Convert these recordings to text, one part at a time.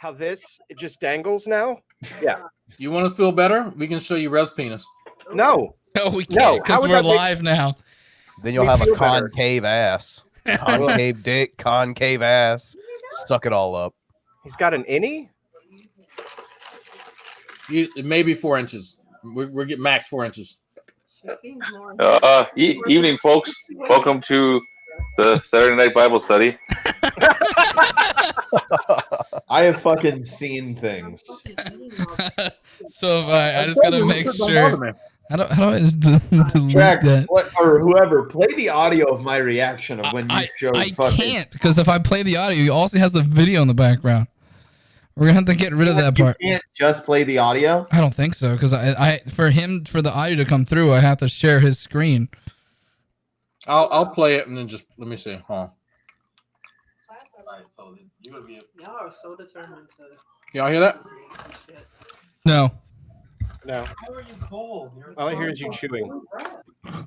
how it just dangles now? Yeah. You want to feel better? We can show you Rev's penis. No. No, we can't because we're live now. Then you'll have a concave ass. Concave dick, concave ass. Suck it all up. He's got an innie? It may be 4 inches. We're getting max 4 inches. Evening, folks. Welcome to the Saturday Night Bible Study. I have fucking seen things. So I just gotta make sure. How do I just delete Jack, that? or whoever, play the audio of my reaction of when you showed. I can't, because if I play the audio, it also has the video in the background. We're gonna have to get rid of that part. You can't just play the audio? I don't think so, because for the audio to come through, I have to share his screen. I'll play it and then just let me see. Hold on. Y'all are so determined to. Y'all hear that? No. No. How are you cold? All I hear is you chewing. The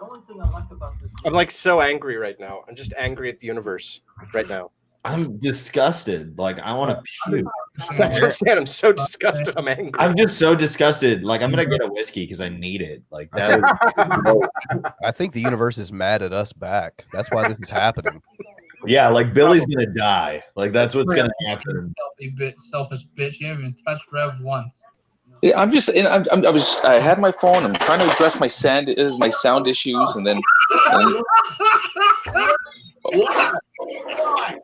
only thing I like about this. I'm like so angry right now. I'm just angry at the universe right now. I'm disgusted. Like, I want to puke. That's what I'm saying. I'm so disgusted. I'm angry. I'm just so disgusted. Like, I'm gonna get a whiskey because I need it. Like that. I think the universe is mad at us back. That's why this is happening. Yeah, like Billy's gonna die. Like that's what's gonna happen. Selfish bitch. You haven't even touched Rev once. Yeah, I had my phone. I'm trying to address my sound issues, and then.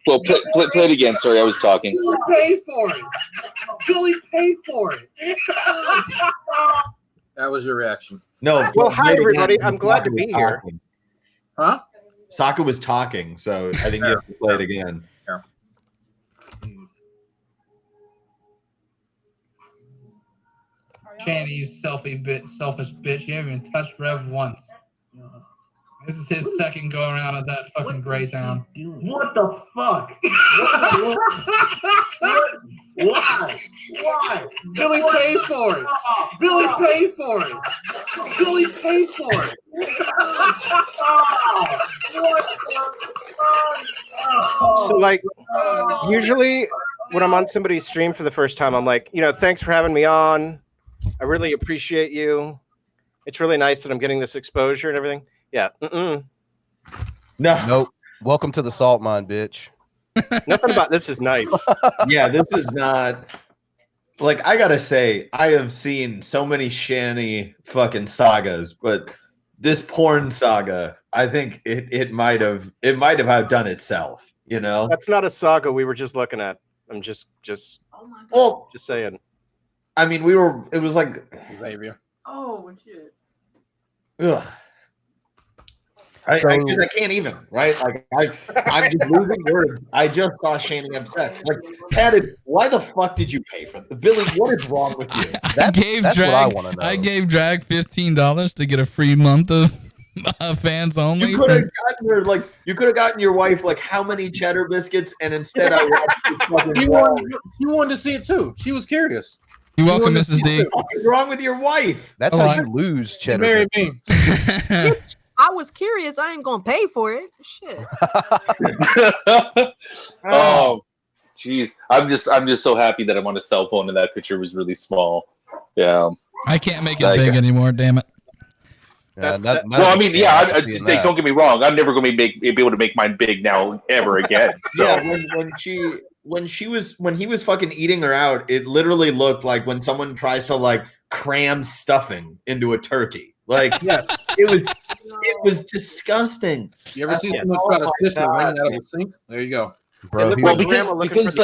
Well, play it again. Sorry, I was talking. Pay for it. Billy, pay for it. That was your reaction. No. Well, hi everybody. I'm glad to be here. Huh? Sokka was talking, so I think you have to play it again. Yeah. Shanny, you selfish bitch. You haven't even touched Rev once. This is his second go around at that fucking Greytown. What the fuck? Why? Why? Billy, pay for it. Billy, pay for it. Billy, pay for it. So, like, usually when I'm on somebody's stream for the first time, I'm like, thanks for having me on. I really appreciate you. It's really nice that I'm getting this exposure and everything. Yeah. No. Nope. Welcome to the salt mine, bitch. Nothing about this is nice. Yeah, this is not. Like, I gotta say, I have seen so many Shanny fucking sagas, but this porn saga, I think it might have outdone itself. That's not a saga we were just looking at. I'm just saying. I mean, it was like Xavier. Oh shit. Ugh. I can't even, right? Like I'm just losing words. I just saw Shanny have sex. Like, Tatted, why the fuck did you pay for it? Billy, what is wrong with you? That's what I want to know. I gave Drag $15 to get a free month of fans only. You could have gotten your wife like how many cheddar biscuits, and instead I watched She wanted to see it too. She was curious. You're welcome, Mrs. D. What's wrong with your wife? That's how you lose cheddar. Marry me. I was curious. I ain't gonna pay for it. Shit. Oh, jeez. I'm just so happy that I'm on a cell phone and that picture was really small. Yeah. I can't make it big anymore. Damn it. Don't get me wrong. I'm never going to be able to make mine big now ever again. So. Yeah, when he was fucking eating her out, it literally looked like when someone tries to like cram stuffing into a turkey. Like, yes, it was disgusting. You ever see someone try to fish the rain out of a sink? There you go, bro. Well, because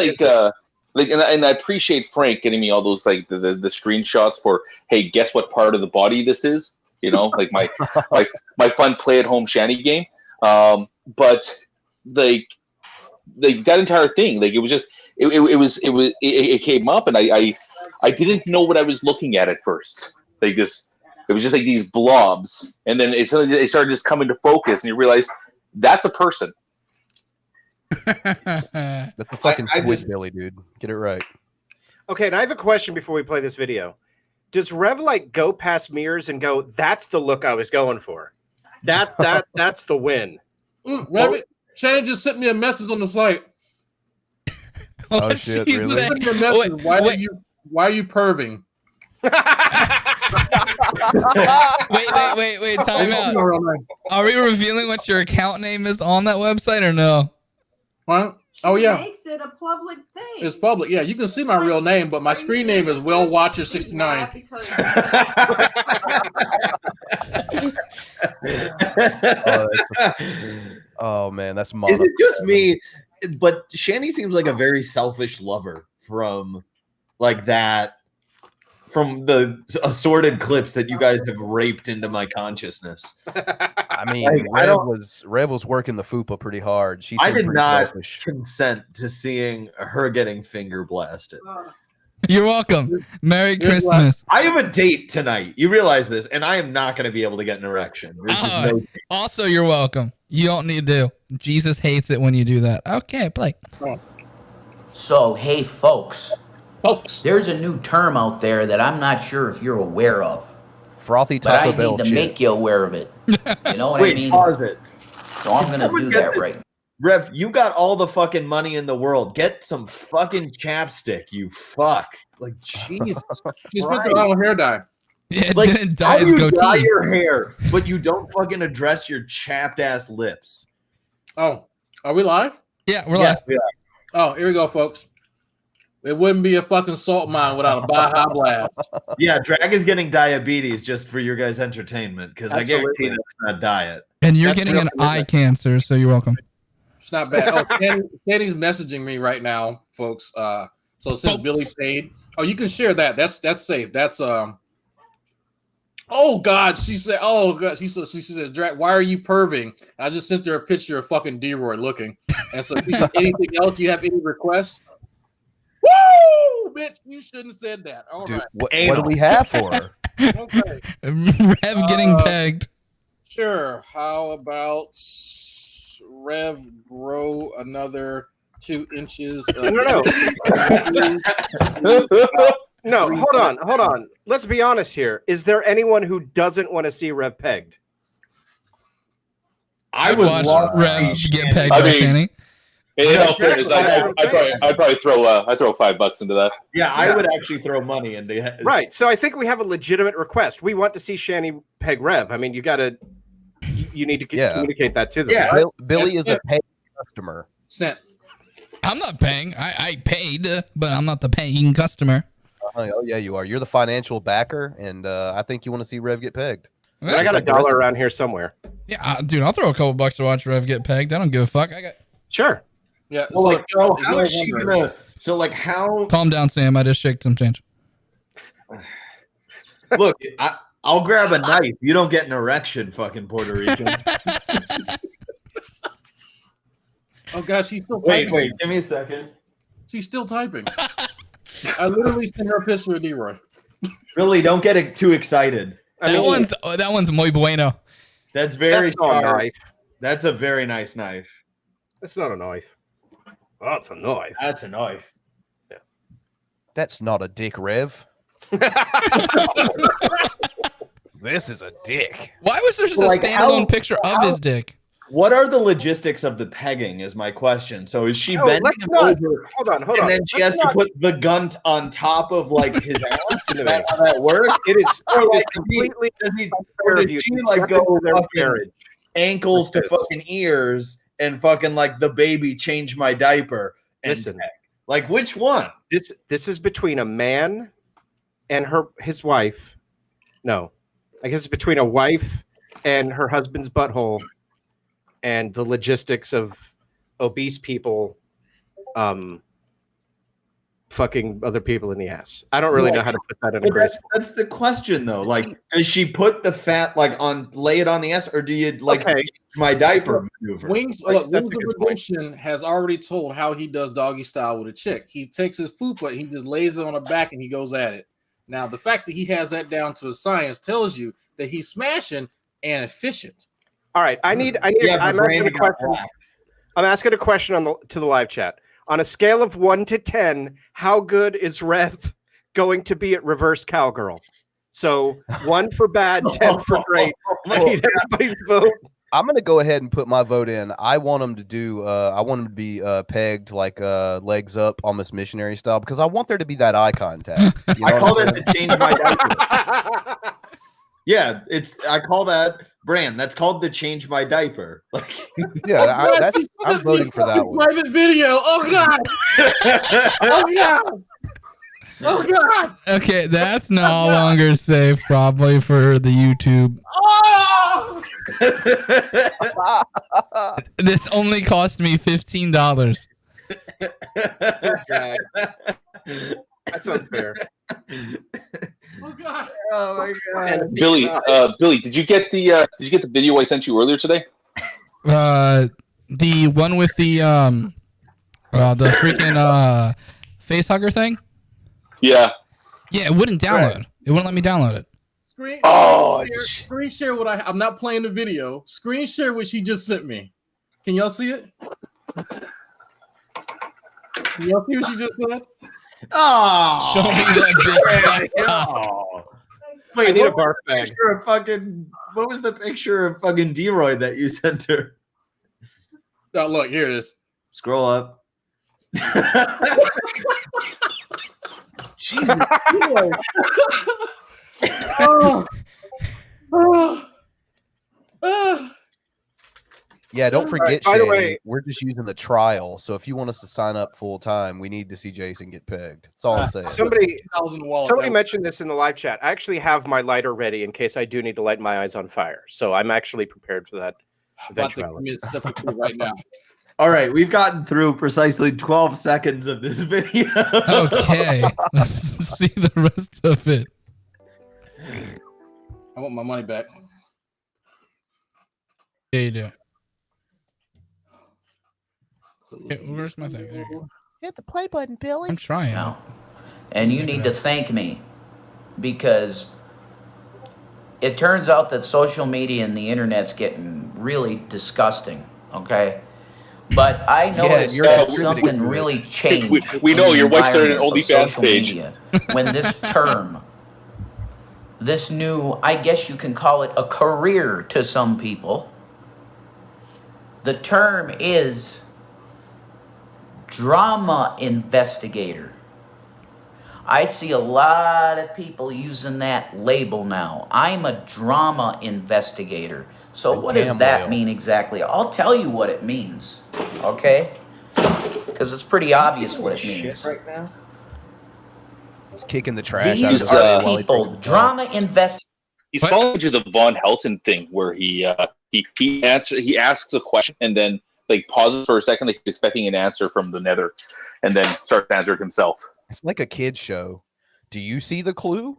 and I appreciate Frank getting me all those like the screenshots for, hey, guess what part of the body this is? Like my fun play at home Shanny game. But like that entire thing, like it was just it came up and I didn't know what I was looking at first. Like this, it was just like these blobs, and then it started just coming to focus, and you realize that's a person. That's a fucking squid belly, dude. Get it right. Okay, and I have a question before we play this video. Does Rev like go past mirrors and go, that's the look I was going for? That's the win. Rev, Shanny just sent me a message on the site. Oh What shit! she Really? say? Sent me a message. Why are you perving? Wait, time out. Are we revealing what your account name is on that website or no? What? Oh yeah, Makes it a public thing. it's public. Yeah, you can see my real name, but my screen name is Will Watcher 69. Oh man, that's Is it just me? But Shanny seems like a very selfish lover from like that, from the assorted clips that you guys have raped into my consciousness. I mean, Like, Rev was working the fupa pretty hard. She I seemed did pretty not selfish. consent to seeing her getting finger blasted. You're welcome. Merry Christmas. I have a date tonight. You realize this, and I am not going to be able to get an erection. There's just no date. Also, you're welcome. You don't need to. Jesus hates it when you do that. Okay, play. So, hey, folks, there's a new term out there that I'm not sure if you're aware of. Frothy But I Taco Bell need to chip. make you aware of it. You know what I mean? Wait, pause it. So I'm going to do that right. Rev, you got all the fucking money in the world. Get some fucking chapstick, you fuck. Like, Jesus You spent the all hair dye. Yeah, it Like, didn't how dye his do you dye goatee. your hair, but you don't fucking address your chapped ass lips? Oh, are we live? Yeah, we're live. Yeah. Oh, here we go, folks. It wouldn't be a fucking salt mine without a Baja Blast. Yeah, Drag is getting diabetes just for your guys' entertainment because I guarantee Absolutely. that's not diet. And you're That's getting real an eye commitment. cancer, so you're welcome. It's not bad. Oh, Kenny's messaging me right now, folks. So since Folks. Billy paid, oh, you can share that. That's safe. That's Oh God, she said. Oh God, she said, "Drag, why are you perving?" I just sent her a picture of fucking D-Roy looking, and so she said, anything else? You have any requests? Woo, bitch! You shouldn't have said that. All Dude, right, what do we have for her? okay, Rev getting pegged. sure. How about Rev grow another 2 inches? No, hold on. Let's be honest here. Is there anyone who doesn't want to see Rev pegged? I'd watch Rev get pegged I by mean, Shanny. In all fairness, I'd probably throw $5 into that. Yeah, I would actually throw money into it. Right. So I think we have a legitimate request. We want to see Shanny peg Rev. I mean, you need to communicate that to them. Yeah, right? Billy is a paid customer. Sent. I'm not paying. I paid, but I'm not the paying customer. Oh yeah, you are. You're the financial backer, and I think you want to see Rev get pegged. I got $1 around here somewhere. Yeah, dude, I'll throw a couple bucks to watch Rev get pegged. I don't give a fuck. I got. Sure. Yeah. Well, like, bro, how is she gonna? So, like, how? Calm down, Sam. I just shaked some change. Look, I'll grab a knife. You don't get an erection, fucking Puerto Rican. Oh gosh, she's still typing. Wait, give me a second. She's still typing. I literally sent her a picture of D-Roy. Really, don't get it too excited. That one's muy bueno. That's very That's not a sharp. knife. That's a very nice knife. That's not a knife. Oh, that's a knife. That's a knife. That's not a dick, Rev. This is a dick. Why was there just Like, a standalone picture of his dick? What are the logistics of the pegging? Is my question. So is she bending let's him not- over? Hold on. And then she has to put the gun on top of like his ass. Is that how that works? It is Or like completely or of did you she to like step go into their fucking marriage. ankles to Yes. fucking ears and fucking like the baby change my diaper? And Listen. peg? Like which one? This is between a man and his wife. No, I guess it's between a wife and her husband's butthole, and the logistics of obese people, fucking other people in the ass. I don't really know how to put that in a But graceful. that's the question though. Like, does she put the fat like lay it on the ass, or do you like change my diaper maneuver? Wings, Like, look, that's Wings a of good point. Redemption has already told how he does doggy style with a chick. He takes his fupa, he just lays it on her back, and he goes at it. Now, the fact that he has that down to a science tells you that he's smashing and efficient. All right, I'm asking a question. I'm asking a question to the live chat. On a scale of 1 to 10, how good is Rev going to be at reverse cowgirl? So 1 for bad, 10 for great. I need everybody's vote. I'm gonna go ahead and put my vote in. I want him to do. I want him to be pegged like legs up, almost missionary style, because I want there to be that eye contact. You know I call what I'm that to change my diaper. Yeah, I call that Bran. That's called the change my diaper. Like, yeah, I'm voting for that one. Private video. Oh god. Oh god. Oh god. Okay, that's no longer safe, probably for the YouTube. Oh. This only cost me $15. That's unfair. Oh god. Oh my god. Billy, did you get the video I sent you earlier today? The one with the freaking face hugger thing. Yeah. Yeah, it wouldn't download. Right. It wouldn't let me download it. Screen share what I'm not playing the video. Screen share what she just sent me. Can y'all see it? Can y'all see what she just said? Oh, Show me that big. oh. Wait, I need a what barf was the bag. picture of what was the picture of fucking D-Roy that you sent her? Oh, look, here it is. Scroll up. Jesus. Oh. Oh. Oh. Yeah, don't forget, by the Shanny, way- we're just using the trial. So if you want us to sign up full time, we need to see Jason get pegged. That's all I'm saying. Somebody Somebody mentioned this in the live chat. I actually have my lighter ready in case I do need to light my eyes on fire. So I'm actually prepared for that about to eventuality. commit seppuku right now. All right, we've gotten through precisely 12 seconds of this video. Okay, let's see the rest of it. I want my money back. Yeah, you do. Okay, where's my thing? There you go. Hit the play button, Billy. I'm trying. No. And you need to thank me because it turns out that social media and the internet's getting really disgusting, okay? But I noticed you're that contributing something to it. really changed. We know in the your wife started an environment of OnlyFans social page. media when this term, this new, I guess you can call it a career to some people, the term is drama investigator. I see a lot of people using that label now. I'm a drama investigator. So what does that mean exactly? I'll tell you what it means, okay? Because it's pretty obvious what it means. Right now. He's kicking the trash These out of are the people, drama invest. He's falling into the Von Helton thing where he asks a question and then like pauses for a second, like he's expecting an answer from the nether, and then starts answering himself. It's like a kid's show. Do you see the clue?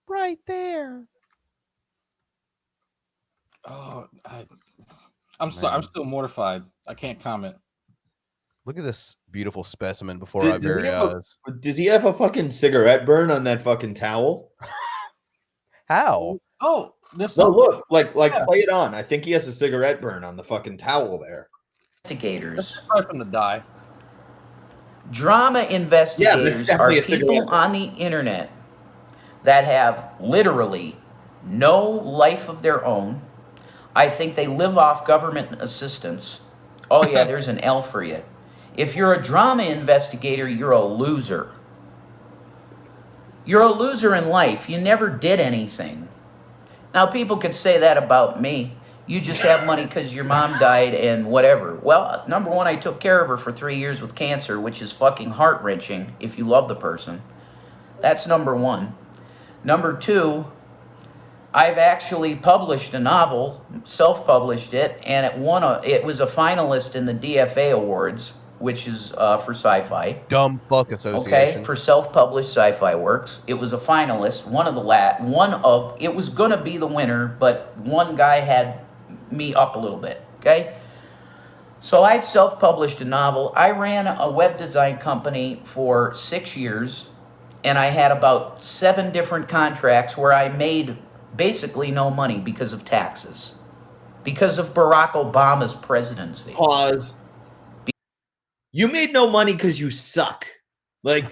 Right there. Oh, I'm sorry. I'm still mortified. I can't comment. Look at this beautiful specimen before our very eyes. Does he have a fucking cigarette burn on that fucking towel? How? Oh, this. No, look, play it on. I think he has a cigarette burn on the fucking towel there. Investigators. Sorry from the die. Drama investigators are definitely a people cigarette burn. on the internet that have literally no life of their own. I think they live off government assistance. Oh yeah, there's an L for you. If you're a drama investigator, you're a loser. You're a loser in life. You never did anything. Now, people could say that about me. You just have money because your mom died and whatever. Well, number one, I took care of her for 3 years with cancer, which is fucking heart-wrenching if you love the person. That's number one. Number two, I've actually published a novel, self-published it, and it was a finalist in the DFA Awards, which is for sci-fi. Dumb fuck association. Okay, for self-published sci-fi works. It was a finalist, it was gonna be the winner, but one guy had me up a little bit, okay? So I've self-published a novel. I ran a web design company for 6 years, and I had about 7 different contracts where I made basically no money because of taxes, because of Barack Obama's presidency. Pause. You made no money because you suck. Like,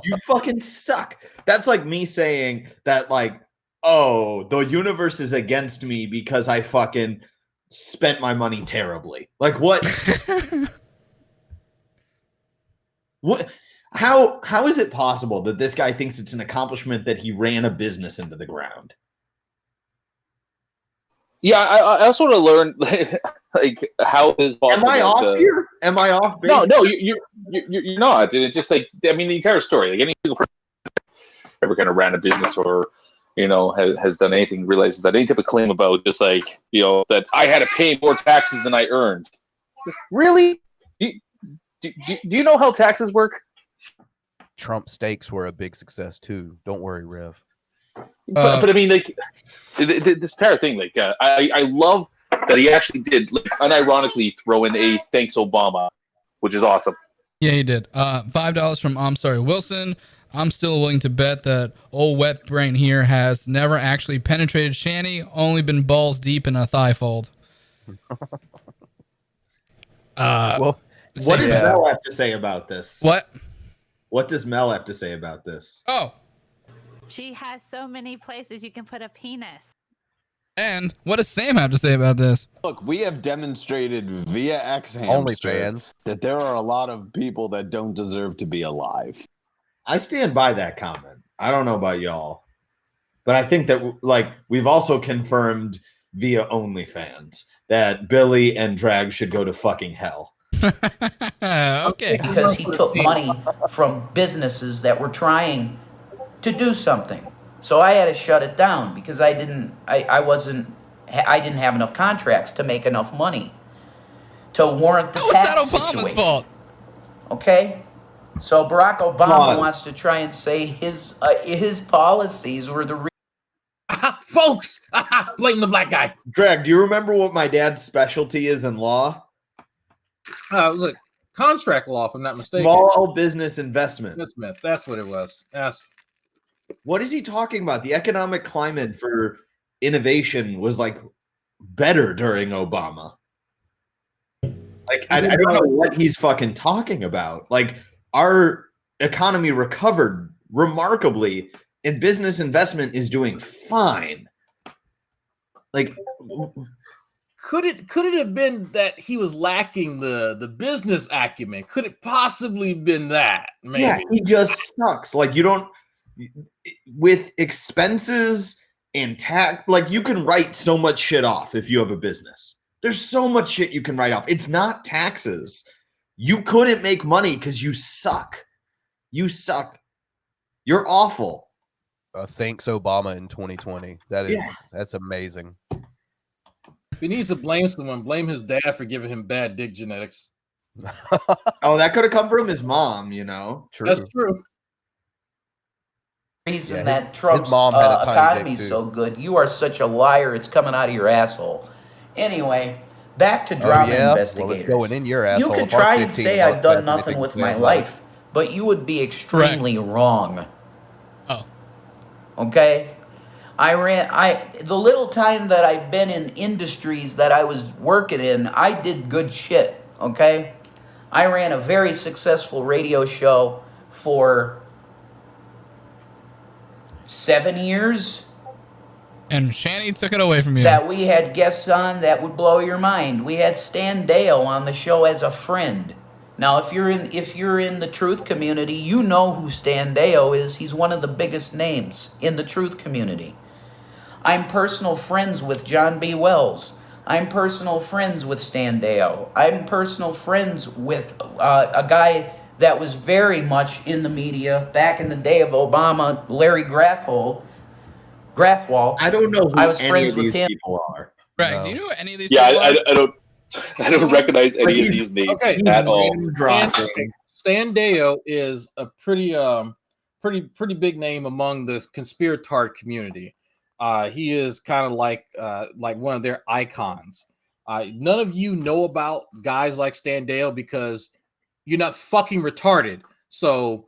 you fucking suck. That's like me saying that, like, oh, the universe is against me because I fucking spent my money terribly. Like what? What? How is it possible that this guy thinks it's an accomplishment that he ran a business into the ground? Yeah, I also want to learn like how it is possible. Am I off here? Am I off base? No, you're not. And it's just like, I mean, the entire story. Like any single person ever kind of ran a business or has done anything realizes that any type of claim about just like that I had to pay more taxes than I earned. Really? Do you know how taxes work? Trump steaks were a big success too. Don't worry, Rev. But I mean, like this entire thing, like I love that he actually did like, unironically throw in a thanks Obama, which is awesome. Yeah, he did. $5 from I'm sorry Wilson. I'm still willing to bet that old wet brain here has never actually penetrated Shanny, only been balls deep in a thigh fold. Well, what does Mel have to say about this? What does Mel have to say about this? Oh. She has so many places you can put a penis. And what does Sam have to say about this? Look, we have demonstrated via X Hamster that there are a lot of people that don't deserve to be alive. I stand by that comment. I don't know about y'all, but I think that like we've also confirmed via OnlyFans that Billy and Drag should go to fucking hell. Okay. Because he took money from businesses that were trying to do something. So I had to shut it down because I didn't have enough contracts to make enough money to warrant the tax That was that Obama's situation. fault. Okay? So Barack Obama wants to try and say his policies were the folks, blame the black guy. Drag, do you remember what my dad's specialty is in law? It was a contract law, if I'm not mistaken. Small business investment. That's what it was. What is he talking about? The economic climate for innovation was like better during Obama. Like I don't know what he's fucking talking about. Like our economy recovered remarkably and business investment is doing fine. Like could it have been that he was lacking the business acumen? Could it possibly been that? Maybe. Yeah, he just sucks. Like you don't with expenses and tax, like you can write so much shit off if you have a business. There's so much shit you can write off. It's not taxes. You couldn't make money because you suck. You suck. You're awful. Thanks Obama in 2020. That's amazing. If he needs to blame someone, blame his dad for giving him bad dick genetics. Oh, that could have come from his mom, True. That's true. Reason that Trump's economy's so good. You are such a liar. It's coming out of your asshole. Anyway, back to drama investigators. Well, it's going in your asshole. You could try and say I've done nothing with my life, but you would be extremely wrong. Oh. Okay? The little time that I've been in industries that I was working in, I did good shit, okay? I ran a very successful radio show for 7 years. And Shanny took it away from you. That we had guests on that would blow your mind. We had Stan Dale on the show as a friend. Now, if you're in the truth community, you know who Stan Dale is. He's one of the biggest names in the truth community. I'm personal friends with John B. Wells. I'm personal friends with Stan Dale. I'm personal friends with a guy that was very much in the media back in the day of Obama, Larry Grathwohl. I don't know who I was any friends of with these him. people are. Greg, do you know any of these Yeah, people? I don't recognize any of these names at all. Stan Dale is a pretty big name among the conspiratard community. He is kind of like one of their icons. None of you know about guys like Stan Dale because you're not fucking retarded. So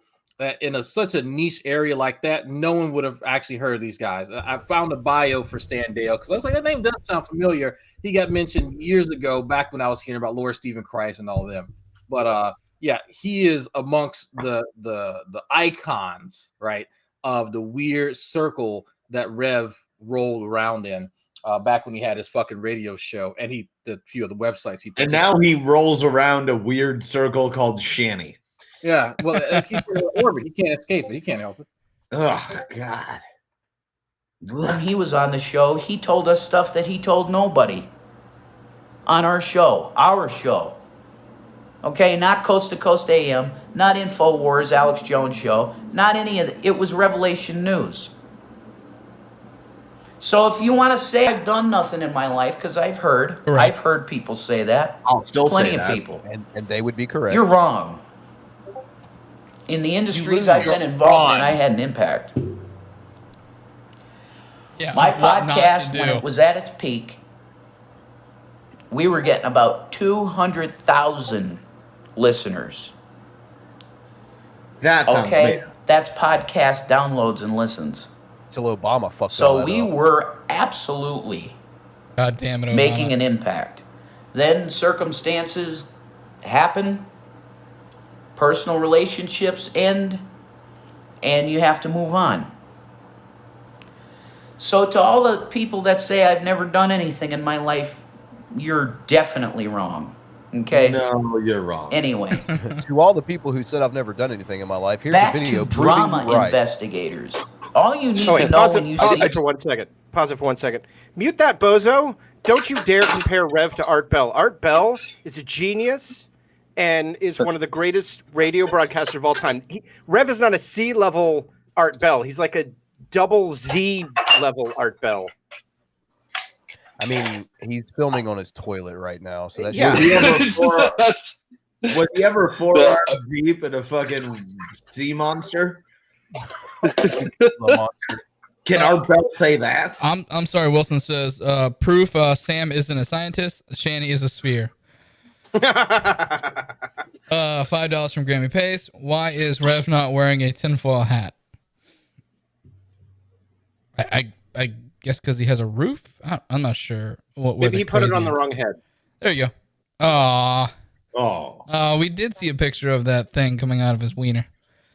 in such a niche area like that, no one would have actually heard of these guys. I found a bio for Stan Dale because I was like, that name does sound familiar. He got mentioned years ago, back when I was hearing about Laura Stephen Christ and all of them. But yeah, he is amongst the icons, right, of the weird circle that Rev rolled around in back when he had his fucking radio show, and a few of the websites he. And now he rolls around a weird circle called Shanny. Yeah, well, if he's in orbit, he can't escape it. He can't help it. Oh God. When he was on the show, he told us stuff that he told nobody. On our show. Okay, not Coast to Coast AM, not InfoWars, Alex Jones show, not any of it. It was Revelation News. So if you want to say I've done nothing in my life, because I've heard people say that. I'll still plenty say of that. people. And they would be correct. You're wrong. In the industries I've been involved in, I had an impact. Yeah, My what not podcast, to when do. it was at its peak, we were getting about 200,000 listeners. That sounds okay. That's podcast downloads and listens. Till Obama fucked all So that we up. were absolutely God damn it, Obama. making an impact. Then circumstances happen, personal relationships end, and you have to move on. So to all the people that say I've never done anything in my life, you're definitely wrong. Okay? No, you're wrong. Anyway. To all the people who said I've never done anything in my life, here's Back a video to proving drama you right. investigators. All you need to know pause when it, you pause see... it for 1 second. Pause it for 1 second. Mute that bozo. Don't you dare compare Rev to Art Bell. Art Bell is a genius and is one of the greatest radio broadcasters of all time. Rev is not a C-level Art Bell. He's like a double Z-level Art Bell. I mean, he's filming on his toilet right now, so that's Yeah. Was he ever 4 hours deep in a fucking sea monster? Can Art Bell say that? I'm sorry. Wilson says proof. Sam isn't a scientist. Shanny is a sphere. $5 from Grammy Pace. Why is Rev not wearing a tinfoil hat? I guess because he has a roof. I'm not sure. Maybe he put it on the wrong head. There you go. Aww. Oh. We did see a picture of that thing coming out of his wiener.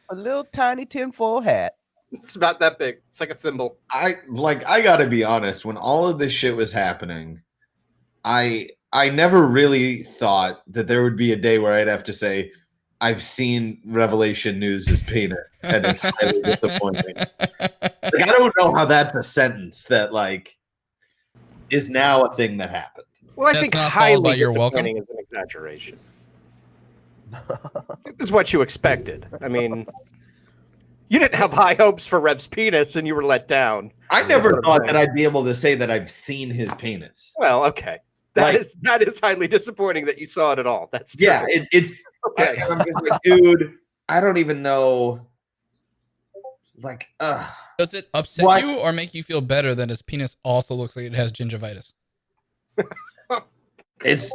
A little tiny tinfoil hat. It's about that big. It's like a thimble. I gotta be honest, when all of this shit was happening, I never really thought that there would be a day where I'd have to say, I've seen Revelation News' penis, and it's highly disappointing. Like, I don't know how that's a sentence that is now a thing that happened. Well, I That's think not followed by highly you're welcome. disappointing is an exaggeration. It was what you expected. I mean, you didn't have high hopes for Rev's penis, and you were let down. I never thought that I'd be able to say that I've seen his penis. Well, okay. That is highly disappointing that you saw it at all. That's true. Yeah, it's okay. I'm just like, dude, I don't even know. Does it upset you or make you feel better that his penis also looks like it has gingivitis? It's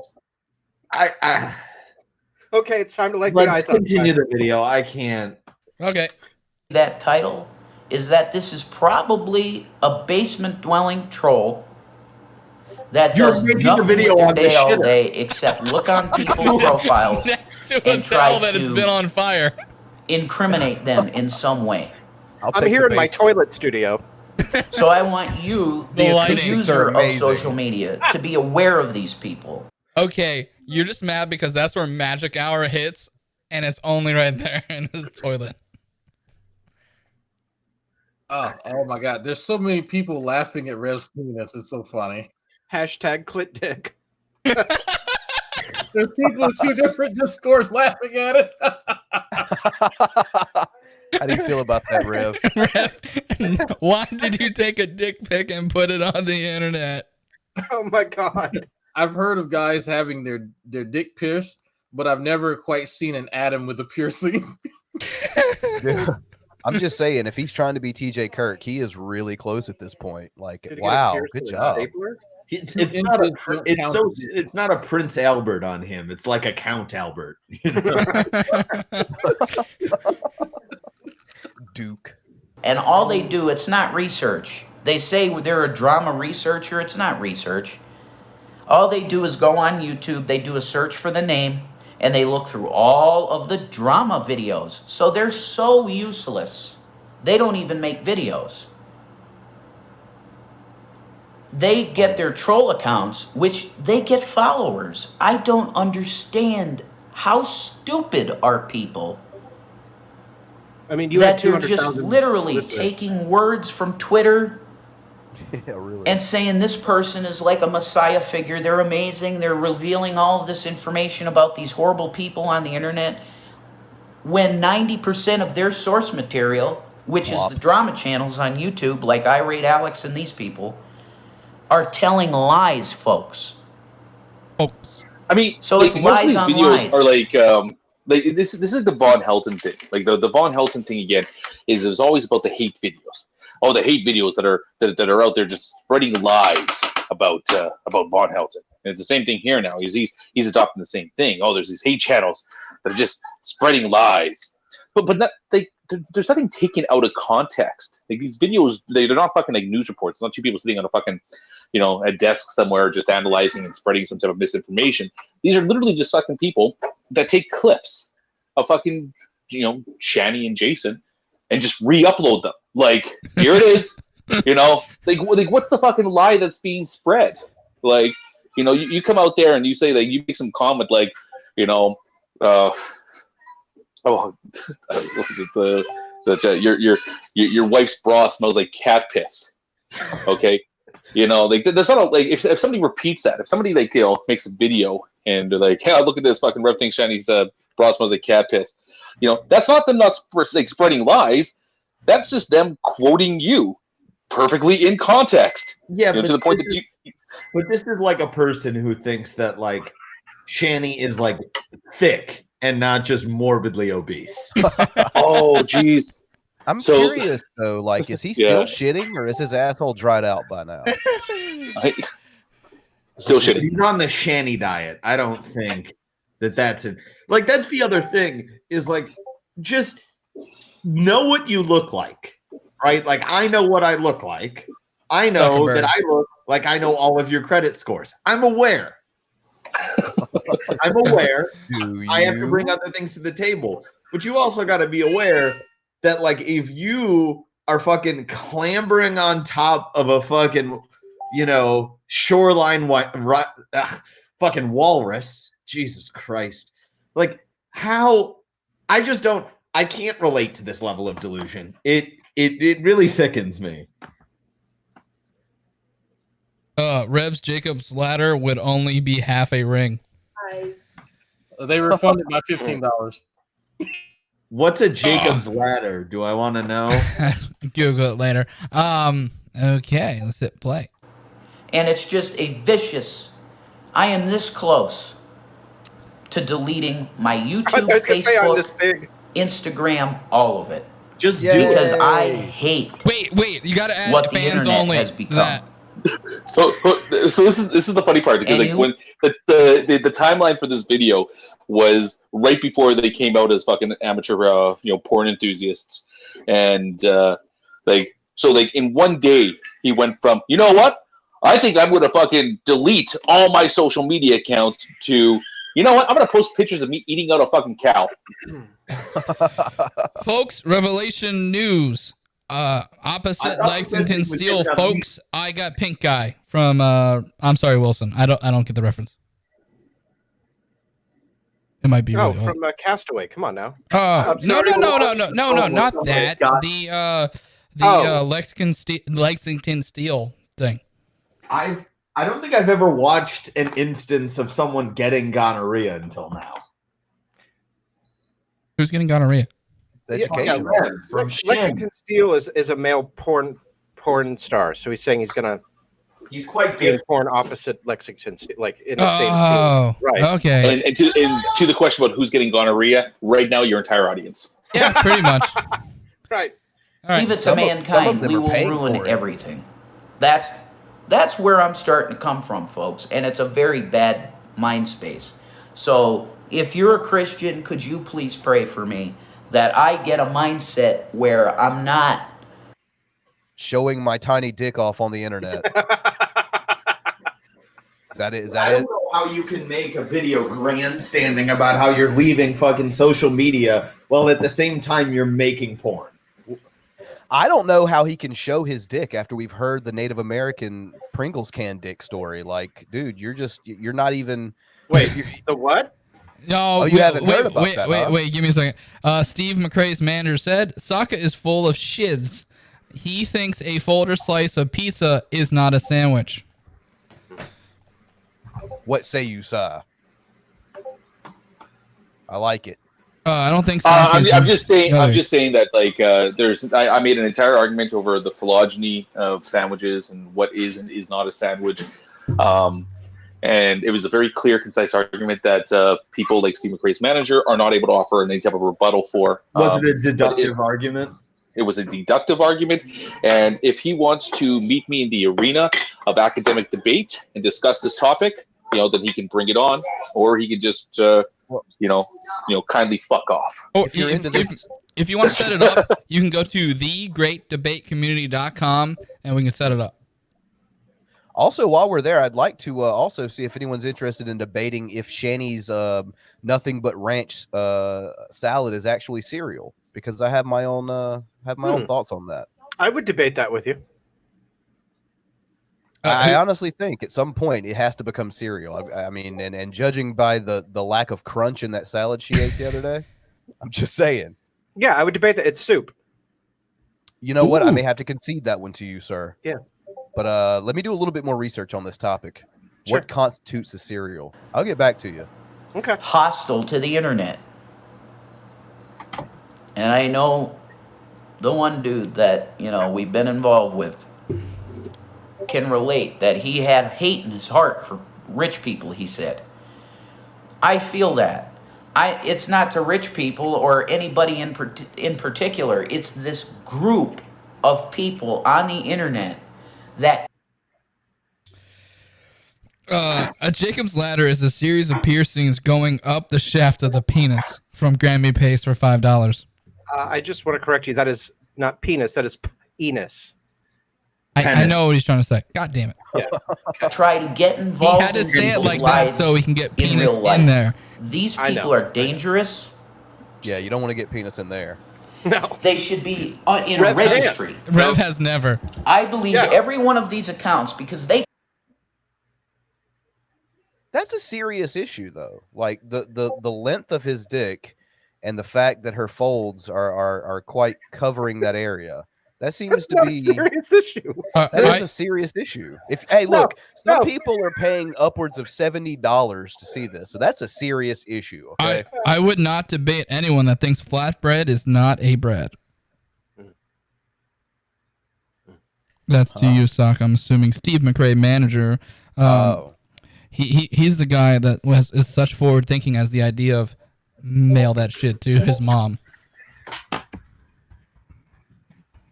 okay, it's time to like the let's eyes on continue the video. I can't. Okay. That title is that this is probably a basement dwelling troll that You're does making nothing a video with their on the day all shitter. day except look on people's profiles That's to and try tell that it's to been on fire. incriminate them in some way. I'm here in my toilet studio. So I want you, The the lighting. user of Amazing. social media, to be aware of these people. Okay, you're just mad because that's where magic hour hits, and it's only right there in his toilet. Oh my God! There's so many people laughing at Rev's penis. It's so funny. Hashtag clit dick. There's people in 2 different Discords laughing at it. How do you feel about that, Rev? Rev, why did you take a dick pic and put it on the internet? Oh my God. I've heard of guys having their dick pierced, but I've never quite seen an Adam with a piercing. Yeah. I'm just saying, if he's trying to be TJ Kirk, he is really close at this point. Like, Did he get wow, pierced good with a job. stapler? It's not a Prince Albert on him. It's like a Count Albert. Duke. And all they do, it's not research. They say they're a drama researcher. It's not research. All they do is go on YouTube, they do a search for the name, and they look through all of the drama videos. So they're so useless. They don't even make videos. they get their troll accounts, which they get followers. I don't understand how stupid are people. I mean, you that had they're just 200,000 literally listeners. taking words from Twitter Yeah, really. and saying this person is like a messiah figure. They're amazing. They're revealing all of this information about these horrible people on the internet. When 90% of their source material, which is the drama channels on YouTube, like I Rate Alex and these people, are telling lies, folks. I mean, So like, it's most of lies these on videos lies. are like this is the Von Helton thing. Like the Von Helton thing again is it was always about the hate videos. Oh, the hate videos that are out there just spreading lies about Von Helton. And it's the same thing here now. He's adopting the same thing. Oh, there's these hate channels that are just spreading lies. But not, there's nothing taken out of context. Like these videos, they're not fucking like news reports. It's not two people sitting on a fucking, a desk somewhere just analyzing and spreading some type of misinformation. These are literally just fucking people that take clips of fucking, Shanny and Jason and just re-upload them. Like, here it is. Like what's the fucking lie that's being spread? Like, you come out there and you say, like, you make some comment like, what was it? That your wife's bra smells like cat piss. Okay, like that's not like if somebody repeats that, if somebody makes a video and they're like, hey, look at this fucking rep thing, Shanny's bra smells like cat piss. That's not them not spreading lies. That's just them quoting you perfectly in context. Yeah, to the point that you. But this is like a person who thinks that like Shanny is like thick and not just morbidly obese. Oh, jeez. I'm curious though. Like, is he still shitting, or is his asshole dried out by now? Still shitting. He's on the Shanny diet. I don't think that's it. Like, that's the other thing is like, just know what you look like, right? Like, I know what I look like. I know that I look like I know all of your credit scores. I'm aware. I'm aware. I have to bring other things to the table. But you also got to be aware that, like, if you are fucking clambering on top of a fucking, shoreline fucking walrus, Jesus Christ. Like, how? I can't relate to this level of delusion. It really sickens me. Rev's Jacob's ladder would only be half a ring. They refunded my $15. What's a Jacob's ladder? Do I want to know? Google it later. Okay, let's hit play. And it's just a vicious. I am this close to deleting my YouTube, Facebook, Instagram, all of it. Just because I hate. Wait! You got to add what the fans internet only. has become. So this is the funny part, because like when the timeline for this video was right before they came out as fucking amateur porn enthusiasts, and in one day he went from, you know what, I think I'm gonna fucking delete all my social media accounts to, you know what, I'm gonna post pictures of me eating out a fucking cow. Folks, revelation news. Opposite Lexington Steel, folks. I got pink guy from I'm sorry, Wilson. I don't get the reference. It might be really from Castaway. Come on now. No, not that. The Lexington Steel thing. I don't think I've ever watched an instance of someone getting gonorrhea until now. Who's getting gonorrhea? Education. From Lexington Steel is a male porn star, so he's saying he's quite good porn opposite Lexington Steel, like in the same scene. Right. Okay. And to the question about who's getting gonorrhea, right now your entire audience. Yeah, pretty much. Right. Leave it to mankind. We will ruin everything. That's where I'm starting to come from, folks, and it's a very bad mind space. So if you're a Christian, could you please pray for me that I get a mindset where I'm not showing my tiny dick off on the internet. Is that it? I don't know how you can make a video grandstanding about how you're leaving fucking social media while at the same time you're making porn. I don't know how he can show his dick after we've heard the Native American Pringles can dick story. Like, dude, you're not even. Wait, the what? No, you haven't heard about that, huh? Wait, give me a second. Steve McRae's manager said, Sokka is full of shiz. He thinks a folder slice of pizza is not a sandwich. What say you, sir? I like it. I don't think so. I'm just saying. I'm just saying that I made an entire argument over the phylogeny of sandwiches and what is and is not a sandwich. And it was a very clear, concise argument that people like Steve McRae's manager are not able to offer any type of rebuttal for. Was it a deductive argument? It was a deductive argument. And if he wants to meet me in the arena of academic debate and discuss this topic, then he can bring it on, or he can just, kindly fuck off. Or if you want to set it up, you can go to thegreatdebatecommunity.com and we can set it up. Also, while we're there, I'd like to also see if anyone's interested in debating if Shanny's nothing but ranch salad is actually cereal, because I have my own own thoughts on that. I would debate that with you. I honestly think at some point it has to become cereal. I mean, and judging by the lack of crunch in that salad she ate the other day, I'm just saying. Yeah, I would debate that. It's soup. You know what? I may have to concede that one to you, sir. Yeah. But let me do a little bit more research on this topic. Sure. What constitutes a cereal? I'll get back to you. Okay. Hostile to the internet. And I know the one dude that, we've been involved with can relate that he had hate in his heart for rich people, he said. I feel that. It's not to rich people or anybody in particular. It's this group of people on the internet that a Jacob's ladder is a series of piercings going up the shaft of the penis from Grampy Paste for $5. I just want to correct you. That is not penis. That is penis. I know what he's trying to say. God damn it. Yeah. try to get involved. He had to say it people's like that lives so he can get in penis real life. in there. These people are dangerous. Yeah, you don't want to get penis in there. No. They should be in a registry. Rev has never. I believe every one of these accounts, because they... That's a serious issue, though. Like, the length of his dick and the fact that her folds are quite covering that area. That seems to be a serious issue. That is a serious issue. Look, some people are paying upwards of $70 to see this, so that's a serious issue. Okay, I would not debate anyone that thinks flatbread is not a bread. That's to you, Sock. I'm assuming Steve McRae, manager. He's the guy that is such forward thinking as the idea of mail that shit to his mom.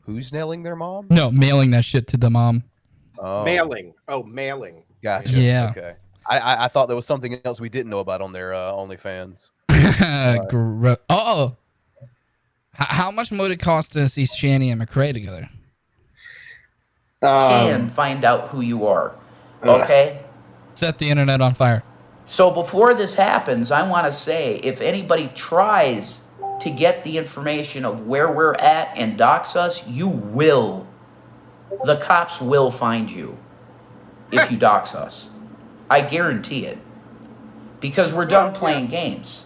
Who's nailing their mom? No, mailing that shit to the mom. Oh. Mailing. Oh, mailing. Gotcha. Yeah. Okay. I thought there was something else we didn't know about on their OnlyFans. How much would it cost to see Shanny and McRae together? And find out who you are. Okay? Set the internet on fire. So before this happens, I want to say, if anybody tries to get the information of where we're at and dox us, you will. The cops will find you if you dox us. I guarantee it. Because we're done playing games.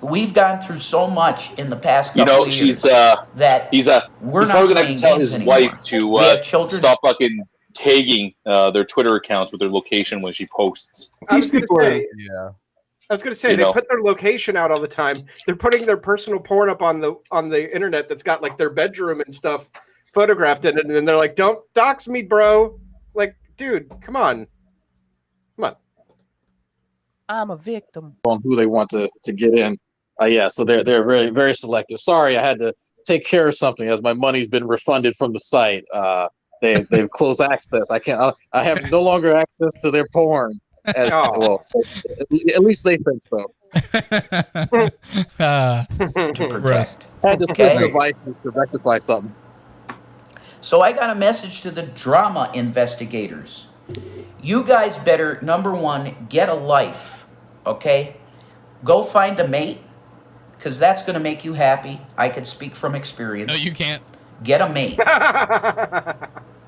We've gone through so much in the past couple of years that he's probably going to have to tell his wife to stop fucking tagging their Twitter accounts with their location when she posts. These people are... Yeah. I was going to say, they put their location out all the time. They're putting their personal porn up on the internet that's got like their bedroom and stuff photographed in it, and then they're like, "Don't dox me, bro." Like, dude, come on. I'm a victim. On who they want to get in. So they're very, very selective. Sorry, I had to take care of something as my money's been refunded from the site. They've closed access. I have no longer access to their porn. Well, at least they think so. To protect. I had to switch devices to rectify something. So I got a message to the drama investigators. You guys better, number one, get a life, okay? Go find a mate, because that's going to make you happy. I could speak from experience. No, you can't. Get a maid.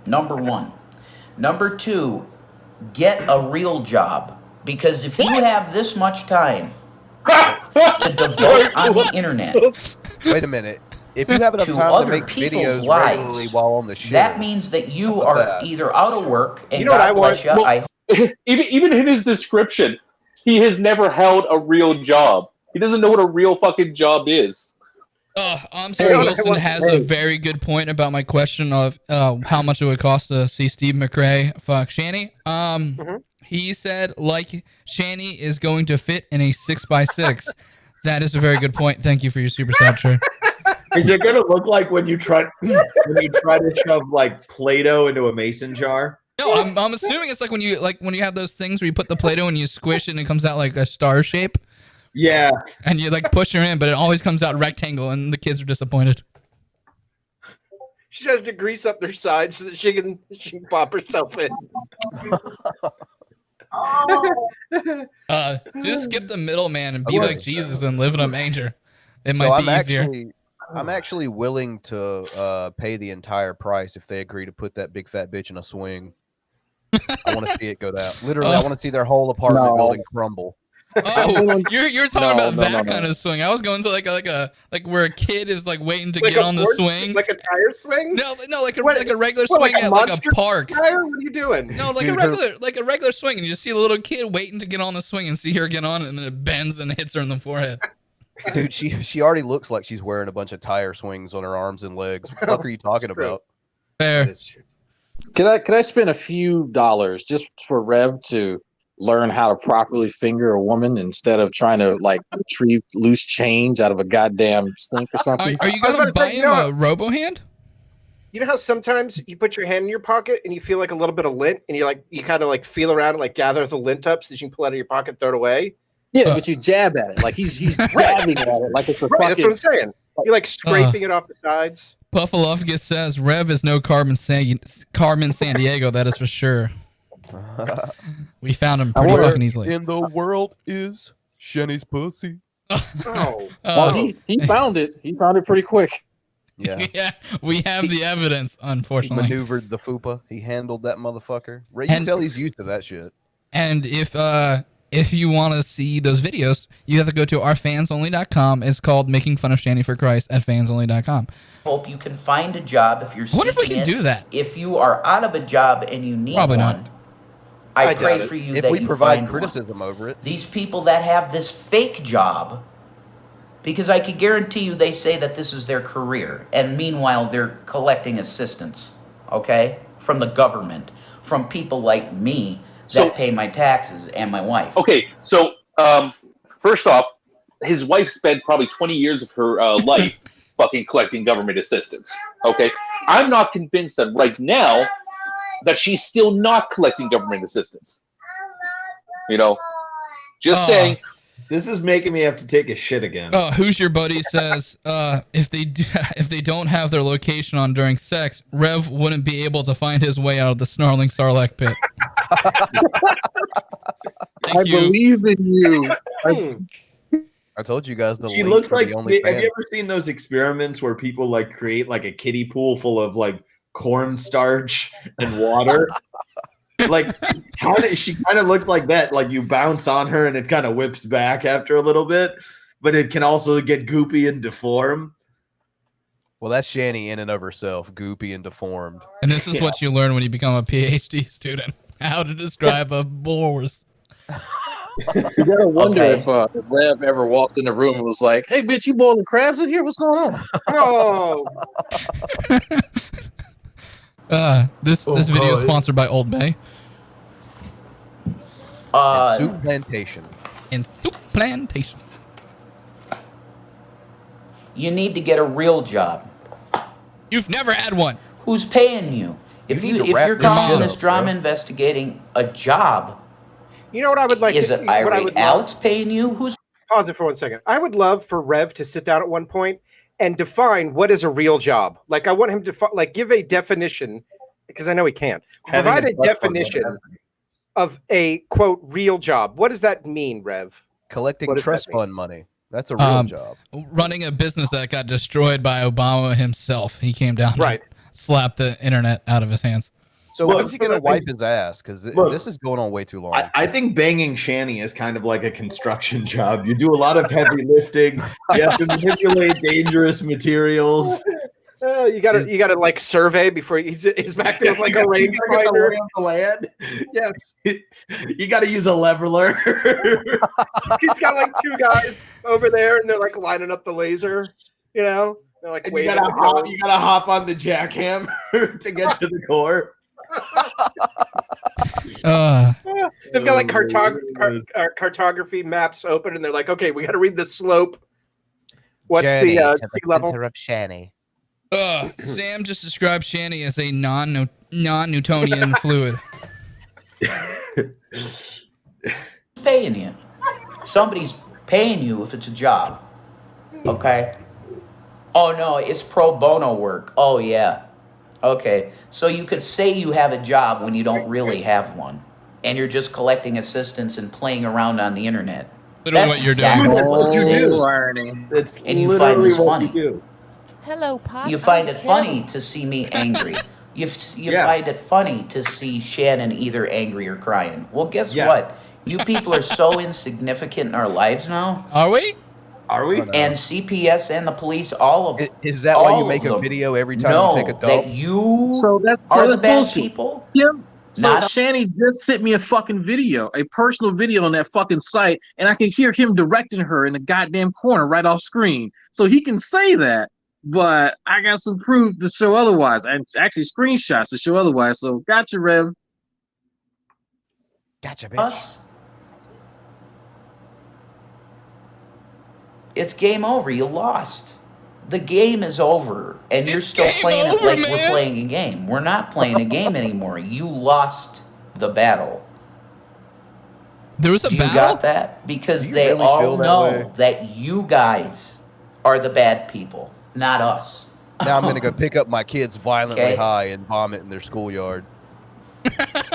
Number 1. Number 2, get a real job. Because if you have this much time to devote on the internet, Wait a minute. If you have enough to time to other make people's videos lives, regularly while on the show, that means that you How about are that? either out of work and You know what I God bless want? you. Well, even in his description, he has never held a real job. He doesn't know what a real fucking job is. I'm sorry, Wilson has a very good point about my question of how much it would cost to see Steve McRae fuck Shanny. He said like Shanny is going to fit in a 6x6. That is a very good point. Thank you for your super chat, sir. Is it gonna look like when you try to shove like Play-Doh into a mason jar? No, I'm assuming it's like when you have those things where you put the Play-Doh and you squish it and it comes out like a star shape. Yeah. And you like push her in, but it always comes out rectangle, and the kids are disappointed. She has to grease up their sides so that she can pop herself in. Just skip the middleman and be like Jesus and live in a manger. It might So be easier. I'm actually willing to pay the entire price if they agree to put that big fat bitch in a swing. I want to see it go down. Literally, I want to see their whole apartment building crumble. Oh, you're talking about that kind of swing. I was going to like where a kid is like waiting to get on the swing, like a tire swing. No, like a regular swing at like a park. Tire? What are you doing? No, like a regular swing, and you see the little kid waiting to get on the swing and see her get on it, and then it bends and hits her in the forehead. Dude, she already looks like she's wearing a bunch of tire swings on her arms and legs. What the fuck are you talking about? Fair. Can I spend a few dollars just for Rev to learn how to properly finger a woman instead of trying to like retrieve loose change out of a goddamn sink or something? Are you gonna buy him a robo hand? You know how sometimes you put your hand in your pocket and you feel like a little bit of lint, and you kind of like feel around and like gather the lint up so that you can pull it out of your pocket, throw it away. Yeah, but you jab at it like he's jabbing at it like it's a fucking. That's what I'm saying. You're like scraping it off the sides. Puffalufgus says Rev is no Carmen San Diego. That is for sure. We found him pretty fucking easily. In the world is Shanny's pussy. Well, he found it. He found it pretty quick. Yeah. Yeah, we have the evidence, He unfortunately. maneuvered the fupa. He handled that motherfucker. You can tell he's used to that shit. And if you want to see those videos, you have to go to ourfansonly.com. It's called Making Fun of Shanny for Christ at fansonly.com. Hope you can find a job if you're I wonder if we seeking can it. do that. If you are out of a job and you need Probably one, not. I I pray doubt it. for you If that we you provide find criticism one. over it. These people that have this fake job, because I can guarantee you they say that this is their career, and meanwhile they're collecting assistance, okay, from the government, from people like me that pay my taxes and my wife. Okay, so first off, his wife spent probably 20 years of her life fucking collecting government assistance. Okay, I'm not convinced that right now that she's still not collecting government assistance. You know, just saying. This is making me have to take a shit again. Who's Your Buddy says if they don't have their location on during sex, Rev wouldn't be able to find his way out of the snarling Sarlacc pit. I believe in you. I told you guys the She link looks for like. the Have you OnlyFans. ever seen those experiments where people like create like a kiddie pool full of like cornstarch and water? Like she kind of looked like that. Like you bounce on her and it kind of whips back after a little bit, but it can also get goopy and deform. Well, that's Shanny in and of herself, goopy and deformed. And this is what you learn when you become a PhD student: how to describe a horse. You gotta wonder if Rev ever walked in the room and was like, "Hey, bitch, you boiling crabs in here? What's going on?" Oh. This video is sponsored by Old Bay. And Soup Plantation. And Soup Plantation. You need to get a real job. You've never had one. Who's paying you? If you're calling this drama investigating a job, you know what I would like? Is it irate Alex paying you? Who's pause it for 1 second? I would love for Rev to sit down at one point and define what is a real job. Like I want him to give a definition, because I know he can't. Provide a definition of a quote real job. What does that mean, Rev? Collecting trust fund money. That's a real job. Running a business that got destroyed by Obama himself. He came down and slapped the internet out of his hands. So when's he gonna wipe his ass? Because this is going on way too long. I think banging Shanny is kind of like a construction job. You do a lot of heavy lifting. You have to manipulate dangerous materials. You gotta like survey before he's back there with like a rangefinder. The land. Yes, you got to use a leveler. He's got like 2 guys over there, and they're like lining up the laser. You know, they're like you gotta hop on the jackhammer to get to the core. They've got like cartography maps open, and they're like, okay, we got to read the slope. What's Journey the to sea level? center of Shanny. Sam just described Shanny as a non-Newtonian fluid. Paying you. Somebody's paying you if it's a job. Okay. Oh no, it's pro bono work. Oh yeah. Okay. So you could say you have a job when you don't really have one, and you're just collecting assistance and playing around on the internet. Literally That's what you're exactly doing. what this is. Learning. It's And you find this funny. Hello, Pop. You find it funny to see me angry. You find it funny to see Shannon either angry or crying. Well, guess what? You people are so insignificant in our lives now. Are we? Are we? And CPS and the police, all of them. Is that why you make a video every time you take a dump? That you So that's are the bad bullshit. people. So Not- Shanny just sent me a fucking video, a personal video on that fucking site, and I can hear him directing her in the goddamn corner right off screen. So he can say that, but I got some proof to show otherwise, and actually screenshots to show otherwise. So gotcha, Rev. Gotcha, bitch. Us. It's game over. You lost. The game is over, and you're still playing it like we're playing a game. We're not playing a game anymore. You lost the battle. There was a You battle? got that? Because they really all feel that know way? that you guys are the bad people, not us. Now I'm gonna go pick up my kids violently Okay. high and vomit in their schoolyard.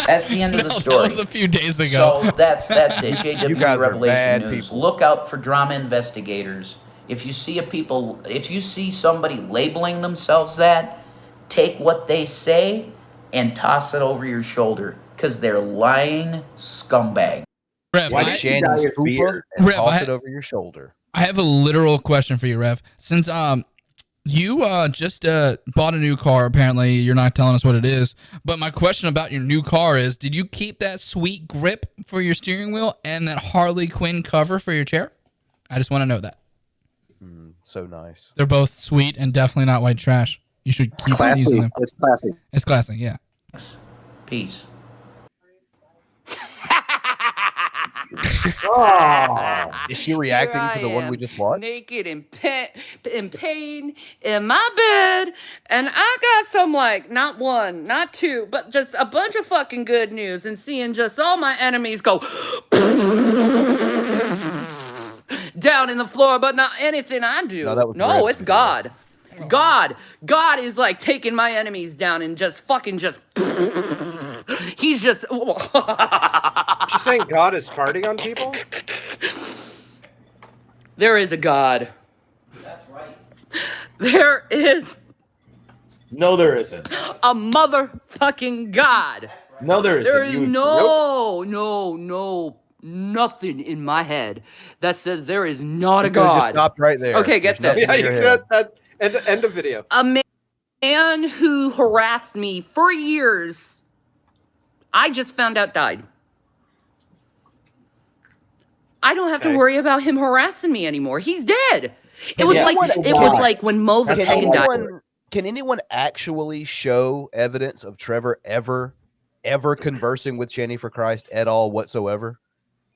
That's the end of the No, story. that was a few days ago. So that's it. You JW guys are Revelation bad News. people. Look out for drama investigators. If you see somebody labeling themselves that, take what they say and toss it over your shoulder, because they're lying scumbag. Rev, Why I, did Shannon's fupa and Rev, toss I- it over your shoulder? I have a literal question for you, Rev. Since you just bought a new car, apparently you're not telling us what it is. But my question about your new car is: did you keep that sweet grip for your steering wheel and that Harley Quinn cover for your chair? I just want to know that. So nice. They're both sweet and definitely not white trash. You should keep on using Classy. them. It's classy. It's classic, yeah. Peace. Is she reacting to the one we just watched? Naked and in pain in my bed, and I got some, like, not one, not two, but just a bunch of fucking good news, and seeing just all my enemies go down in the floor, but not anything I do. No, that was No, Rev's it's video. God. God is like taking my enemies down and just fucking just. He's just. She's saying God is farting on people? There is a God. That's right. There is No, there isn't. a motherfucking God. No, there isn't. There is You- nothing in my head that says there is not a You could've just God. stopped right there. Okay, get There's this. nothing Yeah, in you your got head. that end of video. A man who harassed me for years, I just found out died. I don't have to Okay. worry about him harassing me anymore. He's dead. It was Yeah. like when Mo the Can Pagan died. anyone actually show evidence of Trevor ever conversing with Shanny for Christ at all whatsoever?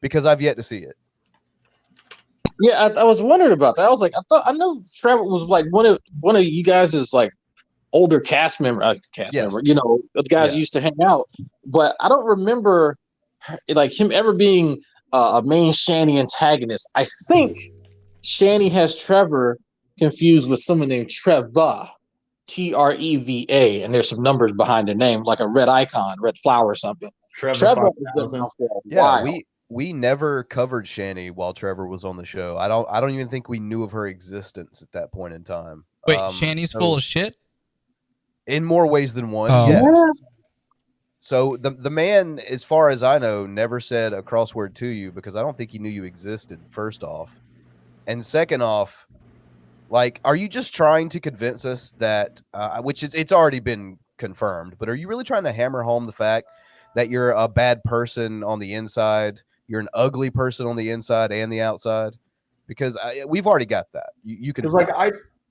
Because I've yet to see it. Yeah, I was wondering about that. I was like, I know Trevor was like one of you guys is like older cast member, you know, the guys who used to hang out, but I don't remember like him ever being a main Shanny antagonist. I think Shanny has Trevor confused with someone named Treva, Treva, and there's some numbers behind the name, like a red icon, red flower or something. Trevor has been around for a while. we never covered Shanny while Trevor was on the show. I don't even think we knew of her existence at that point in time. Wait, Shanny's full of shit? In more ways than one, Oh. yes. So the man, as far as I know, never said a crossword to you because I don't think he knew you existed, first off. And second off, like, are you just trying to convince us that, it's already been confirmed, but are you really trying to hammer home the fact that you're a bad person on the inside, you're an ugly person on the inside and the outside? Because we've already got that. You can, because like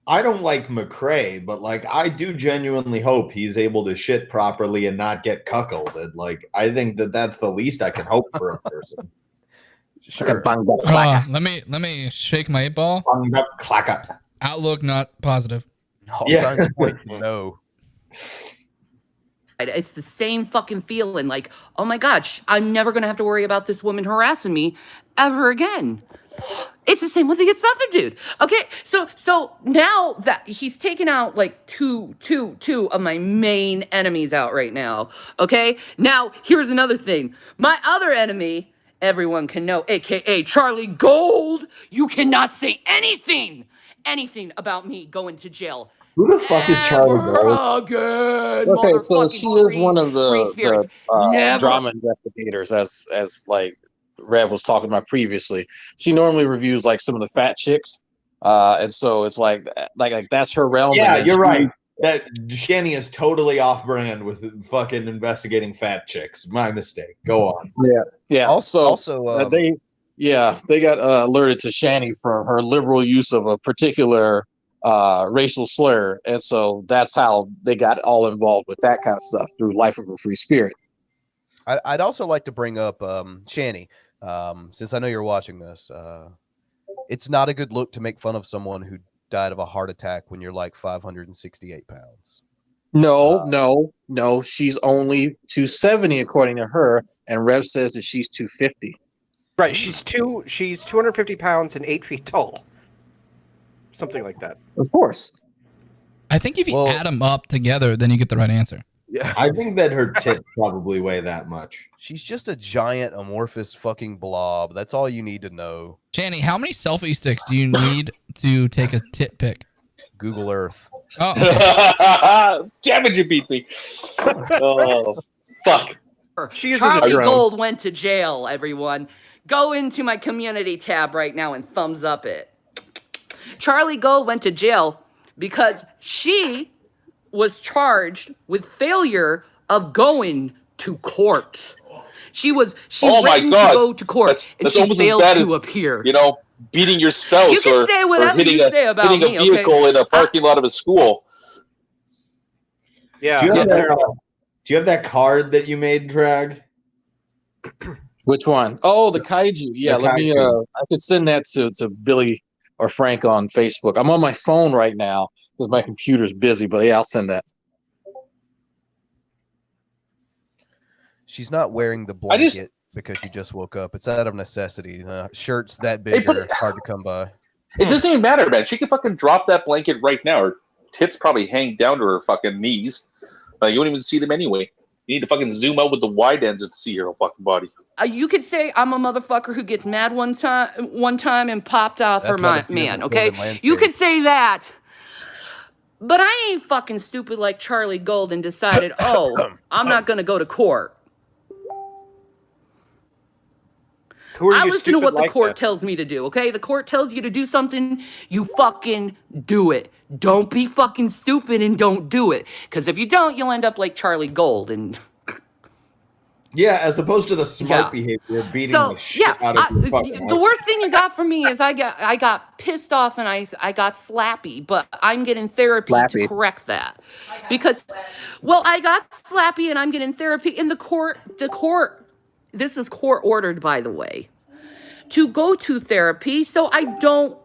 I don't like McCrae, but like I do genuinely hope he's able to shit properly and not get cuckolded. Like I think that's the least I can hope for a person. Sure. Let me shake my 8-ball. Clacker. Outlook not positive. All signs point no. It's the same fucking feeling. Like, oh my God, I'm never gonna have to worry about this woman harassing me ever again. It's the same with the other dude. Okay, so now that he's taken out like two of my main enemies out right now. Okay, now here's another thing. My other enemy, everyone can know, aka Charlie Gold. You cannot say anything about me going to jail. Who the fuck is Charlie Gold? Again, Okay, so she is one of the Never. drama investigators, as like Rev was talking about previously. She normally reviews like some of the fat chicks, and so it's like that's her realm. Yeah, you're right. That Shanny is totally off brand with fucking investigating fat chicks. My mistake. Go on. Yeah. Also, they got alerted to Shanny for her liberal use of a particular racial slur, and so that's how they got all involved with that kind of stuff through Life of a Free Spirit. I'd also like to bring up Shanny, since I know you're watching this. It's not a good look to make fun of someone who died of a heart attack when you're like 568 pounds. No, she's only 270 according to her, and Rev says that she's 250. Right, she's 250 pounds and 8 feet tall. Something like that. Of course. I think if you add them up together, then you get the right answer. Yeah, I think that her tits probably weigh that much. She's just a giant amorphous fucking blob. That's all you need to know. Shanny, how many selfie sticks do you need to take a tit pic? Google Earth. Oh, okay. Damn it, you beat me. Oh, fuck. Charlie Gold went to jail, everyone. Go into my community tab right now and thumbs up it. Charlie Gold went to jail because she was charged with failure of going to court. She ready to go to court, and she failed to appear. You know, beating your spouse you can say whatever hitting you say about hitting me, a vehicle in a parking lot of a school. Yeah. Do you have that card that you made, Drag? Which one? Oh, the kaiju. Yeah, The let me. kaiju. I could send that to Billy or Frank on Facebook. I'm on my phone right now because my computer's busy. But yeah, I'll send that. She's not wearing the blanket because she just woke up. It's out of necessity. Shirts that big are hard to come by. It doesn't even matter, man. She can fucking drop that blanket right now. Her tits probably hang down to her fucking knees. You won't even see them anyway. You need to fucking zoom out with the wide ends to see her fucking body. You could say I'm a motherfucker who gets mad one time and popped off her man, okay? You could say that. But I ain't fucking stupid like Charlie Gold and decided, I'm not going to go to court. I listen to what the court tells me to do, okay? The court tells you to do something, you fucking do it. Don't be fucking stupid and don't do it. Because if you don't, you'll end up like Charlie Gold. And yeah, as opposed to the smart behavior of beating the shit out of your fucking the worst thing you got from me is I got pissed off and I got slappy, but I'm getting therapy to correct that. Because, I got slappy and I'm getting therapy in the court. This is court ordered, by the way, to go to therapy so I don't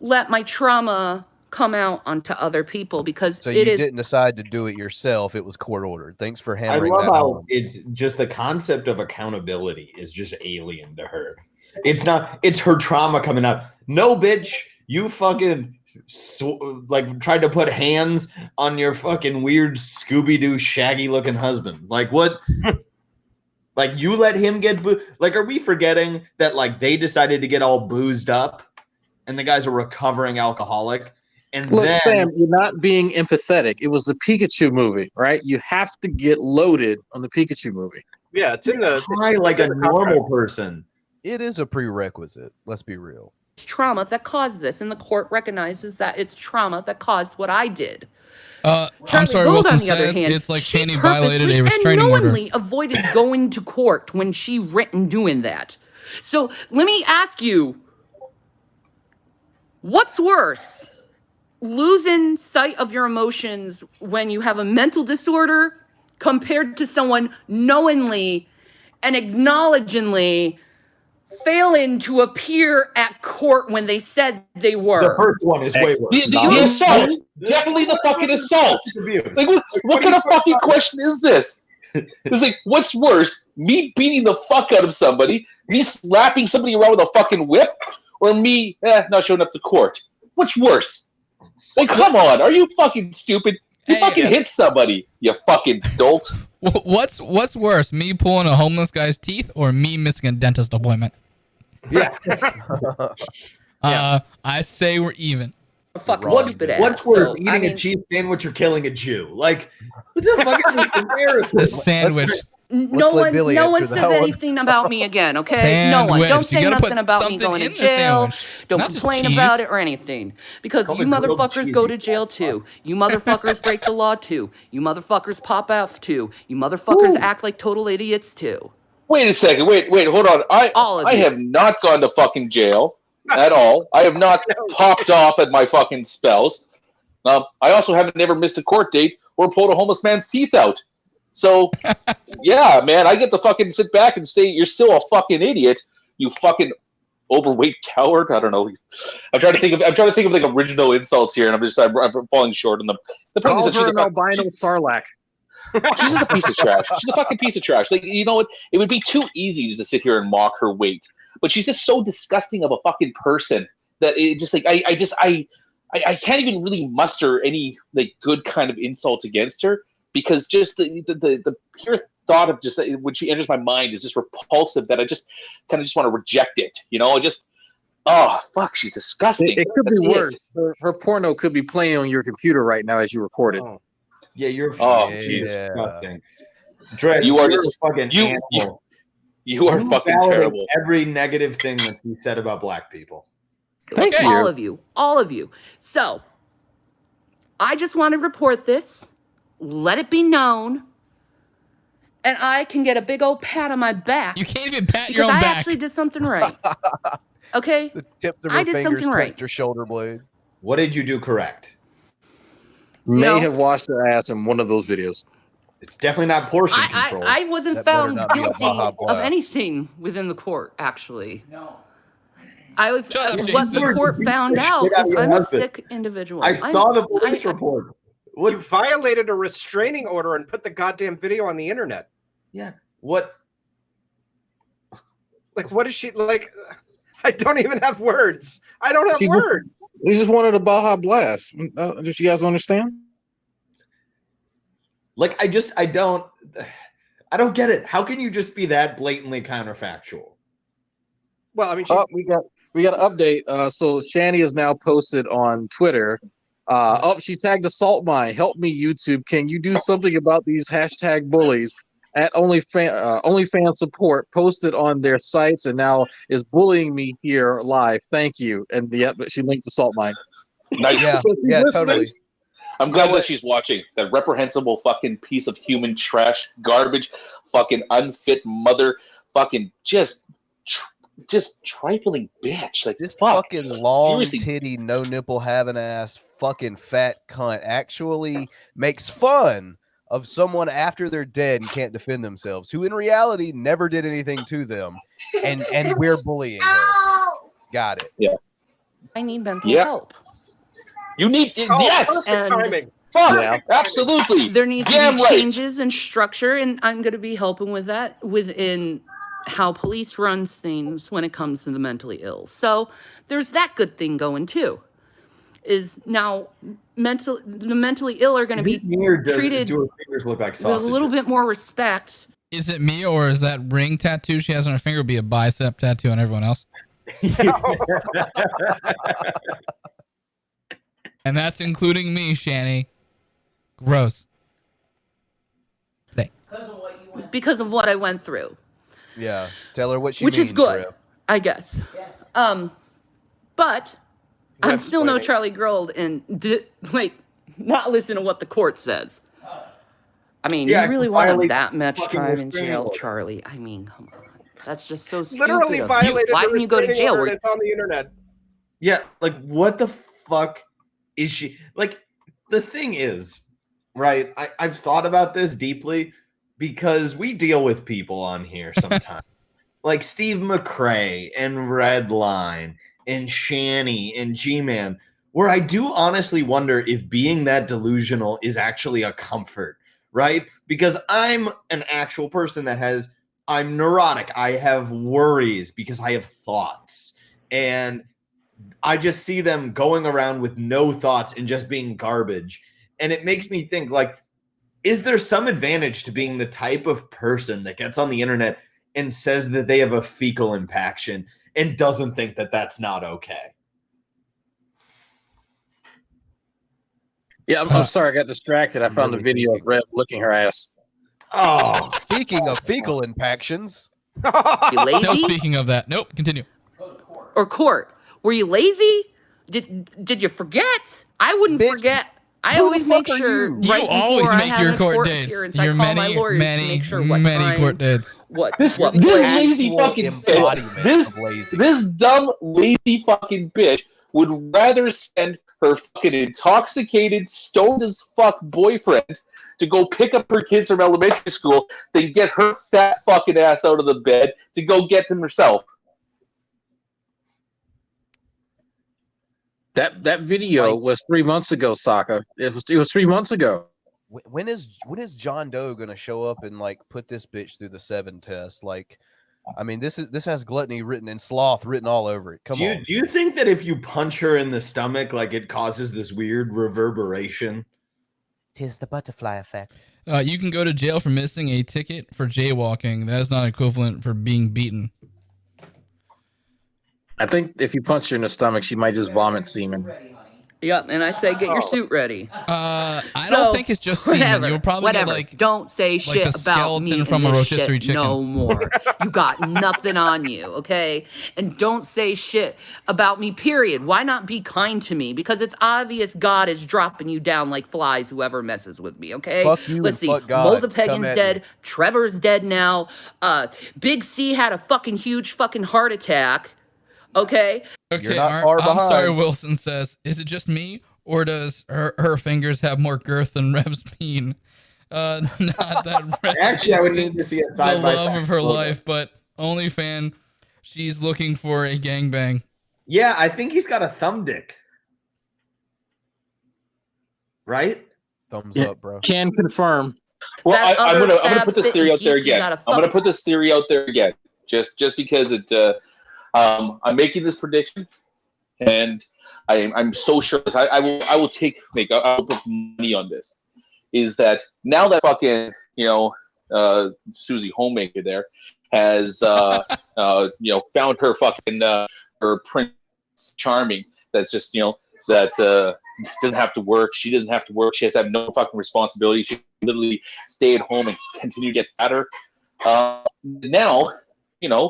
let my trauma come out onto other people because you didn't decide to do it yourself. It was court ordered. Thanks for hammering I love that how home. it's just the concept of accountability is just alien to her. It's not. It's her trauma coming out. No, bitch, you fucking tried to put hands on your fucking weird Scooby-Doo shaggy looking husband. Like what? Like, you let him get like, are we forgetting that like they decided to get all boozed up and the guy's a recovering alcoholic? And Look, then Sam, you're not being empathetic. It was the Pikachu movie, right? You have to get loaded on the Pikachu movie. Yeah, it's in the high like a normal person. It is a prerequisite. Let's be real. It's trauma that caused this, and the court recognizes that it's trauma that caused what I did. I'm Charlie sorry, Gold, Wilson on the other says hand, it's like she Shanny violated a purposely restraining and order. knowingly avoided going to court when she written doing that. So let me ask you, what's worse? Losing sight of your emotions when you have a mental disorder compared to someone knowingly and acknowledgingly failing to appear at court when they said they were. The first one is way worse. The assault. Definitely the fucking assault. Like, what kind of fucking question is this? It's like, what's worse? Me beating the fuck out of somebody, me slapping somebody around with a fucking whip, or me not showing up to court? What's worse? Like, come on. Are you fucking stupid? You fucking hit somebody, you fucking dolt. What's worse, me pulling a homeless guy's teeth or me missing a dentist appointment? Yeah. I say we're even. What's worse, eating a cheese sandwich or killing a Jew? Like, what the fuck is this embarrassing? The sandwich. No one says anything about me again, okay? No one. Don't say nothing about me going to jail. Don't complain about it or anything. Because you motherfuckers go to jail too. You motherfuckers break the law too. You motherfuckers pop off too. You motherfuckers act like total idiots too. Wait a second. Wait, hold on. I have not gone to fucking jail at all. I have not popped off at my fucking spouse. I also haven't never missed a court date or pulled a homeless man's teeth out. So, yeah, man, I get to fucking sit back and say you're still a fucking idiot, you fucking overweight coward. I don't know. I'm trying to think of like original insults here, and I'm falling short on them. The problem is that Call her an albino sarlacc. She's just a piece of trash. She's a fucking piece of trash. Like, you know what? It would be too easy just to sit here and mock her weight, but she's just so disgusting of a fucking person that it just like I can't even really muster any like good kind of insults against her. Because just the pure thought of just when she enters my mind is just repulsive that I just kind of just want to reject it. You know, fuck, she's disgusting. It could be worse. Her porno could be playing on your computer right now as you record it. Yeah, you're. Jeez. Disgusting. Dre, you are you're just a fucking animal. You are fucking terrible. Every negative thing that you said about black people. Thank you. All of you. So, I just want to report this. Let it be known, and I can get a big old pat on my back. You can't even pat your own back. back. Because I actually did something right. Okay? The tips of her I did fingers something right. touched your shoulder blade. What did you do correct? May have washed her ass in one of those videos. It's definitely not portion control. I wasn't found guilty of anything within the court, actually. No. I was. What the court found out is I'm a sick individual. I saw the police report. You violated a restraining order and put the goddamn video on the internet. Yeah. What? Like, what is she like? I don't even have words. I don't have words. We just wanted a Baja Blast. Just you guys understand? Like, I don't get it. How can you just be that blatantly counterfactual? Well, I mean, we got an update. So Shanny is now posted on Twitter. She tagged Assault Mine. Help me, YouTube. Can you do something about these hashtag bullies? At OnlyFans support posted on their sites and now is bullying me here live. Thank you. And she linked Assault Mine. Nice. Yeah, totally. I'm glad that she's watching. That reprehensible fucking piece of human trash, garbage, fucking unfit mother, fucking just trifling bitch. Like, this fuck. fucking long Seriously. titty, no nipple having ass fucking fat cunt actually makes fun of someone after they're dead and can't defend themselves, who in reality never did anything to them, and we're bullying her. Got it. Yeah. I need mental help. You need yes. And Fuck, absolutely. There needs to be changes in structure, and I'm going to be helping with that within how police runs things when it comes to the mentally ill. So there's that good thing going too. Is now the mentally ill are going to be treated do her fingers look like with a little bit more respect Is it me, or is that ring tattoo she has on her finger be a bicep tattoo on everyone else? And that's including me, Shanny. Gross. Because of what I went through. Yeah, tell her what she Which means. is good, Rev. I guess. But I'm still no Charlie Grold and not listen to what the court says. I mean, Yeah, you really want violate that much fucking time in restraining jail, order. Charlie? I mean, come on. That's just so stupid. Literally of you. violated Why the didn't you go to restraining jail? order, Were and it's on the internet. Yeah, like what the fuck is she like? The thing is, right? I've thought about this deeply because we deal with people on here sometimes, like Steve McRae and Redline and Shanny and G-Man, where I do honestly wonder if being that delusional is actually a comfort, right? Because I'm an actual person I'm neurotic. I have worries because I have thoughts. And I just see them going around with no thoughts and just being garbage. And it makes me think, like, is there some advantage to being the type of person that gets on the internet and says that they have a fecal impaction and doesn't think that that's not okay? Yeah, I'm sorry, I got distracted. I found the video of Rev licking her ass. Oh, speaking of fecal impactions. You lazy? No, speaking of that. Nope, continue. Or court? Were you lazy? Did you forget? I wouldn't forget. I who the always make fuck are sure you? You right always before I make have your a court court dates. appearance, Your I call my lawyers to make sure what time, court dates. This what lazy actual fucking embodiment bitch, of lazy. this dumb lazy fucking bitch would rather send her fucking intoxicated, stoned as fuck boyfriend to go pick up her kids from elementary school than get her fat fucking ass out of the bed to go get them herself. That video was 3 months ago, Sokka. It was 3 months ago. When is John Doe gonna show up and like put this bitch through the 7 test? Like, I mean, this has gluttony written and sloth written all over it. Come on. Do you think that if you punch her in the stomach, like it causes this weird reverberation? 'Tis the butterfly effect. You can go to jail for missing a ticket for jaywalking. That is not equivalent for being beaten. I think if you punch her in the stomach, she might just vomit semen. Yep, and I say get your suit ready. I don't think it's just semen. You'll probably get like don't say like shit the about me skeleton from and a this rotisserie shit chicken. no more. You got nothing on you, okay? And don't say shit about me, period. Why not be kind to me? Because it's obvious God is dropping you down like flies, whoever messes with me, okay? Fuck you Let's and see. fuck God. Molda Pagan's Come at dead. me. Trevor's dead now. Big C had a fucking huge fucking heart attack. Okay? Okay, not far I'm sorry, behind. Wilson says, is it just me, or does her fingers have more girth than Rev's peen? Not that Rev Actually, I would isn't need to see it the side by love side. of her life, but only fan, she's looking for a gangbang. Yeah, I think he's got a thumb dick. Right? Thumbs up, bro. Can confirm. Well, That I'm other gonna fab put this fit theory out there geek you again. gotta I'm gonna fuck. put this theory out there again, just because it. I'm making this prediction, and I'm so sure. I will put money on this. Is that now that fucking Susie Homemaker there has found her fucking her Prince Charming. That's just that doesn't have to work. She doesn't have to work. She has to have no fucking responsibility. She can literally stay at home and continue to get fatter. Now,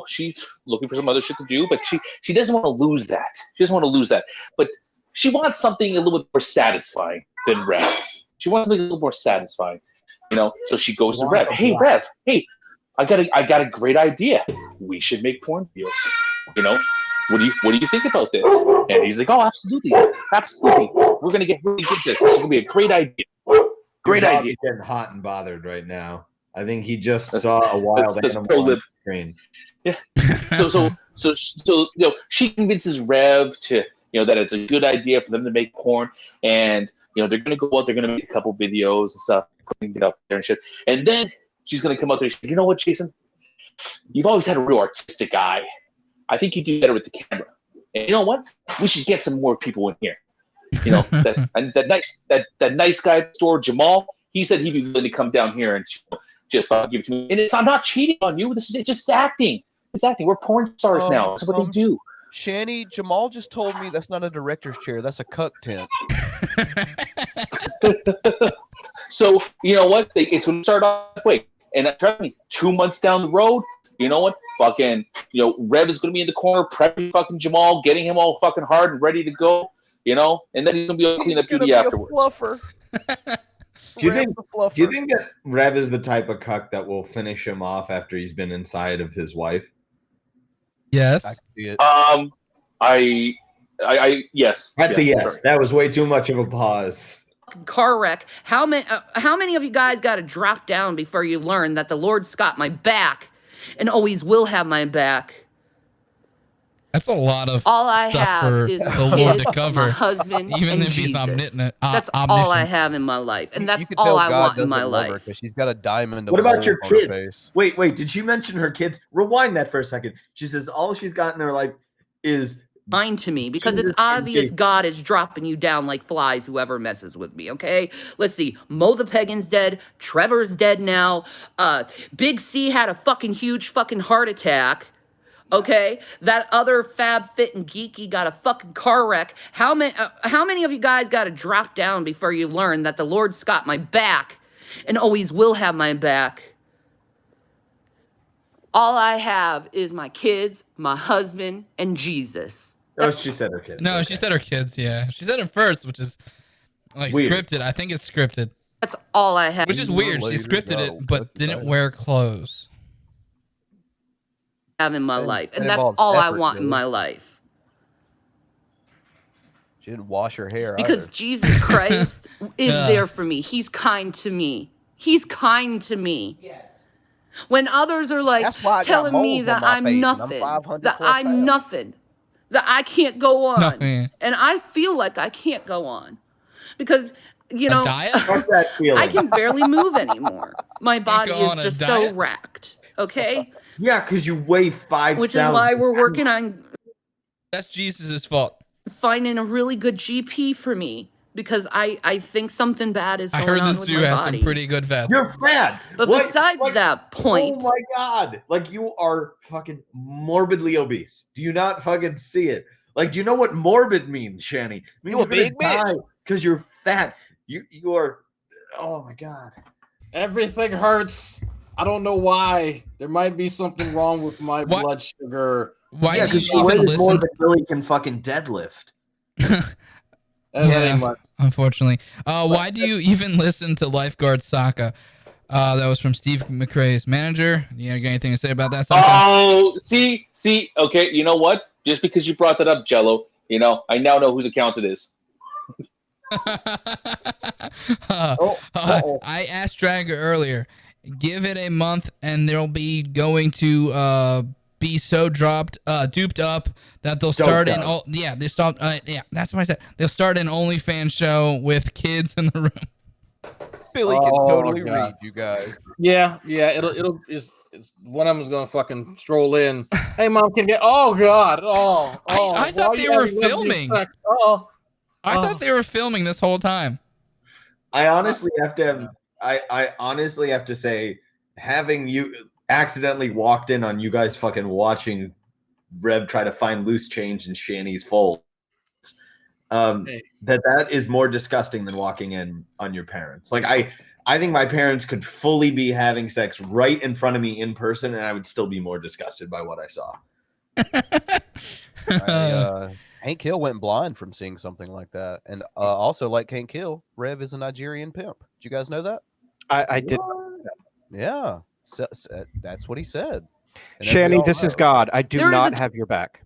she's looking for some other shit to do, but she doesn't want to lose that. She doesn't want to lose that. But she wants something a little bit more satisfying than Rev. She wants something a little more satisfying, So she goes to Rev. Hey, Rev. Hey, I got a great idea. We should make porn videos. What do you think about this? And he's like, oh, absolutely. We're gonna get really good at this. It's gonna be a great idea. Great Your dog idea. is getting hot and bothered right now. I think he just saw a wild that's animal pro-lib. on the screen. Yeah. So she convinces Rev to that it's a good idea for them to make porn, and they're gonna go out, they're gonna make a couple videos and stuff, putting it up there and shit, and then she's gonna come out there and say, you know what, Jason? You've always had a real artistic eye. I think you do better with the camera. And you know what? We should get some more people in here. That nice guy at the store, Jamal. He said he'd be willing to come down here and just give it to me. And I'm not cheating on you. It's just acting. It's acting. We're porn stars now. That's what they do. Shanny, Jamal just told me that's not a director's chair. That's a cuck tent. So, you know what? It's going to start off that way. And trust me, 2 months down the road, you know what? Fucking, Rev is going to be in the corner, prepping fucking Jamal, getting him all fucking hard and ready to go, and then he's going to be able to clean up duty afterwards. Do you think that Rev is the type of cuck that will finish him off after he's been inside of his wife? Yes. I can see it. Yes. That's a yes. That was way too much of a pause. Car wreck. How many of you guys got to drop down before you learn that the Lord's got my back and always will have my back? That's a lot of all I stuff have for is the Lord to cover. My husband, even and if he's Jesus. omnipotent. That's all I have in my life, and that's all I want in my life. Because she's got a diamond. What about your on her kids? face. Wait. Did she mention her kids? Rewind that for a second. She says all she's got in her life is mine to me, because it's obvious God is dropping you down like flies, whoever messes with me, okay? Let's see. Mo the Pagan's dead. Trevor's dead now. Big C had a fucking huge fucking heart attack. Okay, that other Fab Fit and Geeky got a fucking car wreck. How many of you guys got to drop down before you learn that the Lord's got my back and always will have my back? All I have is my kids, my husband, and Jesus. Oh, she said her kids. No, she said her kids. Yeah, she said it first, which is like weird. Scripted. I think it's scripted. That's all I have. Which is weird. She scripted it, but didn't wear clothes. Have in my life, and that's all I want in my life. She didn't wash her hair because either. Jesus Christ is there for me. He's kind to me. He's kind to me. Yes. When others are like telling me that I'm nothing, that I'm nothing, that I can't go on, nothing. And I feel like I can't go on because I can barely move anymore. My body is just so wrecked. Okay. Yeah, because you weigh 5,000. Which is why we're working on. That's Jesus' fault. Finding a really good GP for me because I think something bad is going on with my body. I heard the zoo has some pretty good vets. You're fat. But besides that point. Oh my God. Like you are fucking morbidly obese. Do you not fucking see it? Like, do you know what morbid means, Shanny? It means you're a big bitch. Because you're fat. You are. Oh my God. Everything hurts. I don't know why. There might be something wrong with my blood sugar. Why do you even listen? More than Billy can fucking deadlift. Yeah, unfortunately. Why do you even listen to Lifeguard Sokka? That was from Steve McRae's manager. You got anything to say about that, Sokka? Oh, see. Okay, you know what? Just because you brought that up, Jello, I now know whose account it is. I asked Dragger earlier. Give it a month, and they'll be going to be so duped up that they'll start an that's what I said. They'll start an OnlyFans show with kids in the room. Billy can totally read you guys. Yeah. It's one of them's gonna fucking stroll in. Hey, mom, can get? Oh God! I thought they were filming. I thought they were filming this whole time. I honestly have to. I honestly have to say, having you accidentally walked in on you guys fucking watching Rev try to find loose change in Shanny's folds, that is more disgusting than walking in on your parents. Like I think my parents could fully be having sex right in front of me in person, and I would still be more disgusted by what I saw. Hank Hill went blind from seeing something like that. And also, like Hank Hill, Rev is a Nigerian pimp. Did you guys know that? I did. Yeah. So, that's what he said. And Shanny, this is God. I do not have your back.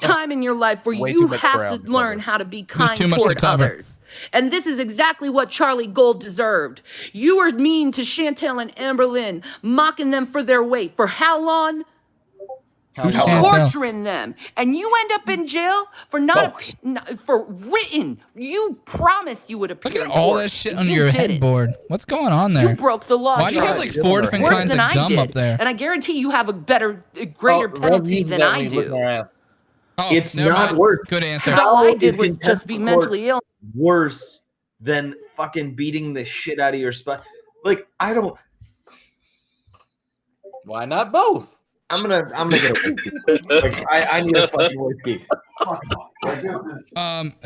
Time in your life where you have to learn how to be kind toward others. And this is exactly what Charlie Gold deserved. You were mean to Chantel and Amberlynn, mocking them for their weight. For how long? Torturing them, and you end up in jail for for written. You promised you would appear. Look at all that shit on your headboard. What's going on there? You broke the law. Why do you have like 4 different kinds of gum up there? And I guarantee you have a greater penalty than I do. It's not worse. Good answer. All I did was just be mentally ill. Worse than fucking beating the shit out of your spot. Like I don't. Why not both? I'm gonna get a whiskey. Like, I need a fucking whiskey.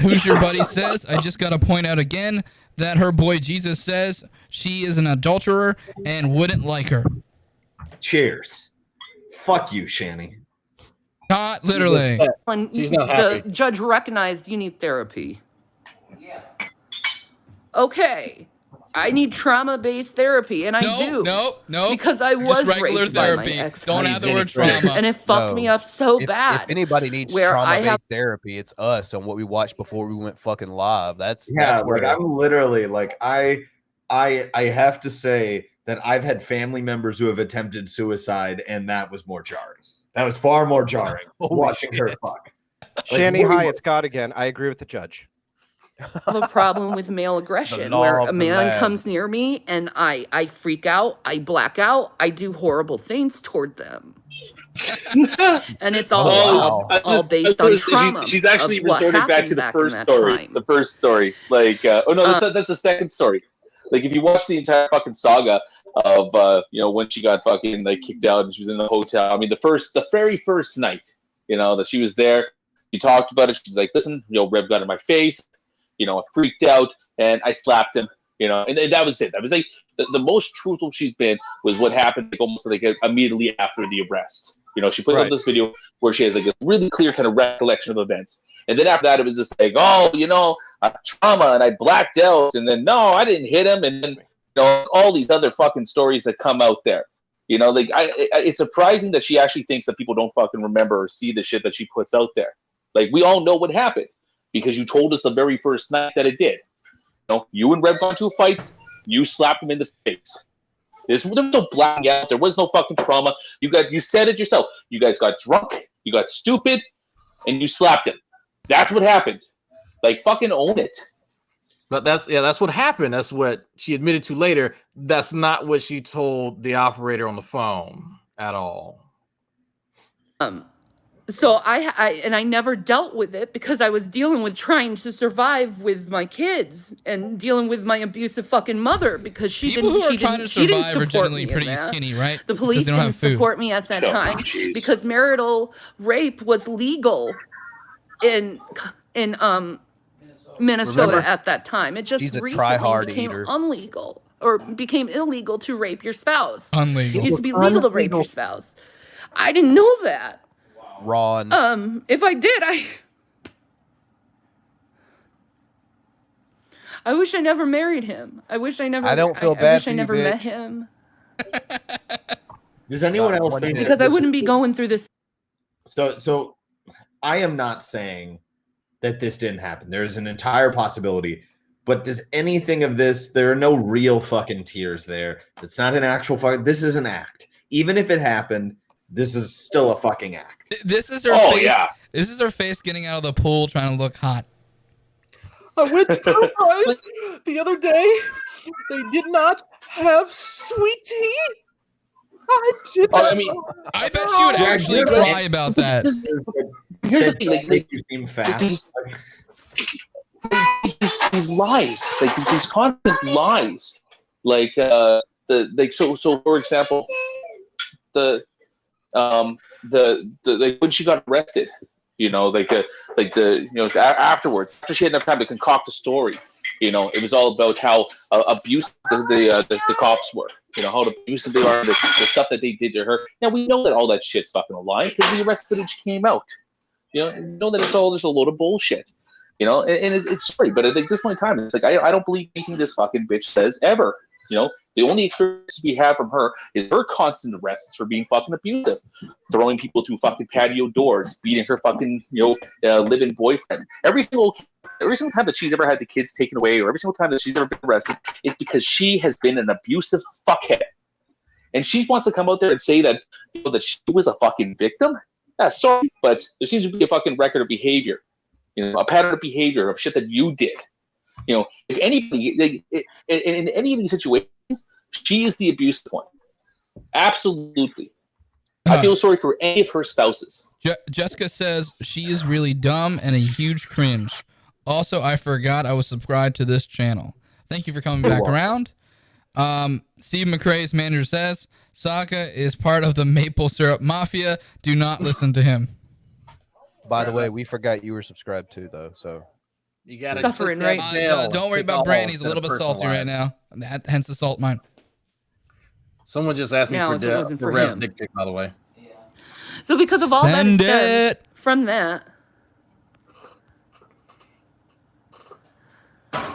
Who's your buddy says, I just got to point out again that her boy Jesus says she is an adulterer and wouldn't like her. Cheers. Fuck you, Shanny. Not literally. And She's not happy. The judge recognized you need therapy. Yeah. Okay. I need trauma-based therapy, and I do. No. Because I was Just regular raped by my therapy. ex. Don't add the word trauma. And it fucked me up so bad. If anybody needs where trauma-based therapy, it's us on what we watched before we went fucking live. That's where like I'm literally like I have to say that I've had family members who have attempted suicide, and that was more jarring. That was far more jarring watching her fuck. Shanny, hi, it's God again. I agree with the judge. I have a problem with male aggression law where of a the man land. comes near me and I freak out, I black out, I do horrible things toward them. And it's all based on trauma. She's actually of what resorting back to happened the in first that story. time. The first story. Like, oh no, that's the second story. Like, if you watch the entire fucking saga of, when she got fucking like kicked out and she was in the hotel. I mean, the very first night, that she was there, she talked about it. She's like, listen, Rev got in my face. I freaked out and I slapped him, and that was it. That was like the most truthful she's been was what happened like almost like immediately after the arrest. She put up this video where she has like a really clear kind of recollection of events. And then after that, it was just like, trauma and I blacked out. And then, no, I didn't hit him. And then, all these other fucking stories that come out there. It's surprising that she actually thinks that people don't fucking remember or see the shit that she puts out there. Like, we all know what happened. Because you told us the very first night that it did. You and Rev got into a fight. You slapped him in the face. There was no blacking out. There was no fucking trauma. You said it yourself. You guys got drunk. You got stupid, and you slapped him. That's what happened. Like, fucking own it. But that's what happened. That's what she admitted to later. That's not what she told the operator on the phone at all. So I never dealt with it because I was dealing with trying to survive with my kids and dealing with my abusive fucking mother because she People didn't. who are She trying didn't. to She didn't survive are support generally me in pretty that. skinny, right? The 'Cause police they don't didn't have food. support me at that time because marital rape was legal in Minnesota Remember? at that time. It just She's a recently try-hard became eater. illegal or became illegal to rape your spouse. Unlegal. It used to be legal to rape your spouse. I didn't know that. Ron. If I did, I wish I never married him. I wish I never. I don't feel I bad wish for I you, never met bitch. him Does anyone else think because I wouldn't be going through this. So I am not saying that this didn't happen. There's an entire possibility. But does anything of this, there are no real fucking tears there. It's not an actual fucking, this is an act. Even if it happened, this is still a fucking act. This is her face. Yeah. This is her face getting out of the pool trying to look hot. I went to Popeyes the other day. They did not have sweet tea. I did not. I bet she would actually cry about that. Here's the thing, like you seem fat. These lies, like these constant lies, like so for example, like when she got arrested, afterwards, after she had enough time to concoct a story, it was all about how abusive the cops were, how abusive they are, the stuff that they did to her. Now we know that all that shit's fucking a lie because the arrest footage came out. You know that it's all just a load of bullshit. And it's sorry, but at this point in time, it's like I don't believe anything this fucking bitch says ever. The only experience we have from her is her constant arrests for being fucking abusive, throwing people through fucking patio doors, beating her fucking live-in boyfriend. Every single time that she's ever had the kids taken away, or every single time that she's ever been arrested, it's because she has been an abusive fuckhead, and she wants to come out there and say that that she was a fucking victim. Sorry, but there seems to be a fucking record of behavior. A pattern of behavior of shit that you did. If anybody, in any of these situations, she is the abusive one. Absolutely. I feel sorry for any of her spouses. Jessica says she is really dumb and a huge cringe. Also, I forgot I was subscribed to this channel. Thank you for coming back around. Steve McRae's manager says Sokka is part of the maple syrup mafia. Do not listen to him. By the way, we forgot you were subscribed too, though. So You got to Suffering, right? Don't worry about Bran. He's a little bit salty right now. Hence the salt mine. Someone just asked me Now, for if it wasn't for Rev's him. dick pic, by the way. So because of all Send that is it. from that,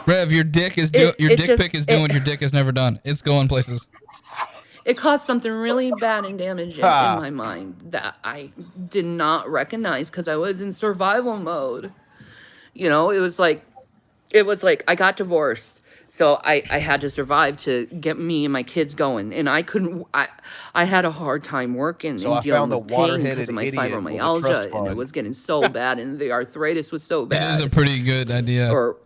Rev, your dick is It- your it dick just- pic is doing what your dick has never done. It's going places. it caused something really bad and damaging in my mind that I did not recognize because I was in survival mode. You know, it was like I got divorced. So I had to survive to get me and my kids going, and I couldn't. I had a hard time working So I and dealing found a with pain because water-headed of my idiot with a trust fibromyalgia, and it fund. was getting so bad, and the arthritis was so It bad. is a pretty good idea. Or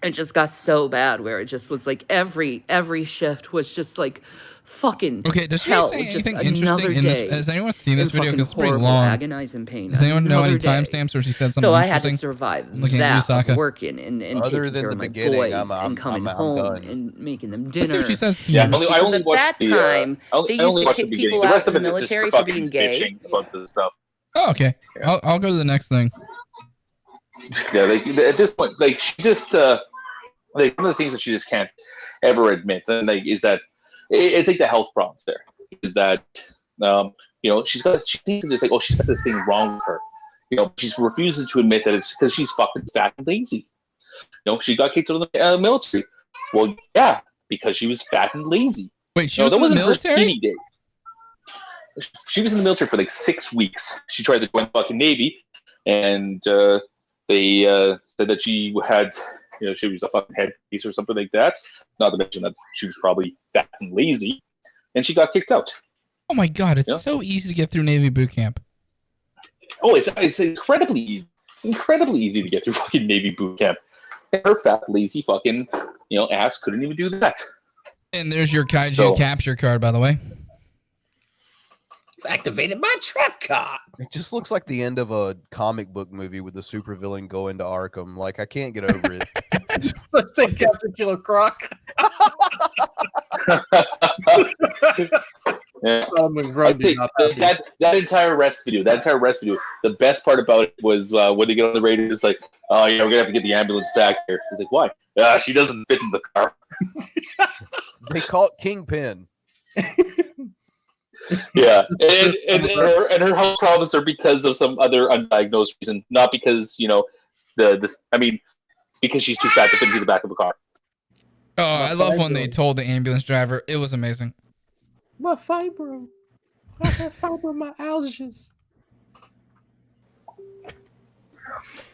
it just got so bad where it just was like every shift was just like fucking Okay, does she hell. say Just anything another interesting in day this? Has anyone seen this in video? fucking Because it's pretty horrible, long. agonizing pain. Does anyone know any Another day. timestamps where she said something So I interesting? had to survive Looking at you, that Sokka. working and Other taking than care the of my beginning, boys I'm and coming home done. and making them Let's see dinner. what she says. Yeah, here. I Because only at watched that the. time, I they only used to watched the kick beginning. people The out rest of of the it is just military for fucking being gay. bitching about this stuff. Oh, okay. I'll go to the next thing. Yeah, like at this point, like she just like one of the things that she just can't ever admit, and like is that it's like the health problems there. Is that you know she thinks it's like, oh, she's got this thing wrong with her. You know, she refuses to admit that it's because she's fucking fat and lazy. You know, she got kicked out of the military. Well, yeah, because she was fat and lazy. Wait, she No, was that in the wasn't her military? skinny days. She was in the military for like 6 weeks. She tried to join the fucking Navy, and they said that she had, you know, she was a fucking head piece or something like that. Not to mention that she was probably fat and lazy, and she got kicked out. Oh my god, it's Yeah. so easy to get through Navy boot camp. Oh, it's incredibly easy to get through fucking Navy boot camp. And her fat, lazy fucking, you know, ass couldn't even do that. And there's your kaiju So- capture card, by the way. Activated my trap card. It just looks like the end of a comic book movie with the supervillain going to Arkham. Like I can't get over it. Let's take Captain Killer Croc. Yeah. Solomon I Grundy, think not happy. that entire rest video, the best part about it was when they get on the radio, it's like, oh, yeah, we're gonna have to get the ambulance back here. It's like, why? She doesn't fit in the car. They call it Kingpin. Yeah, and her health problems are because of some other undiagnosed reason, not because because she's too fat to fit into the back of a car. Oh, I love when they told the ambulance driver. It was amazing. My fibro. I have fibromyalgia.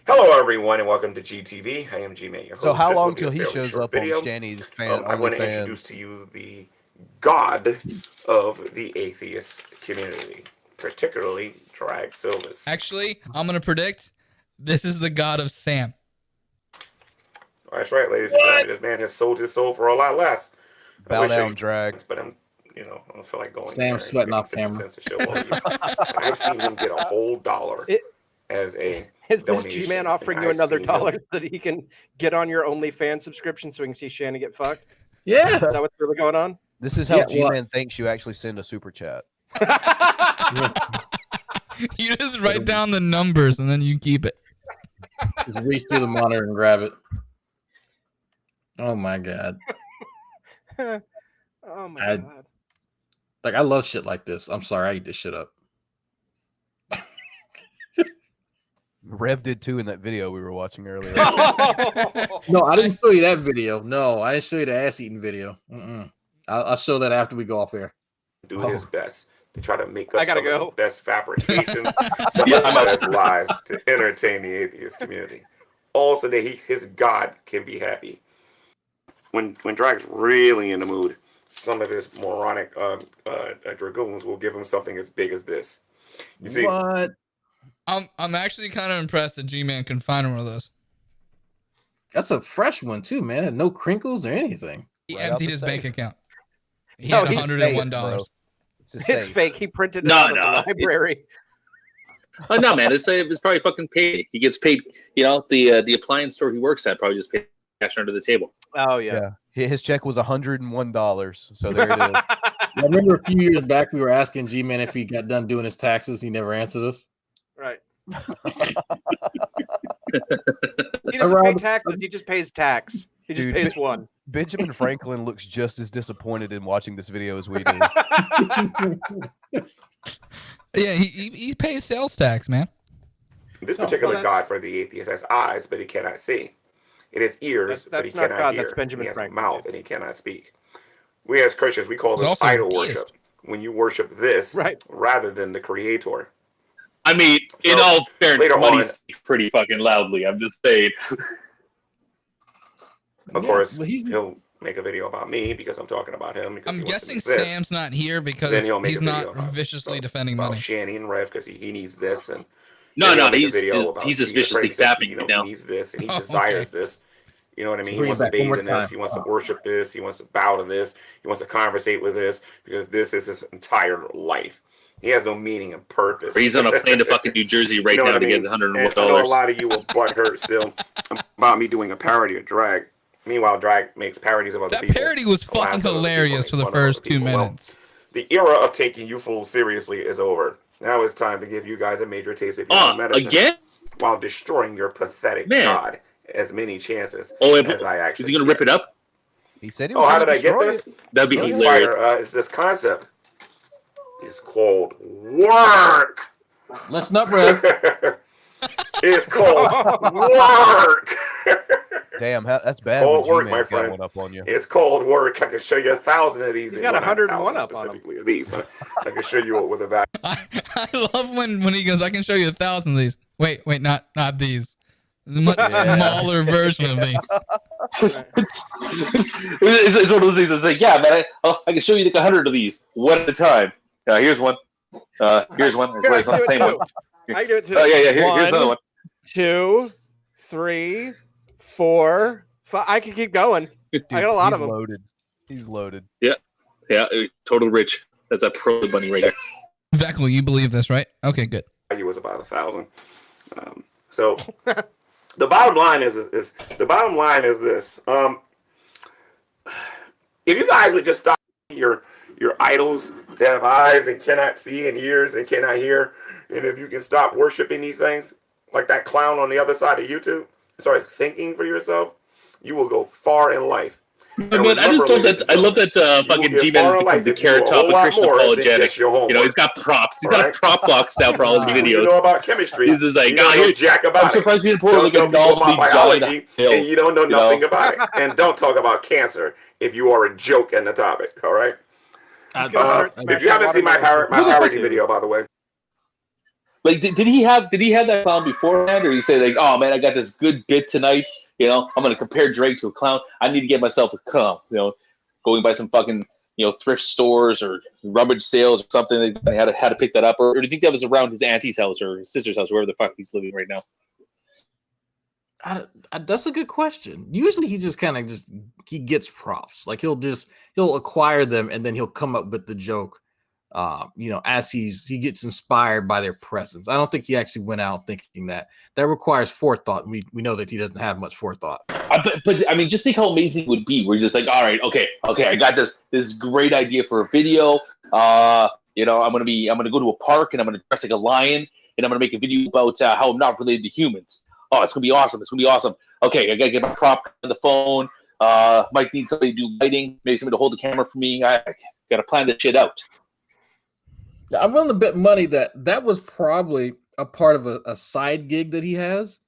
Hello, everyone, and welcome to GTV. I am G-Man, your host. So how This long will be a till he fairly shows short up video. on Shanny's fan? I want to OnlyFans? introduce to you the god of the atheist community, particularly Drag Silvis. Actually, I'm gonna predict this is the god of Sam. That's right, ladies and gentlemen. This man has sold his soul for a lot less. I Bow wish I down, used- Drag. But I don't feel like going Sam there and sweating paying off 50 camera. cents a show all year. I've seen him get a whole dollar as a Is this donation. G-Man offering and you I've another seen him- dollar so that he can get on your OnlyFans subscription so we can see Shanny get fucked? Yeah. Is that what's really going on? This is how Yeah, G-Man thinks you actually send a super chat. You just write down the numbers and then you keep it. Just reach through the monitor and grab it. Oh my god. Oh my god. Like, I love shit like this. I'm sorry, I eat this shit up. Rev did too in that video we were watching earlier. No, I didn't show you that video. No, I didn't show you the ass eating video. I'll show that after we go off air. do his best to try to make up I gotta some of go. the best fabrications, some of the best lies to entertain the atheist community. Also, that his God can be happy. When Drag's really in the mood, some of his moronic dragoons will give him something as big as this. You see, What? I'm actually kind of impressed that G-Man can find one of those. That's a fresh one too, man. No crinkles or anything. He Right out emptied the his safe. bank account. He No, had he's $101. It's fake. He printed it No, out no, at the library. Oh no, man! It's probably fucking paid. He gets paid. You know, the appliance store he works at probably just paid cash under the table. Oh yeah. His check was $101. So there it is. I remember a few years back we were asking G-Man if he got done doing his taxes. He never answered us. Right. He doesn't pay taxes. He just pays tax. He just pays one. Benjamin Franklin looks just as disappointed in watching this video as we do. Yeah, he pays sales tax, man. This particular God for the atheist has eyes, but he cannot see. It has ears, but he cannot God, hear. that's Benjamin he has Franklin. a mouth, and he cannot speak. We as Christians, we call He's this also a idol deist. worship. When you worship this rather than the Creator. I mean, in So, all fairness, later money on- speaks pretty fucking loudly. I'm just saying. Of course, he'll make a video about me because I'm talking about him. Because I'm he wants to guessing make this. Sam's not here because Then he'll make he's a video not about- viciously defending about money. Shanny and Rev because he needs this, and No, then he'll no, make a he's video just- about he's just Steve viciously because tapping he, it now. he needs this and he Oh, desires okay. this. You know what I mean? He Bring it wants to back one bathe more in this. time. He wants to worship this. He wants to bow to this. He wants to conversate with this because this is his entire life. He has no meaning and purpose. Or he's on a plane to fucking New Jersey right You know now what to I get mean? $101. And I know a lot of you will butthurt still about me doing a parody of drag. Meanwhile, drag makes parodies of other That people. parody was fucking Laughs at other people, hilarious makes for the fun of other first 2 people. Well, minutes. the era of taking you fools seriously is over. Now it's time to give you guys a major taste of your own medicine. Again? While destroying your pathetic Man. God as many chances Oh, wait, as I actually is he going to rip it up? He said he Oh, was how gonna did I get destroy this? it. That'd be Geek hilarious. Spider, it's this concept. It's called work. Listen up, Rev. It's called work. Damn, that's bad. called when work, G-Man's my got friend. one up on you. It's called work. I can show you 1,000 of these. He's got Well, not 101 1,000 up on him. specifically of these, but I can show you it with a value. I love when he goes, I can show you 1,000 of these. Wait, not these. A much Yeah. smaller version of these. It's one of those things that's like, yeah, man, I can show you like 100 of these, one at a time. Here's one. Here's one. It's I not the can same do it one. too. I can do it too. Oh, yeah. Here's another one. 2, 3, 4, 5. I can keep going. Dude, I got a lot he's of them. loaded. He's loaded. Yeah, total rich. That's a pro bunny right there. Veckel, you believe this, right? Okay, good. Value was about 1,000. So the bottom line is this. If you guys would just stop your idols that have eyes and cannot see and ears and cannot hear, and if you can stop worshiping these things like that clown on the other side of YouTube and start thinking for yourself, you will go far in life. Man, I just love that. I love that fucking G-Man has become the carrot top of Christian apologetics. You know, he's got props. He's got a prop box now for all his videos. You know about chemistry. He's just like, you don't know jack about I'm surprised he didn't pull Don't like tell a people about novelty biology, Jolly and you don't know you know? nothing about it. And don't talk about cancer if you are a joke in the topic. All right. If you haven't seen my parody video, by the way, Like, did he have that clown beforehand, or he say like, oh man, I got this good bit tonight. You know, I'm gonna compare Drake to a clown. I need to get myself a cum. You know, going by some fucking thrift stores or rummage sales or something. They had to pick that up, or do you think that was around his auntie's house or his sister's house, wherever the fuck he's living right now? That's a good question. Usually he just kind of he gets props. Like he'll acquire them and then he'll come up with the joke. As he gets inspired by their presence. I don't think he actually went out thinking that. That requires forethought. We know that he doesn't have much forethought. But I mean, just think how amazing it would be. We're just like, all right, okay, I got this great idea for a video. I'm gonna go to a park and I'm gonna dress like a lion and I'm gonna make a video about how I'm not related to humans. Oh, it's gonna be awesome. Okay, I gotta get my prop on the phone. Might need somebody to do lighting, maybe somebody to hold the camera for me. I gotta plan this shit out. I'm willing to bet money that was probably a part of a side gig that he has,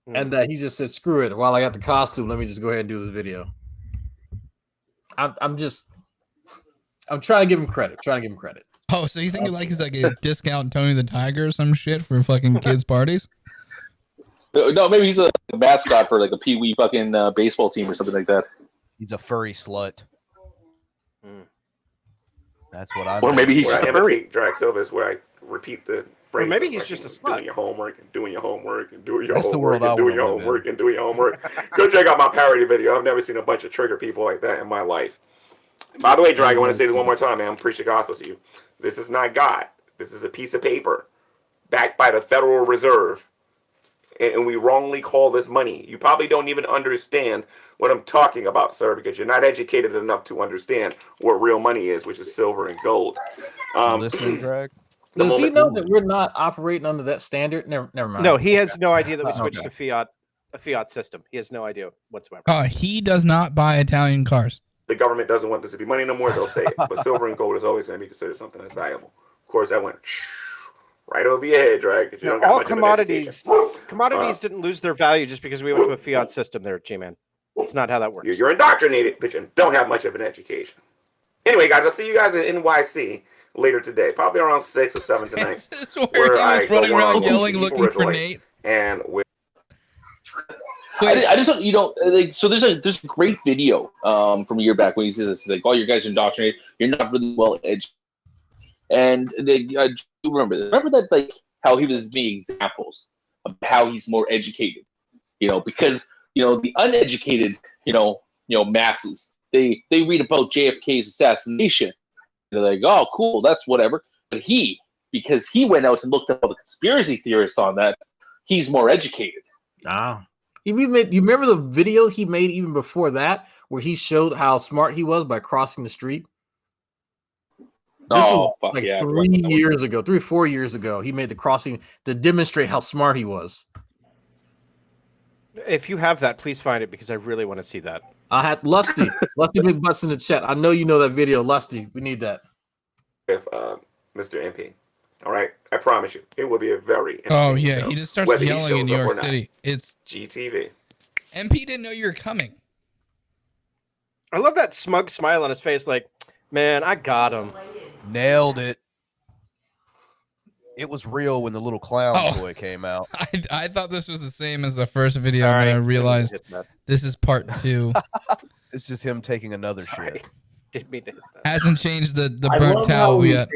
and that he just said, "Screw it! While I got the costume, let me just go ahead and do this video." I'm trying to give him credit. Oh, so you think he's like a discount Tony the Tiger or some shit for fucking kids' parties? No, maybe he's a mascot for like a pee-wee fucking baseball team or something like that. He's a furry slut. That's what I'm. Or maybe he's just a furry. Drag Silvis, where I repeat the phrase. Or maybe he's just a slut. Doing your homework and doing your homework and doing your That's the homework world and I doing your wanna live homework and doing your homework. Go check out my parody video. I've never seen a bunch of trigger people like that in my life. By the way, Drag, I want to say this one more time, man. I'm preaching the gospel to you. This is not God. This is a piece of paper backed by the Federal Reserve. and we wrongly call this money. You probably don't even understand what I'm talking about, sir, because you're not educated enough to understand what real money is, which is silver and gold. Listen, Greg. Does he know that we're not operating under that standard? Never mind. No, he has no idea that we switched to a fiat system. He has no idea whatsoever. He does not buy Italian cars. The government doesn't want this to be money no more. They'll say it, but silver and gold is always going to be considered something that's valuable. Of course, that went right over your head, Drag. You don't got All much of an education. commodities didn't lose their value just because we went to a fiat system there, G-Man. It's not how that works. You're indoctrinated, but you don't have much of an education. Anyway, guys, I'll see you guys in NYC later today, probably around 6 or 7 tonight. Where I was running around yelling, looking for Nate. And with I just don't, like, so there's a great video from a year back when he says this. He's like, "Oh, you guys are indoctrinated. You're not really well educated." And they remember that, like, how he was making examples of how he's more educated, because the uneducated, masses, they read about JFK's assassination. They're like, "Oh, cool, that's whatever." But because he went out and looked at all the conspiracy theorists on that, he's more educated. Ah. You remember the video he made even before that, where he showed how smart he was by crossing the street? Oh, fuck like yeah. 3 or 4 years ago, he made the crossing to demonstrate how smart he was. If you have that, please find it because I really want to see that. I had Lusty Big Butts in the chat. I know you know that video, Lusty. We need that. Mr. MP. All right, I promise you, it will be a very Oh yeah, show, he just starts whether he yelling in shows New up or York not. City. It's GTV. MP didn't know you were coming. I love that smug smile on his face, like, man, I got him. Nailed it. It was real when the little clown toy came out. I thought this was the same as the first video, Sorry, and I realized this is part 2. It's just him taking another shit. Didn't mean to hit that. Hasn't changed the I burnt love towel how he- yet.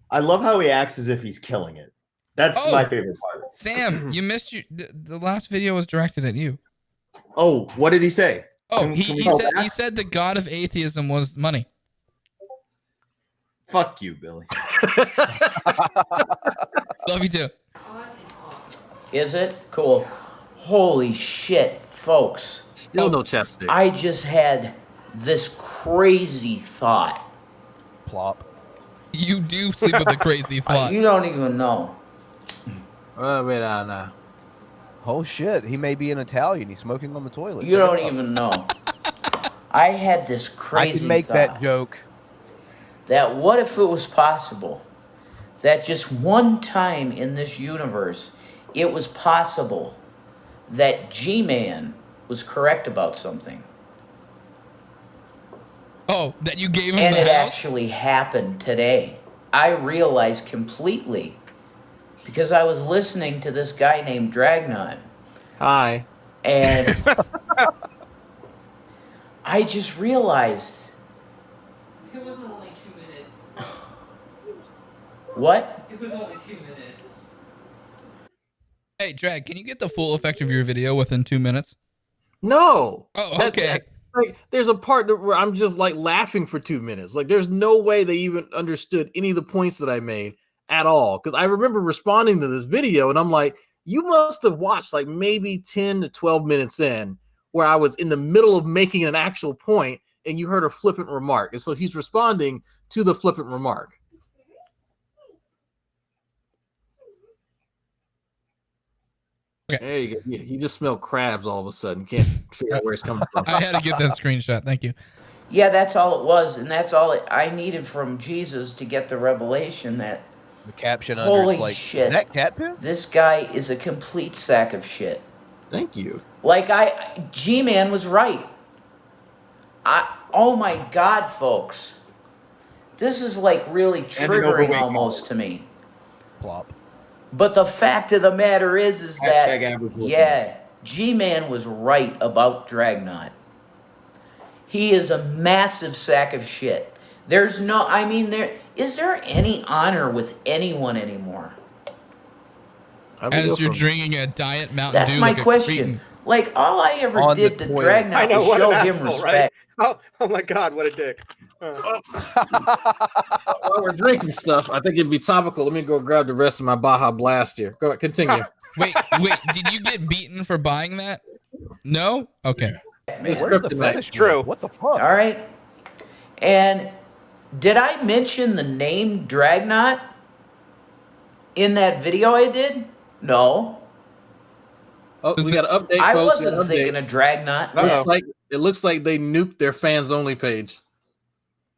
I love how he acts as if he's killing it. That's Oh. my favorite part. Sam, you missed the last video was directed at you. Oh, what did he say? Oh, Can he we go said back? the god of atheism was money. Fuck you, Billy. Love you too. Is it? Cool. Holy shit, folks. Still no chapstick. I just had this crazy thought. Plop. You do sleep with a crazy thought. You don't even know. Wait on now. Oh shit, he may be an Italian. He's smoking on the toilet. You don't even know. I had this crazy I can make thought that joke. that what if it was possible that just one time in this universe it was possible that G-Man was correct about something. Oh, that you gave him And the it house? actually happened today. I realized completely because I was listening to this guy named Dragnauct. Hi. And I just realized. It wasn't only 2 minutes. What? It was only 2 minutes. Hey, Drag, can you get the full effect of your video within 2 minutes? No. Oh, okay. Like, there's a part where I'm just like laughing for 2 minutes. Like, there's no way they even understood any of the points that I made at all. Because I remember responding to this video and I'm like, you must have watched like maybe 10 to 12 minutes in where I was in the middle of making an actual point and you heard a flippant remark. And so he's responding to the flippant remark. Okay. There you go. Yeah, you just smell crabs all of a sudden. Can't figure out where it's coming from. I had to get that screenshot. Thank you. Yeah, that's all it was, and that's all I needed from Jesus to get the revelation that The caption under holy it's like, shit, is that cat poo? this guy is a complete sack of shit. Thank you. Like G-Man was right. Oh my God, folks. This is like really triggering almost to me. Plop. But the fact of the matter is that, Hashtag average listener. yeah, G-Man was right about Dragnauct. He is a massive sack of shit. Is there any honor with anyone anymore? As you're drinking a diet Mountain That's Dew my like a question. cretin. Like, all I ever On did the to toilet. Dragnaught I know, was what show an him asshole, respect. right? Oh my God, what a dick. While we're drinking stuff, I think it'd be topical. Let me go grab the rest of my Baja Blast here. Go ahead, continue. Wait, did you get beaten for buying that? No? Okay. Where's the fetish? True. What the fuck? All right. And did I mention the name Dragnauct in that video I did? No. Oh, we got an update. I folks. wasn't thinking of Dragnaught. It looks like they nuked their fans only page.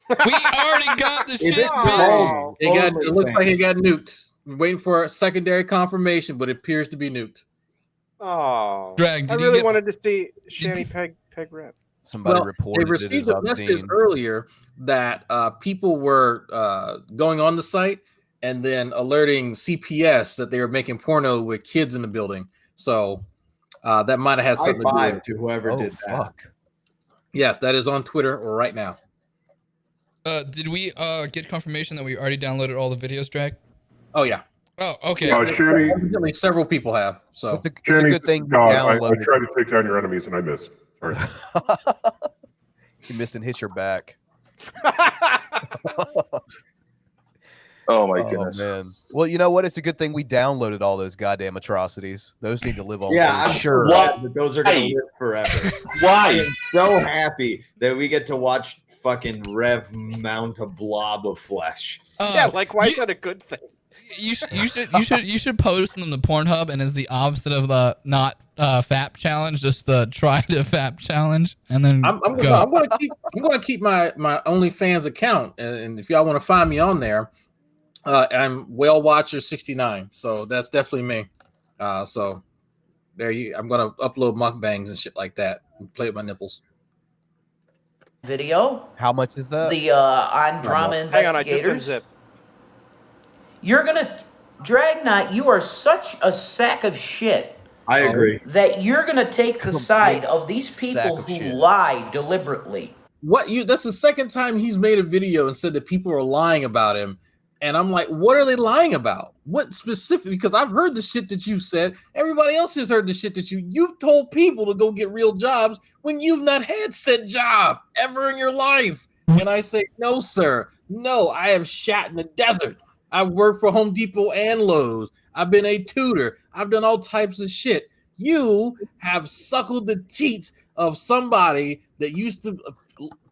We already got the shit, Oh, bitch. It looks like it got nuked. We're waiting for a secondary confirmation, but it appears to be nuked. Oh, Drag, I did you really get- wanted to see Shanny Peg Rep. Somebody They reported it received as a message obscene. earlier that people were going on the site and then alerting CPS that they were making porno with kids in the building. So that might have had something to do with it. To whoever did that. Yes, that is on Twitter right now. Did we get confirmation that we already downloaded all the videos, Drag? Oh yeah. Oh, okay. Shanny, Evidently several people have. So It's a Shanny, good thing you God, I downloaded. tried to take down your enemies and I missed. Sorry. You missed and hit your back. Oh my goodness. Man. Well, you know what? It's a good thing we downloaded all those goddamn atrocities. Those need to live on. Yeah, I'm sure. glad that those are going to live forever. Why? I am so happy that we get to watch fucking Rev mount a blob of flesh. Yeah, like why is that a good thing? You should post them to Pornhub, and it's the opposite of the not FAP challenge, just the try to FAP challenge, and then I'm gonna keep my OnlyFans account, and if y'all want to find me on there, I'm Whale Watcher 69. So that's definitely me. So there you. I'm gonna upload mukbangs and shit like that and play with my nipples. Video. How much is that? The on drama Hang on, I just investigators. unzip. You're gonna Dragnaught. You are such a sack of shit. I agree. That you're gonna take the side of these people of who shit. lie deliberately. That's the second time he's made a video and said that people are lying about him. And I'm like, what are they lying about? What specific? Because I've heard the shit that you said. Everybody else has heard the shit that you've told people to go get real jobs when you've not had said job ever in your life. And I say, no, sir. No, I have shat in the desert. I've worked for Home Depot and Lowe's. I've been a tutor. I've done all types of shit. You have suckled the teats of somebody that used to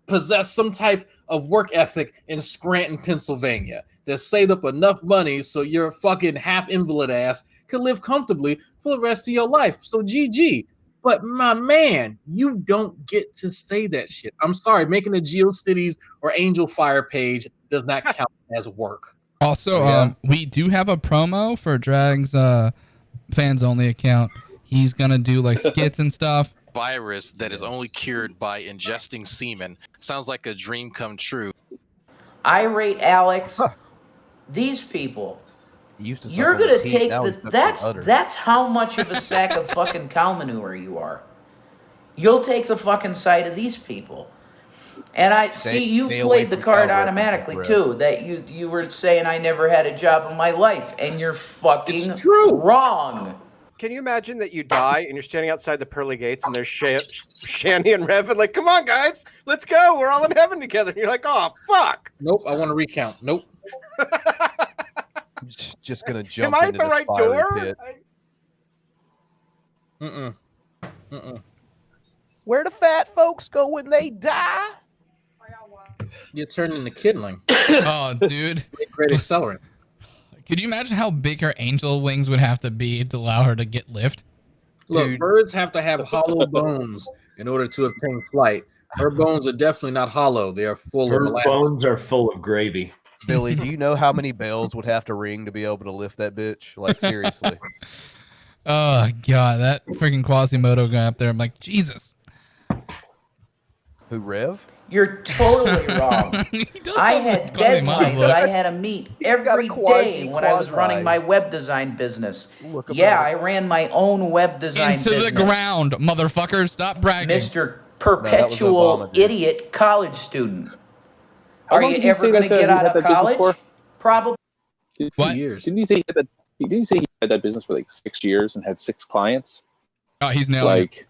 possess some type of work ethic in Scranton, Pennsylvania, that saved up enough money so your fucking half invalid ass could live comfortably for the rest of your life. So GG. But my man, you don't get to say that shit. I'm sorry, making a GeoCities or Angel Fire page does not count as work. Also, we do have a promo for Drag's fans only account. He's gonna do like skits and stuff. Virus that is only cured by ingesting semen. Sounds like a dream come true. Irate Alex. These people. You're gonna take that's how much of a sack of fucking cow manure you are. You'll take the fucking side of these people. And I see you played the card automatically too. That you were saying I never had a job in my life, and you're fucking wrong. Can you imagine that you die and you're standing outside the pearly gates and there's Shanny and Rev and like, come on guys, let's go. We're all in heaven together. And you're like, oh fuck. Nope, I want to recount. Nope. Just gonna jump Am I at into the the right fiery door? pit. Where do fat folks go when they die? You turn into Kidling. Oh, dude. Great accelerant. Could you imagine how big her angel wings would have to be to allow her to get lift? Look, birds have to have hollow bones in order to obtain flight. Her bones are definitely not hollow. They are full of Her molasses. bones are full of gravy. Billy, do you know how many bells would have to ring to be able to lift that bitch? Like, seriously. Oh, God. That freaking Quasimodo guy up there. I'm like, Jesus. Who, Rev? You're totally wrong. I had deadlines that I had to meet every day when I was running my web design business. Yeah, I ran my own web design Into business. the ground, motherfucker. Stop bragging. Mr. Perpetual idiot college student. Are you ever going to get out of college? Probably. 2 years. Didn't you say he had that business for like 6 years and had 6 clients? Oh, he's nailing it.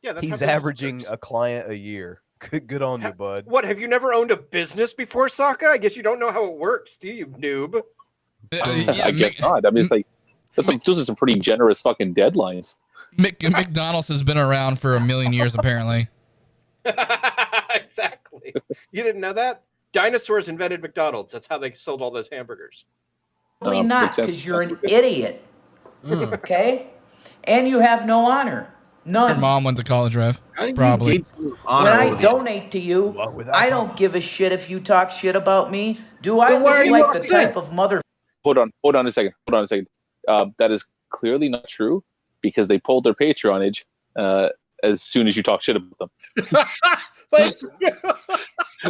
Yeah, that's He's how averaging a client a year. Good on you, bud. What, have you never owned a business before, Sokka? I guess you don't know how it works, do you, noob? I guess not. I mean, it's like those are some pretty generous fucking deadlines. McDonald's has been around for 1,000,000 years, apparently. Exactly. You didn't know that? Dinosaurs invented McDonald's. That's how they sold all those hamburgers. Probably not, because you're an idiot. Okay? And you have no honor. None. Your mom went to college, Rev. Probably. When I donate to you, I don't give a shit if you talk shit about me. Do I look like the type of mother? Hold on a second. That is clearly not true because they pulled their Patreonage as soon as you talk shit about them.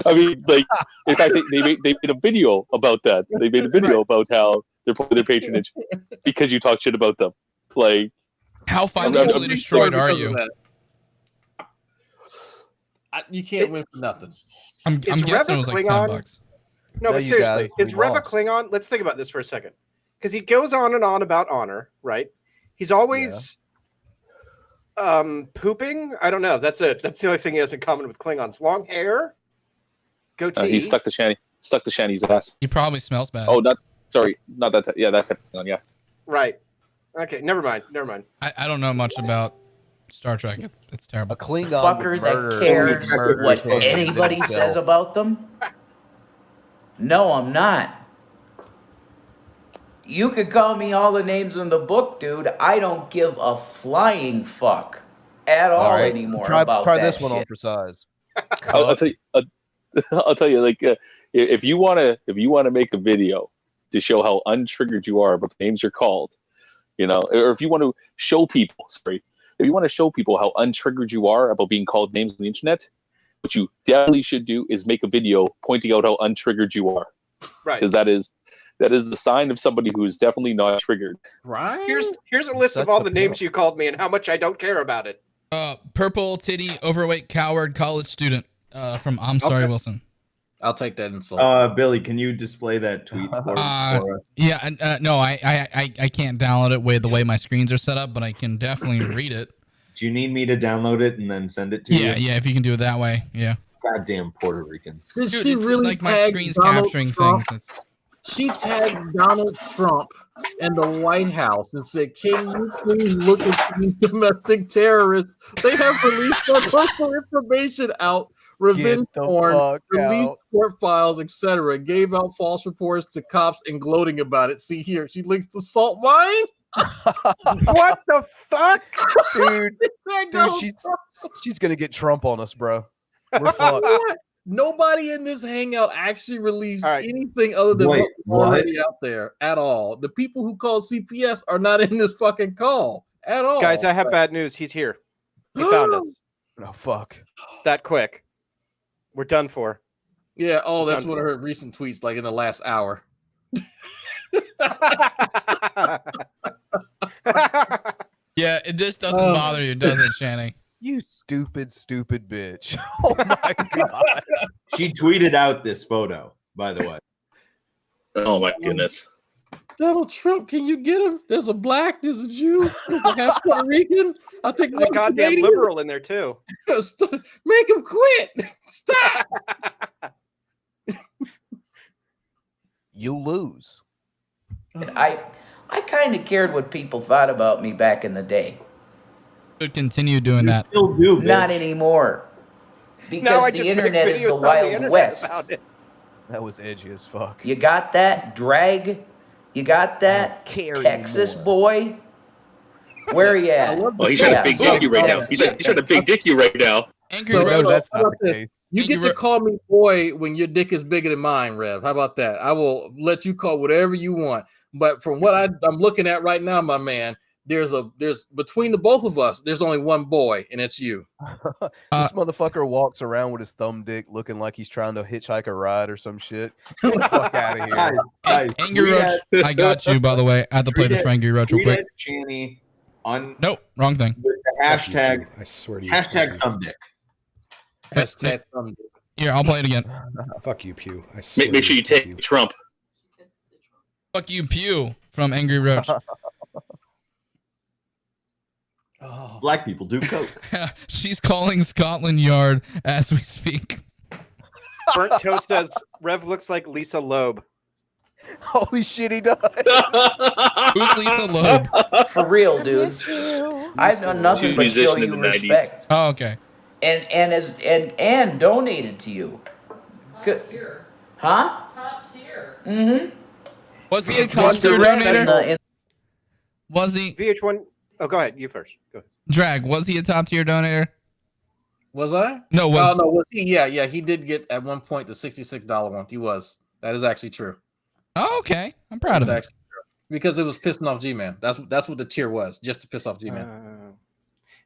I mean, like, in fact, they made a video about that. They made a video about how they're pulling their patronage because you talk shit about them. Like, how financially destroyed are you? You can't win for nothing. I'm guessing it was like $10. No, but seriously, is Rev a Klingon? Let's think about this for a second. Because he goes on and on about honor, right? He's always pooping. I don't know. That's the only thing he has in common with Klingons. Long hair, goatee. He stuck to Shanny's ass. He probably smells bad. Oh, not that. Yeah, that's Klingon. Yeah. Right. Okay. Never mind. I don't know much about Star Trek. It's terrible. A Klingon fucker that cares what anybody says about them? No, I'm not. You could call me all the names in the book, dude. I don't give a flying fuck at all anymore about try that this one shit. on for size. I'll tell you. I'll tell you. Like, if you wanna make a video to show how untriggered you are about the names you're called, you know, or if you want to show people, if you want to show people how untriggered you are about being called names on the internet, what you definitely should do is make a video pointing out how untriggered you are. Right. Because that is the sign of somebody who is definitely not triggered. Right. Here's a list of all the names you called me and how much I don't care about it. Purple titty overweight coward college student from I'm Sorry Wilson. I'll take that insult. Billy, can you display that tweet for us? Yeah, no, I can't download it the way my screens are set up, but I can definitely read it. Do you need me to download it and then send it to you? Yeah, if you can do it that way, yeah. Goddamn Puerto Ricans. Did she really like my tag screen's Donald capturing Trump? things. She tagged Donald Trump and the White House and said, "Can you please look at these domestic terrorists? They have released their personal information out, revenge porn, released court files, etc. Gave out false reports to cops and gloating about it. See here, she links to salt mine." What the fuck, dude? She's gonna get Trump on us, bro. We're fucked. Nobody in this hangout actually released anything other than what's already out there at all. The people who call CPS are not in this fucking call at all. Guys, I have bad news. He's here. He found us. Oh fuck! That quick. We're done for. Yeah. Oh, that's one of her recent tweets, like in the last hour. Yeah, this doesn't bother you, does it, Shanny? You stupid bitch. Oh my god. She tweeted out this photo, by the way. Oh my goodness. Donald Trump, can you get him? There's a black, there's a Jew, there's a half Puerto Rican. I think there's a goddamn Canadian. liberal in there too. Make him quit. Stop. You lose. I kind of cared what people thought about me back in the day. Should continue doing that. Still do, Not anymore. Because the internet is the Wild West. That was edgy as fuck. You got that, drag? You got that, Texas boy? Where are you at? Well, he's trying to big dick you right now. He's trying to big dick you right now. That's not the case. You get to call me boy when your dick is bigger than mine, Rev. How about that? I will let you call whatever you want. But from what I'm looking at right now, my man, there's between the both of us, there's only one boy, and it's you. This motherfucker walks around with his thumb dick looking like he's trying to hitchhike a ride or some shit. Get the fuck out of here. Guys, Angry Roach, I got you, by the way. I had to play this for Angry Roach real quick. Shanny on nope, wrong thing. With the hashtag, I swear to you. Hashtag thumb dick. Hashtag thumb dick. Here, I'll play it again. Fuck you, Pew. I swear Make sure you take Trump. Fuck you, Pew, from Angry Roach. Black people do coke. She's calling Scotland Yard as we speak. Burnt Toast says Rev looks like Lisa Loeb. Holy shit, he does. Who's Lisa Loeb? For real, dude. I've done nothing but show you respect. Oh, okay. And donated to you. Good. Huh? Top tier. Mm-hmm. Was he a top tier donator? Was he? VH1. Oh, go ahead. You first. Go ahead. Drag, was he a top tier donator? Was I? No, was he? Yeah, he did get at one point the $66 one. He was. That is actually true. Oh, okay. I'm proud of him. Actually true. Because it was pissing off G-Man. That's what the tier was, just to piss off G-Man.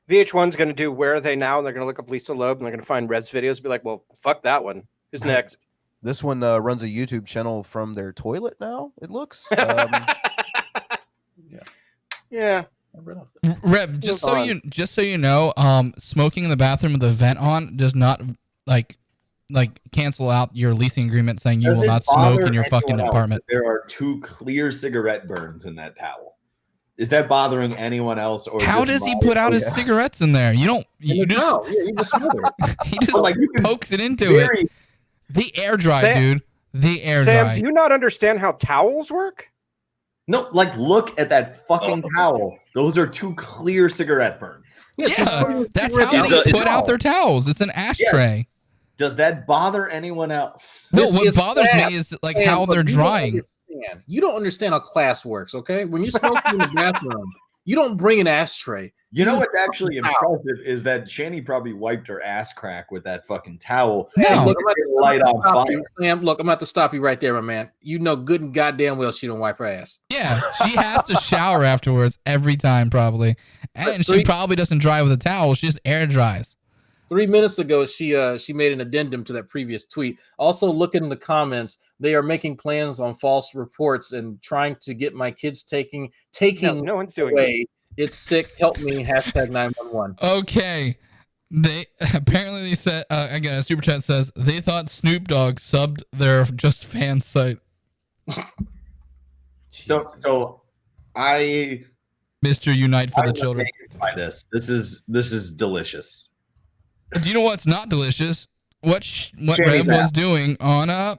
VH1's going to do Where Are They Now? And they're going to look up Lisa Loeb and they're going to find Rev's videos and be like, well, fuck that one. Who's next? This one runs a YouTube channel from their toilet now, it looks. Yeah. Rev, just so you know, smoking in the bathroom with the vent on does not like cancel out your leasing agreement saying you Does will it not smoke bother in your anyone fucking else apartment. that There are 2 clear cigarette burns in that towel. Is that bothering anyone else? Or How does he put out his cigarettes in there? You just smother it. He just pokes it into it. The air dry, dude. The air Sam, dry. do you not understand how towels work? No, like look at that fucking towel. Those are 2 clear cigarette burns. Yeah, that's how they put out their towels. It's an ashtray. Does that bother anyone else? No, what bothers me is like how they're drying. You don't understand how class works, okay? When you're smoking in the bathroom, you don't bring an ashtray. You know what's actually impressive is that Shanny probably wiped her ass crack with that fucking towel. Hey, look, light on fire. Sam, look, I'm about to stop you right there, my man. You know good and goddamn well she don't wipe her ass. Yeah, she has to shower afterwards every time probably. And she probably doesn't dry with a towel. She just air dries. 3 minutes ago, she made an addendum to that previous tweet. Also, look in the comments. They are making plans on false reports and trying to get my kids taking no one's doing away. It's sick. Help me. #911. Okay. They apparently they said again a super chat says they thought Snoop Dogg subbed their Just Fans site. So I Mr. Unite for the children. By this is delicious. Do you know what's not delicious? What Shanny's Rev was app. doing on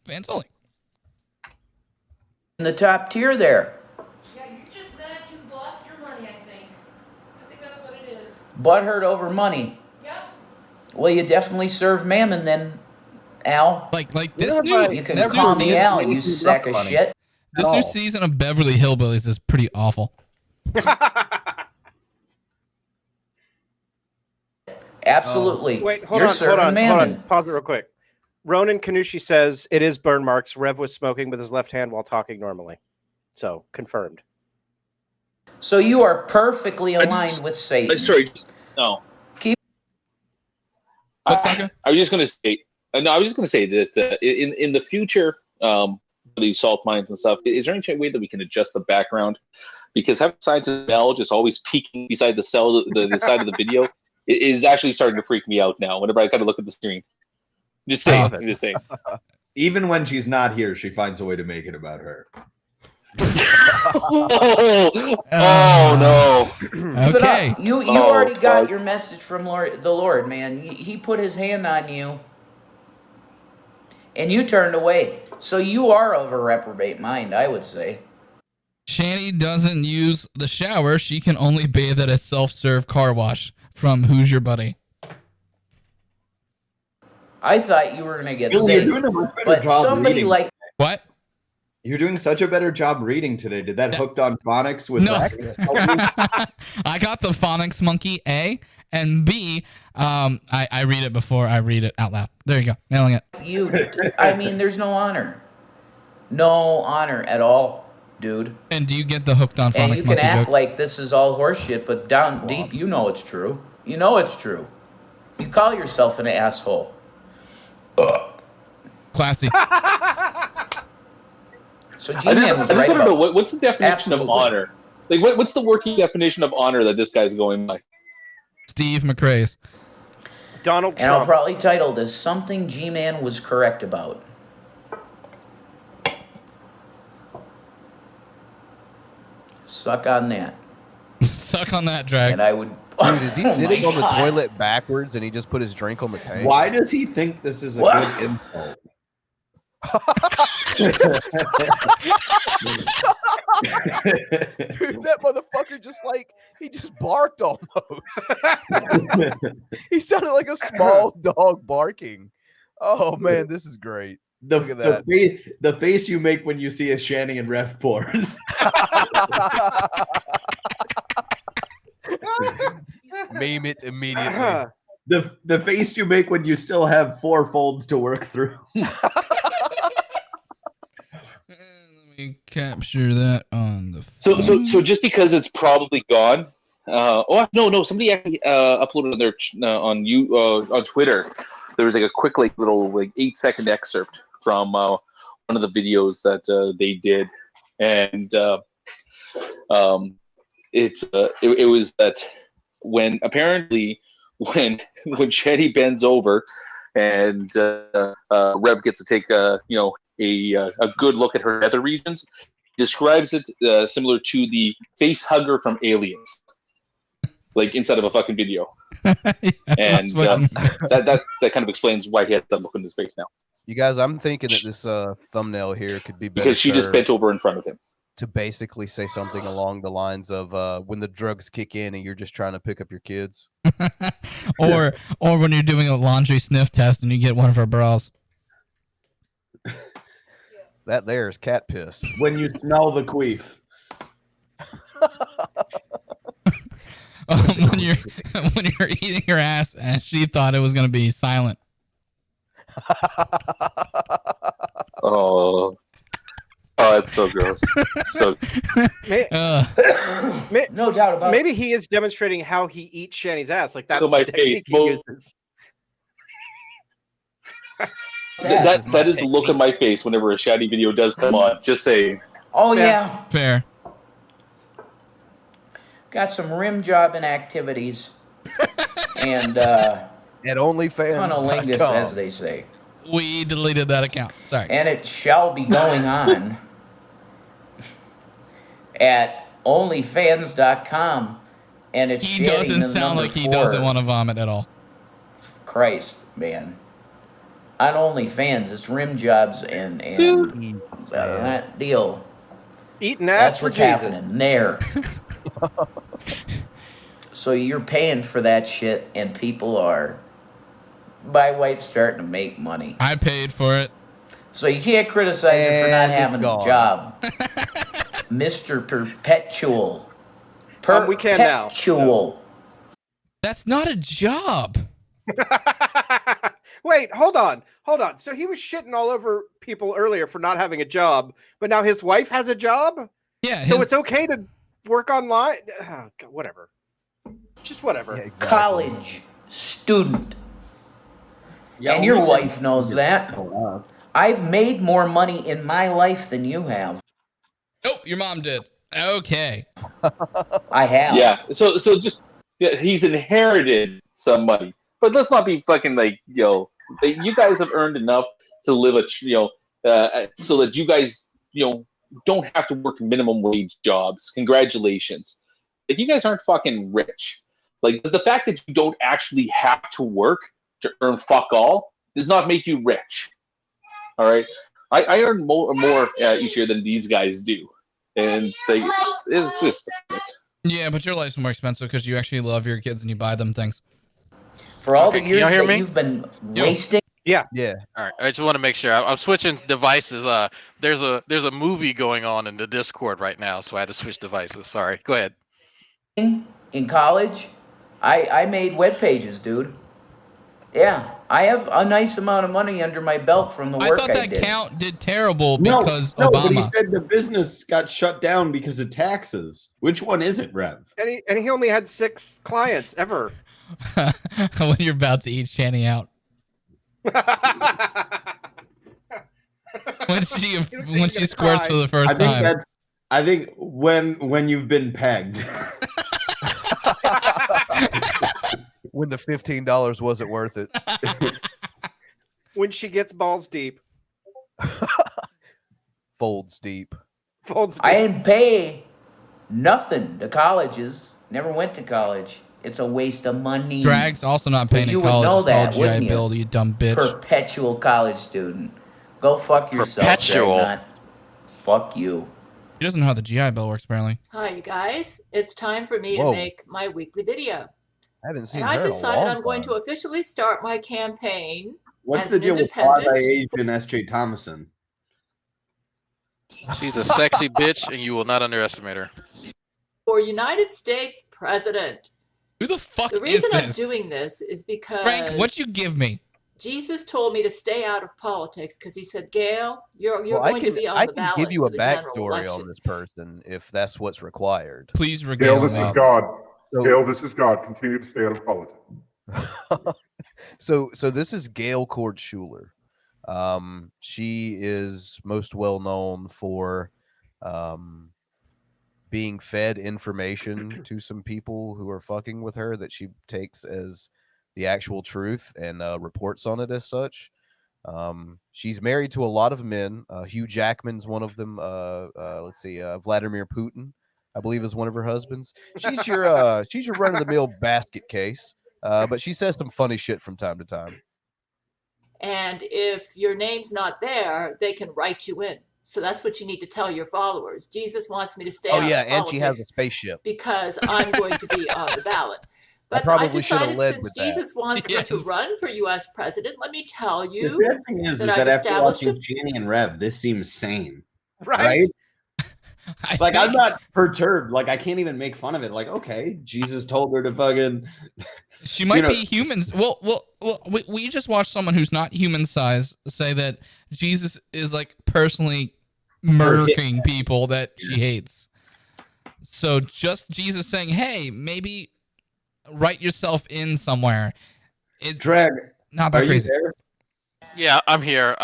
Fans Only. In the top tier there. Yeah, you're just mad you lost your money, I think. I think that's what it is. Butthurt over money. Yep. Well, you definitely serve Mammon then, Al. Like this new. You can this call new me season- Al, you sack of shit. This new season of Beverly Hillbillies is pretty awful. Absolutely. Wait, hold You're on. serving Mammon. Pause it real quick. Ronan Kanushi says it is burn marks. Rev was smoking with his left hand while talking normally. So, confirmed. So you are perfectly aligned with Satan. Sorry, no. Keep. I was just going to say. No, I was just going to say that in the future, these salt mines and stuff. Is there any way that we can adjust the background? Because having scientists Mel just always peeking beside the cell, the side of the video, is actually starting to freak me out now. Whenever I kind of look at the screen, just saying, I'm just saying. Even when she's not here, she finds a way to make it about her. Oh no! Okay, You already got your message from the Lord, man. He put his hand on you, and you turned away. So you are of a reprobate mind, I would say. Shanny doesn't use the shower. She can only bathe at a self-serve car wash. From Who's Your Buddy? I thought you were gonna get You're saved, doing a much better but job somebody reading. like What? You're doing such a better job reading today. Did that hooked on phonics with No. Zach? I got the phonics monkey A and B. I read it before I read it out loud. There you go, nailing it. you. I mean, there's no honor at all, dude. And do you get the hooked on phonics And you can monkey act joke? like this is all horseshit, but down deep, you know it's true. You know it's true. You call yourself an asshole. Classy. So I G-Man just was want right to know about what's the definition Absolutely. of honor? Like, what's the working definition of honor that this guy's going by? Steve McRae's. Donald And I'll Trump. probably title this Something G-Man Was Correct About. Suck on that. Suck on that, Drag. And I would... Dude, is he Oh sitting my on the God. toilet backwards and he just put his drink on the tank? Why does he think this is a What? good insult? Dude, that motherfucker he just barked almost. He sounded like a small dog barking. Oh man, this is great. Look at that. The face you make when you see a Shanny and ref porn. Meme it immediately. The face you make when you still have 4 folds to work through. Let me capture that on the So just because it's probably gone. No, somebody actually uploaded on their on Twitter. There was like a quick little 8-second excerpt from one of the videos that they did, and it was that when Shanny bends over and Rev gets to take a good look at her nether regions, describes it similar to the face hugger from Aliens, like inside of a fucking video. And that kind of explains why he had that look in his face now. You guys, I'm thinking that this thumbnail here could be better because she just bent over in front of him to basically say something along the lines of when the drugs kick in and you're just trying to pick up your kids. or when you're doing a laundry sniff test and you get one of her bras. That there is cat piss. When you smell the queef. When you're eating her ass and she thought it was going to be silent. Oh, it's so gross. So no doubt about it. Maybe he is demonstrating how he eats Shanny's ass. Like that's my the technique face. he uses. That is the look on my face whenever a Shanny video does come on. Just saying. Oh yeah. Fair. Got some rim jobbing activities. And at OnlyFans.com, as they say. We deleted that account. Sorry. And it shall be going on at OnlyFans.com. And it's he doesn't sound like he doesn't want to vomit at all. Christ, man. On OnlyFans, it's rim jobs and that deal. Eating ass That's for what's Jesus. happening there. So you're paying for that shit, and people are. My wife's starting to make money. I paid for it. So you can't criticize her for not having a job, Mr. Perpetual. We can now. Perpetual. That's not a job. Wait, hold on. So he was shitting all over people earlier for not having a job, but now his wife has a job? Yeah. So it's okay to work online? Oh, God, whatever. Just whatever. Yeah, exactly. College student. Yeah, and your wife knows that. I've made more money in my life than you have. Nope, your mom did. Okay. I have. Yeah. So just he's inherited some money. But let's not be fucking you guys have earned enough to live so that you guys, don't have to work minimum wage jobs. Congratulations. If you guys aren't fucking rich, the fact that you don't actually have to work to earn fuck all does not make you rich. All right. I earn more each year than these guys do. And it's just pathetic. Yeah, but your life's more expensive because you actually love your kids and you buy them things. For all the years that you've been wasting. Yeah. All right. I just want to make sure I'm switching devices. There's a movie going on in the Discord right now, so I had to switch devices. Sorry. Go ahead. In college, I made web pages, dude. Yeah, I have a nice amount of money under my belt from the work I did. I thought that count did terrible because Obama. But he said the business got shut down because of taxes. Which one is it, Rev? And he only had 6 clients ever. When you're about to eat Shanny out. when she squirts for the first time. I think when you've been pegged. When the $15 wasn't worth it. When she gets balls deep. Folds deep. I didn't pay nothing to colleges. Never went to college. It's a waste of money. Drag's also not paying in college. You would know that, wouldn't you? Bill, you dumb bitch. Perpetual college student. Go fuck yourself, Perpetual. Dragnauct. Fuck you. He doesn't know how the GI Bill works, apparently. Hi, you guys. It's time for me Whoa. to make my weekly video. I haven't seen And her I in a decided long I'm going to time. officially start my campaign What's as the an deal with independent Asian S.J. Thomason? She's a sexy bitch, and you will not underestimate her. for United States President. Who the fuck The reason is I'm this? doing this is because Frank, what'd you give me? Jesus told me to stay out of politics because he said, Gail, you're Well, going to be on I the can ballot give you for a the general backstory election. on this person if that's what's required. Please regale Gail, this is me. God. So- Gail, this is God. Continue to stay out of politics. So this is Gail Chord Schuler. She is most well known for being fed information to some people who are fucking with her that she takes as the actual truth and reports on it as such. She's married to a lot of men. Hugh Jackman's one of them. Let's see, Vladimir Putin, I believe, is one of her husbands. She's your run of the mill basket case, but she says some funny shit from time to time. And if your name's not there, they can write you in. So that's what you need to tell your followers. Jesus wants me to stay out of and she has a politics spaceship. because I'm going to be on the ballot. I But probably should have decided led since with that. Jesus wants me to Yes. run for U.S. president, let me tell The you bad thing is that that I've after established watching Shanny and Rev, this seems sane. Right? Like, I'm not perturbed. Like, I can't even make fun of it. Like, okay, Jesus told her to fucking. She might be humans. Well, we just watched someone who's not human size say that Jesus is like personally murdering people that she hates. So just Jesus saying, "Hey, maybe write yourself in somewhere." It's Drag, not that are crazy. you there? Yeah, I'm here.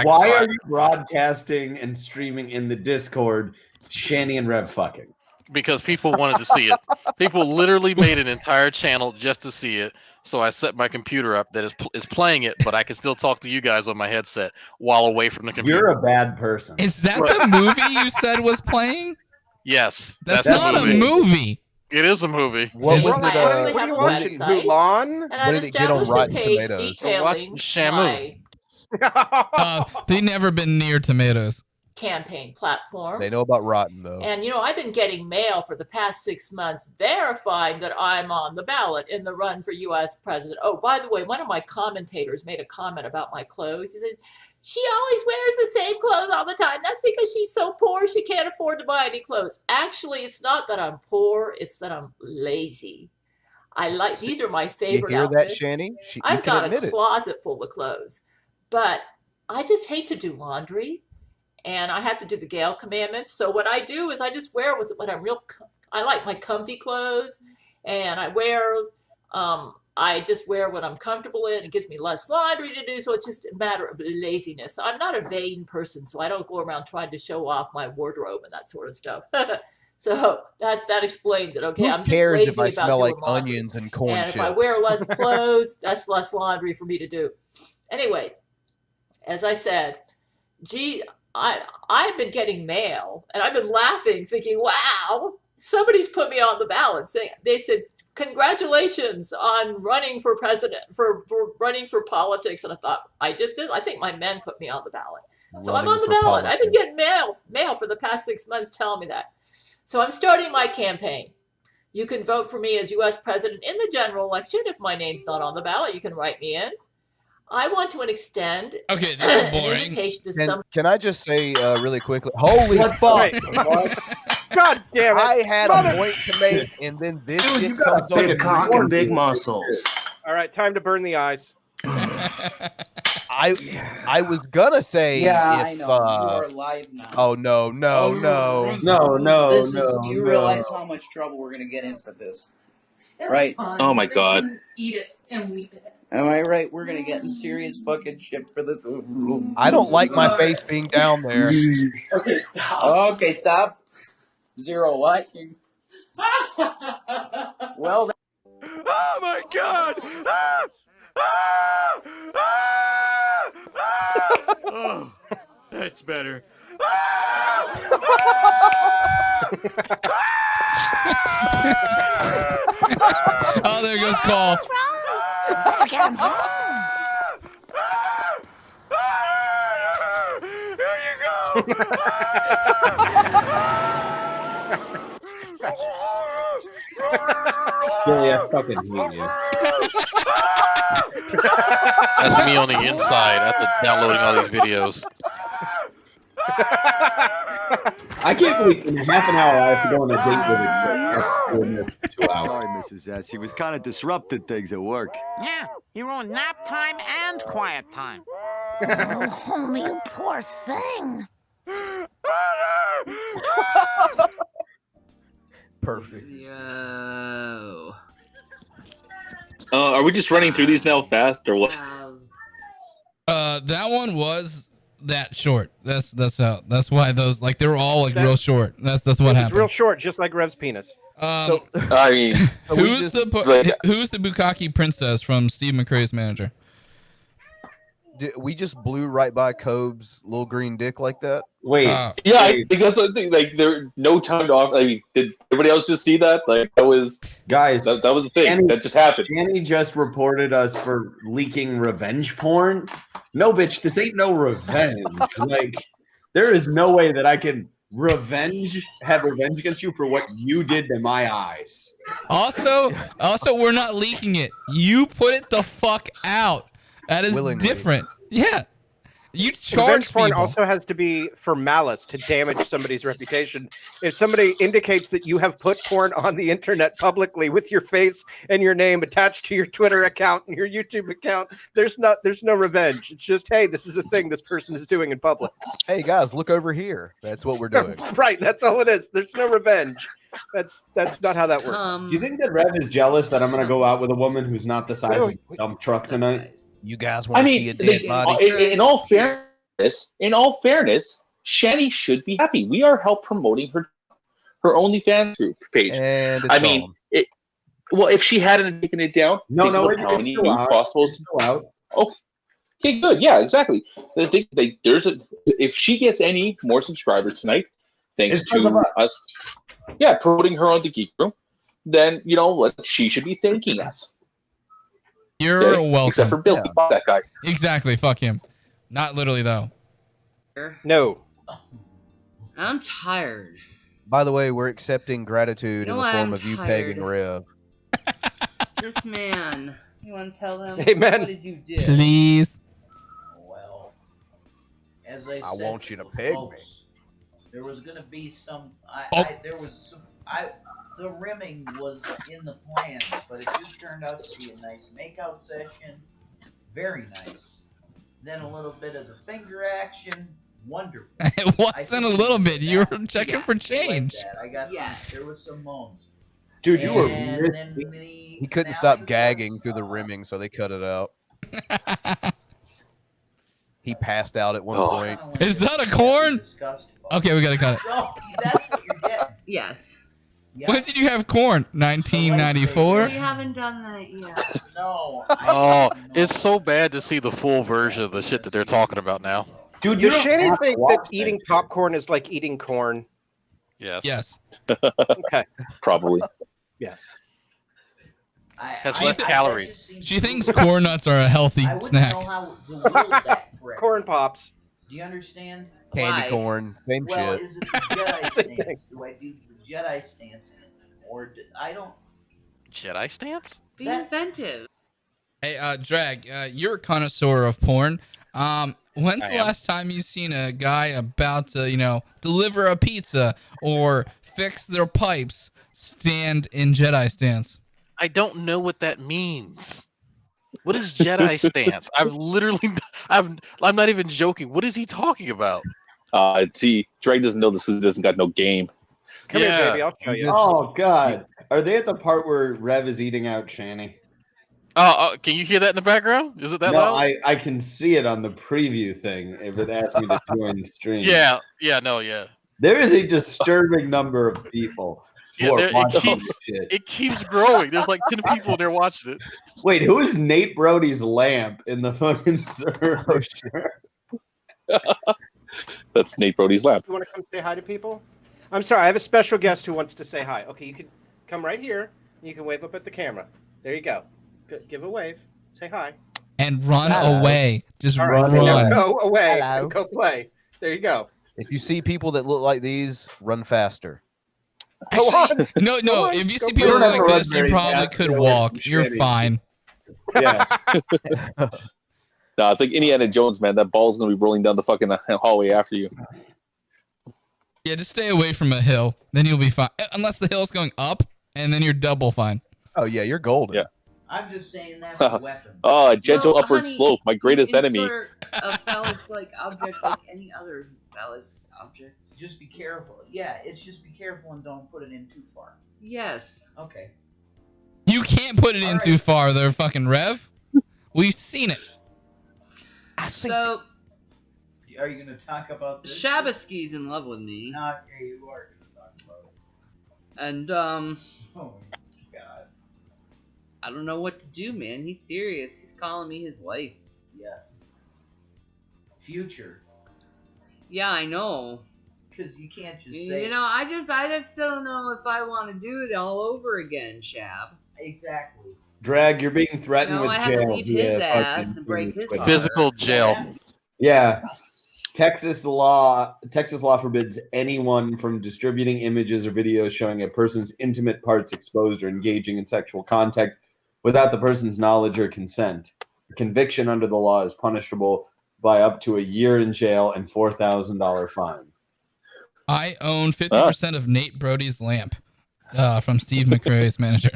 Why are you broadcasting and streaming in the Discord Shanny and Rev fucking? Because people wanted to see it. People literally made an entire channel just to see it. So I set my computer up that is playing it, but I can still talk to you guys on my headset while away from the computer. You're a bad person. Is that the movie you said was playing? Yes. That's not a movie. It is a movie. What was I it? actually what are have you a watching? website, Mulan? and What I've did it get on established a Rotten page Tomatoes? detailing Shamu. my They never been near tomatoes. campaign platform. They know about Rotten though. And I've been getting mail for the past 6 months verifying that I'm on the ballot in the run for U.S. president. Oh, by the way, one of my commentators made a comment about my clothes. He said, she always wears the same clothes all the time. That's because she's so poor she can't afford to buy any clothes. Actually, it's not that I'm poor. It's that I'm lazy. These are my favorite You hear outfits. that, Shanny? You I've can got admit a it. closet full of clothes, but I just hate to do laundry. And I have to do the Gail commandments. So what I do is I just wear what I'm I like my comfy clothes, and I just wear what I'm comfortable in. It gives me less laundry to do. So it's just a matter of laziness. I'm not a vain person, so I don't go around trying to show off my wardrobe and that sort of stuff. So that explains it. Okay, Who I'm just cares lazy if I about smell like doing laundry. onions and corn And chips? if I wear less clothes, that's less laundry for me to do. Anyway, as I said, I've been getting mail, and I've been laughing, thinking, wow, somebody's put me on the ballot. They said, congratulations on running for president, for running for politics. And I thought, I did this? I think my men put me on the ballot. So I'm on the ballot. I've been getting mail for the past 6 months telling me that. So I'm starting my campaign. You can vote for me as U.S. president in the general election. If my name's not on the ballot, you can write me in. I want to extend an invitation to some. Can I just say really quickly? Holy fuck! God damn it! I had a point to make, and then this shit comes on. Big cock and big muscles. All right, time to burn the eyes. I was gonna say Yeah, if I know. You are live now. oh no. Do you realize how much trouble we're gonna get in for this? Right. Oh my god. Eat it and weep it. Am I right? We're gonna get in serious fucking shit for this. I don't like my face being down there. Okay, stop. Okay, stop. Zero what? Well. Oh my god! Oh, that's better. Oh, there goes Call. Gotta get him home. Billy, I fucking hate you. That's me on the inside after downloading all these videos. I can't believe in half an hour I have to go on a date with it. 2 hours. Sorry, Mrs. S. He was kind of disrupted things at work. Yeah, he ruined nap time and quiet time. Oh, homie, you poor thing. Perfect. Yo. Are we just running through these now fast or what? That one was that short. That's why those like they were all like real short. That's what happened. It's real short, just like Rev's penis. I mean, who's the Bukkake princess from Steve McCrae's manager? We just blew right by Cobe's little green dick like that. Wait, yeah, I think that's the thing. Like, there no time off. I mean, did everybody else just see that? Like, that was guys. That was the thing Shanny, that just happened. Shanny just reported us for leaking revenge porn. No, bitch, this ain't no revenge. Like, there is no way that I can have revenge against you for what you did to my eyes. Also, we're not leaking it. You put it the fuck out. That is different. Yeah. You charge revenge porn people. also has to be for malice to damage somebody's reputation. If somebody indicates that you have put porn on the internet publicly with your face and your name attached to your Twitter account and your YouTube account, there's no revenge. It's just, hey, this is a thing this person is doing in public. Hey guys, look over here. That's what we're doing. Right, that's all it is. There's no revenge. That's not how that works. Do you think that Rev is jealous that I'm going to go out with a woman who's not the size of a dump truck tonight? You guys want to see a dead body? In all fairness, Shanny should be happy. We are help promoting her OnlyFans page. And it's I mean, well, if she hadn't taken it down, no, how it's many still new out. possibles? It's still out. Okay, good. Yeah, exactly. I think if she gets any more subscribers tonight, thanks to us, promoting her on the Geek Room, then she should be thanking us. You're welcome. Except for Billy. Fuck that guy. Exactly. Fuck him. Not literally though. No. I'm tired. By the way, we're accepting gratitude in the form of you pegging Rev. This man. You want to tell them? Amen. What did you do? Please. Well, as I I said, want you to the peg me. folks, there was going to be some. The rimming was in the plans, but it just turned out to be a nice makeout session. Very nice. Then a little bit of the finger action. Wonderful. It wasn't a little bit. You were checking for change. I got some. There was some moans. Dude, you were. He couldn't stop gagging through the rimming, so they cut it out. He passed out at one point. Is that a corn? Okay, we gotta cut it. So, that's what you're getting. Yes. When did you have corn? 1994? We haven't done that yet. No. Oh, it's so bad to see the full version of the shit that they're talking about now. Dude, does Shanny think that eating popcorn is like eating corn? Yes. Yes. Okay. Probably. Yeah. Has less calories. She thinks corn nuts are a healthy I wouldn't snack. know how to wield that correctly. Corn pops. Do you understand? Candy Why? corn, same Well, shit. is it the Jedi stance? Do I do the Jedi stance in it? Or I don't... Jedi stance? Be inventive. Hey, Drag, you're a connoisseur of porn. When's the last time you seen a guy about to, deliver a pizza or fix their pipes stand in Jedi stance? I don't know what that means. What is Jedi stance? I'm not even joking. What is he talking about? See, Drake doesn't know this because he doesn't got no game. Come here, baby. I'll show you. Oh, God. Are they at the part where Rev is eating out Shanny? Can you hear that in the background? Is it that No, loud? I can see it on the preview thing if it asks me to join the stream. Yeah. There is a disturbing number of people who are watching this shit. It keeps growing. There's like 10 people in there watching it. Wait, who is Nate Brody's lamp in the fucking server? That's Nate Brody's lap. You want to come say hi to people? I'm sorry, I have a special guest who wants to say hi. Okay, you can come right here. You can wave up at the camera. There you go. Give a wave. Say hi. And run away. Just All right, run. now go away Hello. and go play. There you go. If you see people that look like these, run faster. Actually, no. If you see people like this, you probably could walk. You're fine. Yeah. No, it's like Indiana Jones, man. That ball's gonna be rolling down the fucking hallway after you. Yeah, just stay away from a hill. Then you'll be fine. Unless the hill's going up, and then you're double fine. Oh yeah, you're golden. Yeah. I'm just saying that's a weapon. Oh, a gentle Well, upward honey, slope, my greatest enemy. Insert a phallus like object like any other phallus object. Just be careful. Yeah, it's just be careful and don't put it in too far. Yes. Okay. You can't put it in too far, there, fucking Rev. We've seen it. So, are you going to talk about this? Shabasky's in love with me. Okay, you are going to talk about it. And, Oh, my God. I don't know what to do, man. He's serious. He's calling me his wife. Yeah. Future. Yeah, I know. Because you can't just say... You know, I just don't know if I want to do it all over again, Shab. Exactly. Drag, you're being threatened with I have jail. to leave his ass and break his heart. Physical jail. Yeah. Texas law forbids anyone from distributing images or videos showing a person's intimate parts exposed or engaging in sexual contact without the person's knowledge or consent. Conviction under the law is punishable by up to a year in jail and $4,000 fine. I own 50% of Nate Brody's lamp from Steve McRae's manager.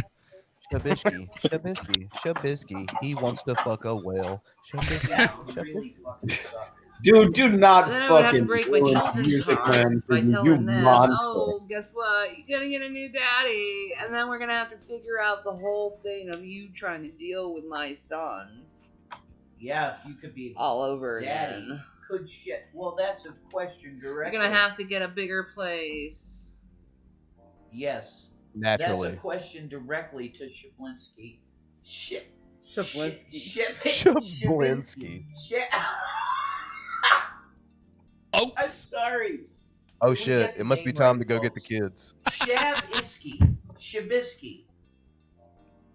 Shabisky. He wants to fuck a whale. Shabisky. Dude, do not Then I would have to fucking break my ruin children's music, hearts man, for by you, telling them, monster. oh, guess what? You're going to get a new daddy. And then we're going to have to figure out the whole thing of you trying to deal with my sons. Yeah, if you could be all over daddy. again. Could shit. Well, that's a question You're directly. going to have to get a bigger place. Yes. Naturally. That's a question directly to Shablinski. Shablinski. Shablinski. Oh, I'm sorry. Oh shit! It must be time to go get the kids. Shabisky. Shabisky.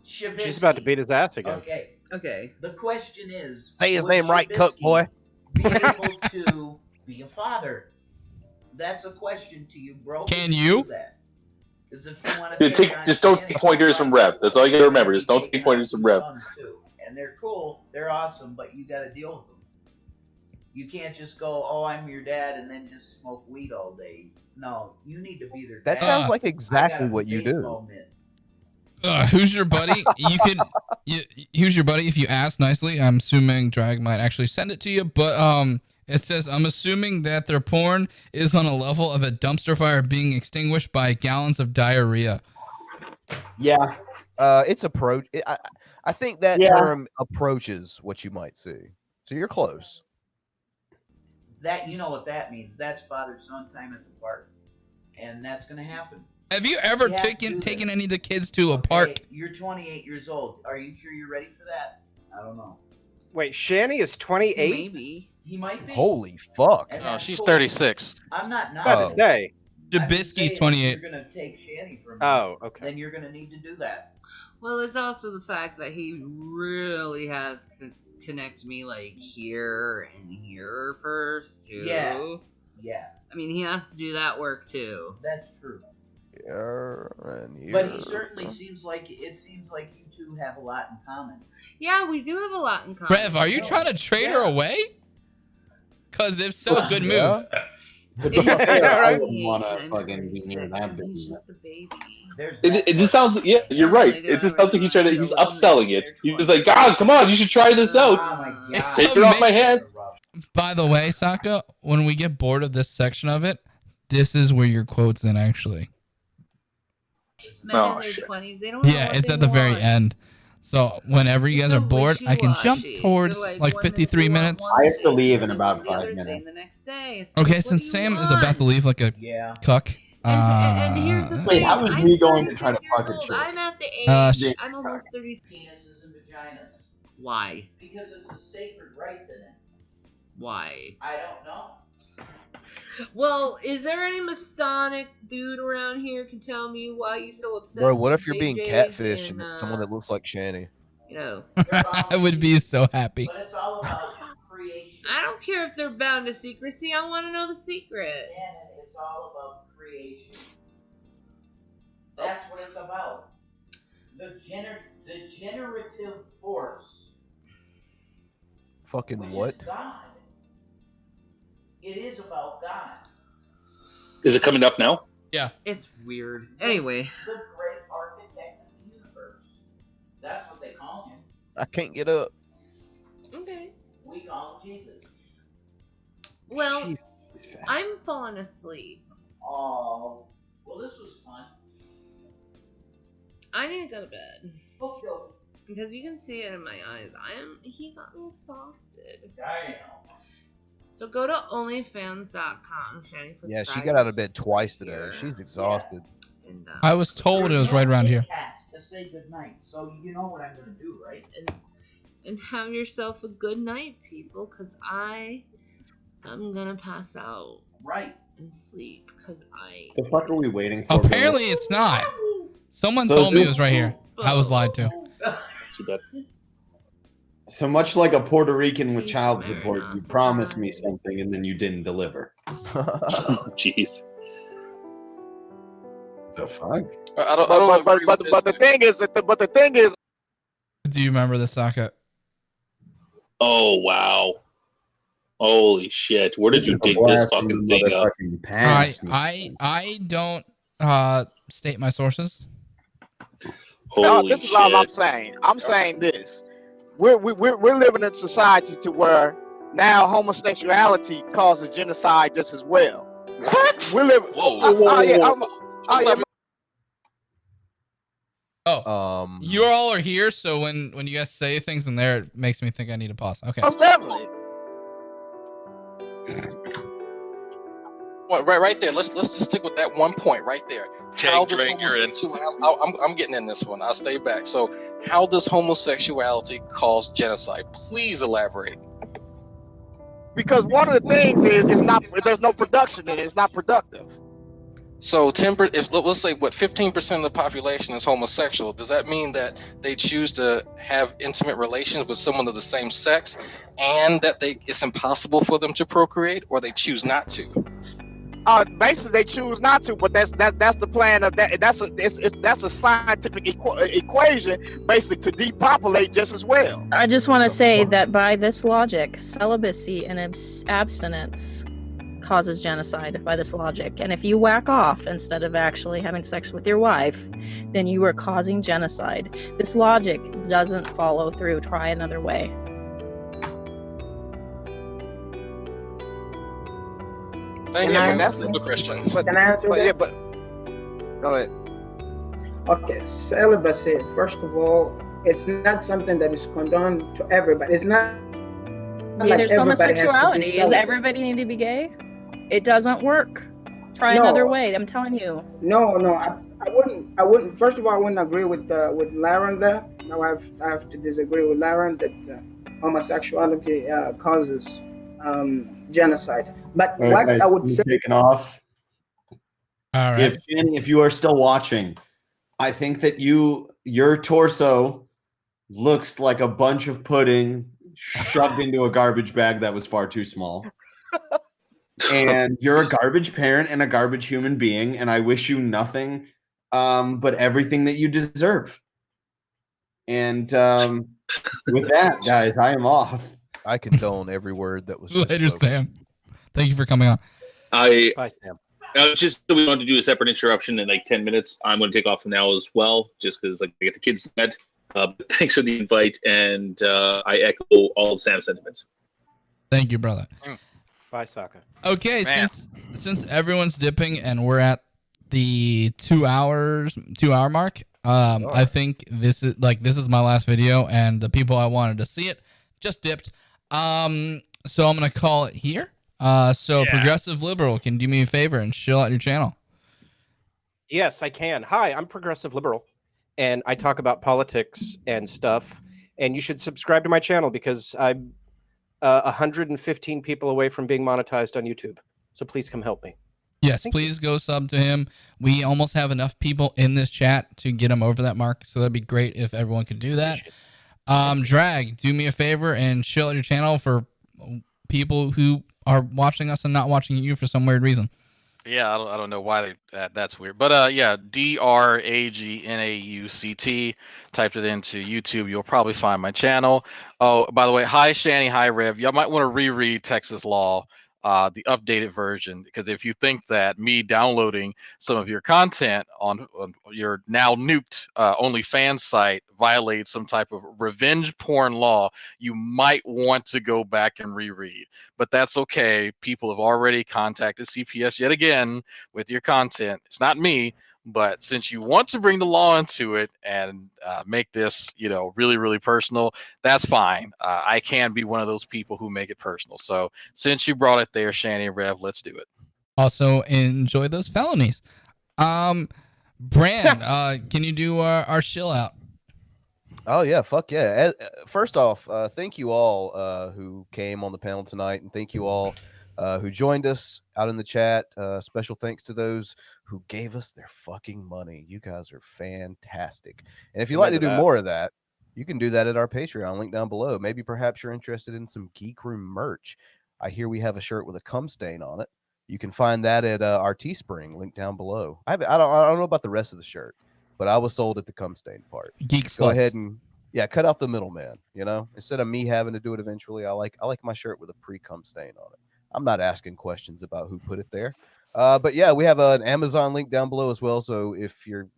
She's about to beat his ass again. Okay. The question is, Say his would name right, Shabisky cook boy. be able to be a father? That's a question to you, bro. Can you? Because if you want to Just don't take pointers from Rev. That's all you gotta remember. Just don't take pointers from Rev. And they're cool, they're awesome, but you got to deal with them. You can't just go, oh, I'm your dad, and then just smoke weed all day. No, you need to be their dad. That sounds like exactly what you do. Who's your buddy? Who's your buddy? If you ask nicely, I'm assuming Drag might actually send it to you. But it says, I'm assuming that their porn is on a level of a dumpster fire being extinguished by gallons of diarrhea. Yeah, it's approach. I think that term approaches what you might see. So you're close. That, you know what that means. That's father-son time at the park. And that's going to happen. Have you ever taken any of the kids to a park? You're 28 years old. Are you sure you're ready for that? I don't know. Wait, Shanny is 28? Maybe. He might be. Holy fuck. Oh, she's 36. I'm not About to say. Jabisky's 28. If you're going to take Shanny from me, Oh, okay. then you're going to need to do that. Well, it's also the fact that he really has to connect me like here and here first, too. Yeah. I mean, he has to do that work, too. That's true. And here. But he certainly seems like you two have a lot in common. Yeah, we do have a lot in common. Rev, are you trying to trade her away? Because if so, good move. To be fair, I wouldn't want to fucking be near that baby. It just sounds, yeah, you're right. It just sounds like he's upselling it. He's just like, God, come on, you should try this out. Take it off my hands. By the way, Sokka, when we get bored of this section of it, this is where your quote's in, actually. Men in their 20s, they don't know what it's they at the very want. end. So whenever you guys are bored, I can jump towards like 53 minutes. I have to leave in about 5 minutes. Okay, since Sam is about to leave like a cuck. And here's the Wait, thing. how is I'm he going to 36 try to years fuck a old. chick? I'm at the age. I'm almost 30. Penises and vaginas. Why? Because it's a sacred right in it. Why? I don't know. Well, is there any Masonic dude around here can tell me why you're so obsessed? Bro, what with if you're being JJs catfished and, and someone that looks like Shanny? You know, I would be so happy. But it's all about creation. I don't don't care if they're bound to secrecy. I want to know the secret. Shannon, it's all about creation. That's what it's about. The generative force. Fucking Which what? is God. It is about God. Is it coming up now? Yeah. It's weird. Anyway. The great architect of the universe. That's what they call him. I can't get up. Okay. We call him Jesus. Well, I'm falling asleep. Oh, well, this was fun. I need to go to bed. Okay. Because you can see it in my eyes. He got me exhausted. Damn. So go to onlyfans.com, Shanny. For Yeah, she got out of bed twice today. She's exhausted. And, I was told it was right around here. Cats to say goodnight, so you know what I'm gonna do, right? And have yourself a good night, people, because I'm gonna pass out. Right. And sleep, because The fuck are we waiting for? Apparently, it's not. Someone So told me who- it was right here. I was lied to. So much like a Puerto Rican with child support, you promised me something and then you didn't deliver. Jeez. The fuck? But the thing is, Do you remember the socket? Oh wow! Holy shit! Where did you dig this fucking thing up? I don't state my sources. no, Holy this is all I'm shit. saying. I'm saying this: we're living in a society to where now homosexuality causes genocide just as well. What? We're living. You all are here, so when you guys say things in there, it makes me think I need to pause. Okay. Most definitely. Well, right there. Let's just stick with that one point right there. How does I'm getting in this one. I'll stay back. So, how does homosexuality cause genocide? Please elaborate. Because one of the things is there's no production in it. It's not productive. So, if let's say 15% of the population is homosexual, does that mean that they choose to have intimate relations with someone of the same sex, and that it's impossible for them to procreate, or they choose not to? Basically, they choose not to, but that's the plan of that. That's a scientific equation, basically, to depopulate just as well. I just want to say that by this logic, celibacy and abstinence causes genocide by this logic. And if you whack off instead of actually having sex with your wife, then you are causing genocide. This logic doesn't follow through. Try another way. Thank Yeah, you. but that's the Christian. Can I answer that? Go ahead. Okay, celibacy, first of all, it's not something that is condoned to everybody. It's not like There's everybody homosexuality. has to be Does celibate. everybody need to be gay? It doesn't work. Try No. another way. I'm telling you. No, I wouldn't. First of all, I wouldn't agree with Laren there. No, I have to disagree with Laren that homosexuality causes genocide. But All right, what guys, I would I'm say, taking off. All right. If Shanny, if you are still watching, I think that your torso looks like a bunch of pudding shoved into a garbage bag that was far too small. And you're a garbage parent and a garbage human being, and I wish you nothing but everything that you deserve. And with that, guys, I am off. I condone every word that was just Later, spoken. Sam. Thank you for coming on. Bye, Sam. Just so we want to do a separate interruption in like 10 minutes. I'm going to take off from now as well, just because like I get the kids to bed. But thanks for the invite, and I echo all of Sam's sentiments. Thank you, brother. Bye, Sokka. Okay, since everyone's dipping and we're at the 2 hour mark, I think this is my last video, and the people I wanted to see it just dipped. So I'm gonna call it here. Progressive Liberal, can you do me a favor and chill out your channel? Yes, I can. Hi, I'm Progressive Liberal, and I talk about politics and stuff. And you should subscribe to my channel because I'm 115 people away from being monetized on YouTube. So please come help me. Yes, please go sub to him. We almost have enough people in this chat to get him over that mark, so that'd be great if everyone could do that. Drag, do me a favor and chill out your channel for people who are watching us and not watching you for some weird reason. Yeah, I don't know why that's weird, but yeah, Dragnauct. Typed it into YouTube, you'll probably find my channel. Oh, by the way, hi Shanny, hi Rev. Y'all might want to reread Texas Law, the updated version, because if you think that me downloading some of your content on your now nuked OnlyFans site violates some type of revenge porn law, you might want to go back and reread. But that's okay. People have already contacted CPS yet again with your content. It's not me, but since you want to bring the law into it and make this, really, really personal, that's fine. I can be one of those people who make it personal. So since you brought it there, Shanny and Rev, let's do it. Also, enjoy those felonies. Bran, can you do our shill out? Oh yeah, fuck yeah. First off, thank you all who came on the panel tonight, and thank you all who joined us out in the chat. Special thanks to those who gave us their fucking money. You guys are fantastic. And if you'd like to do more of that, you can do that at our Patreon, link down below. Maybe perhaps you're interested in some Geek Room merch. I hear we have a shirt with a cum stain on it. You can find that at our Teespring, link down below. I don't know about the rest of the shirt, but I was sold at the cum stain part. Geek Go sluts. ahead and cut out the middleman. Instead of me having to do it eventually, I like my shirt with a pre-cum stain on it. I'm not asking questions about who put it there. But yeah, we have an Amazon link down below as well. So if you're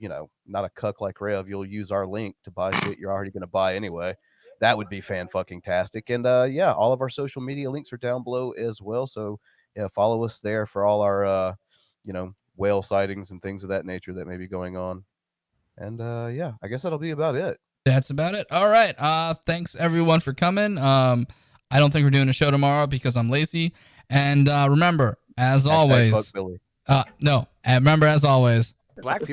not a cuck like Rev, you'll use our link to buy shit you're already going to buy anyway. That would be fan-fucking-tastic. And yeah, all of our social media links are down below as well. So yeah, follow us there for all our whale sightings and things of that nature that may be going on. And yeah, I guess that'll be about it. That's about it. All right. Thanks everyone for coming. I don't think we're doing a show tomorrow because I'm lazy. And remember, as always, fuck Billy. No, remember, as always, Black people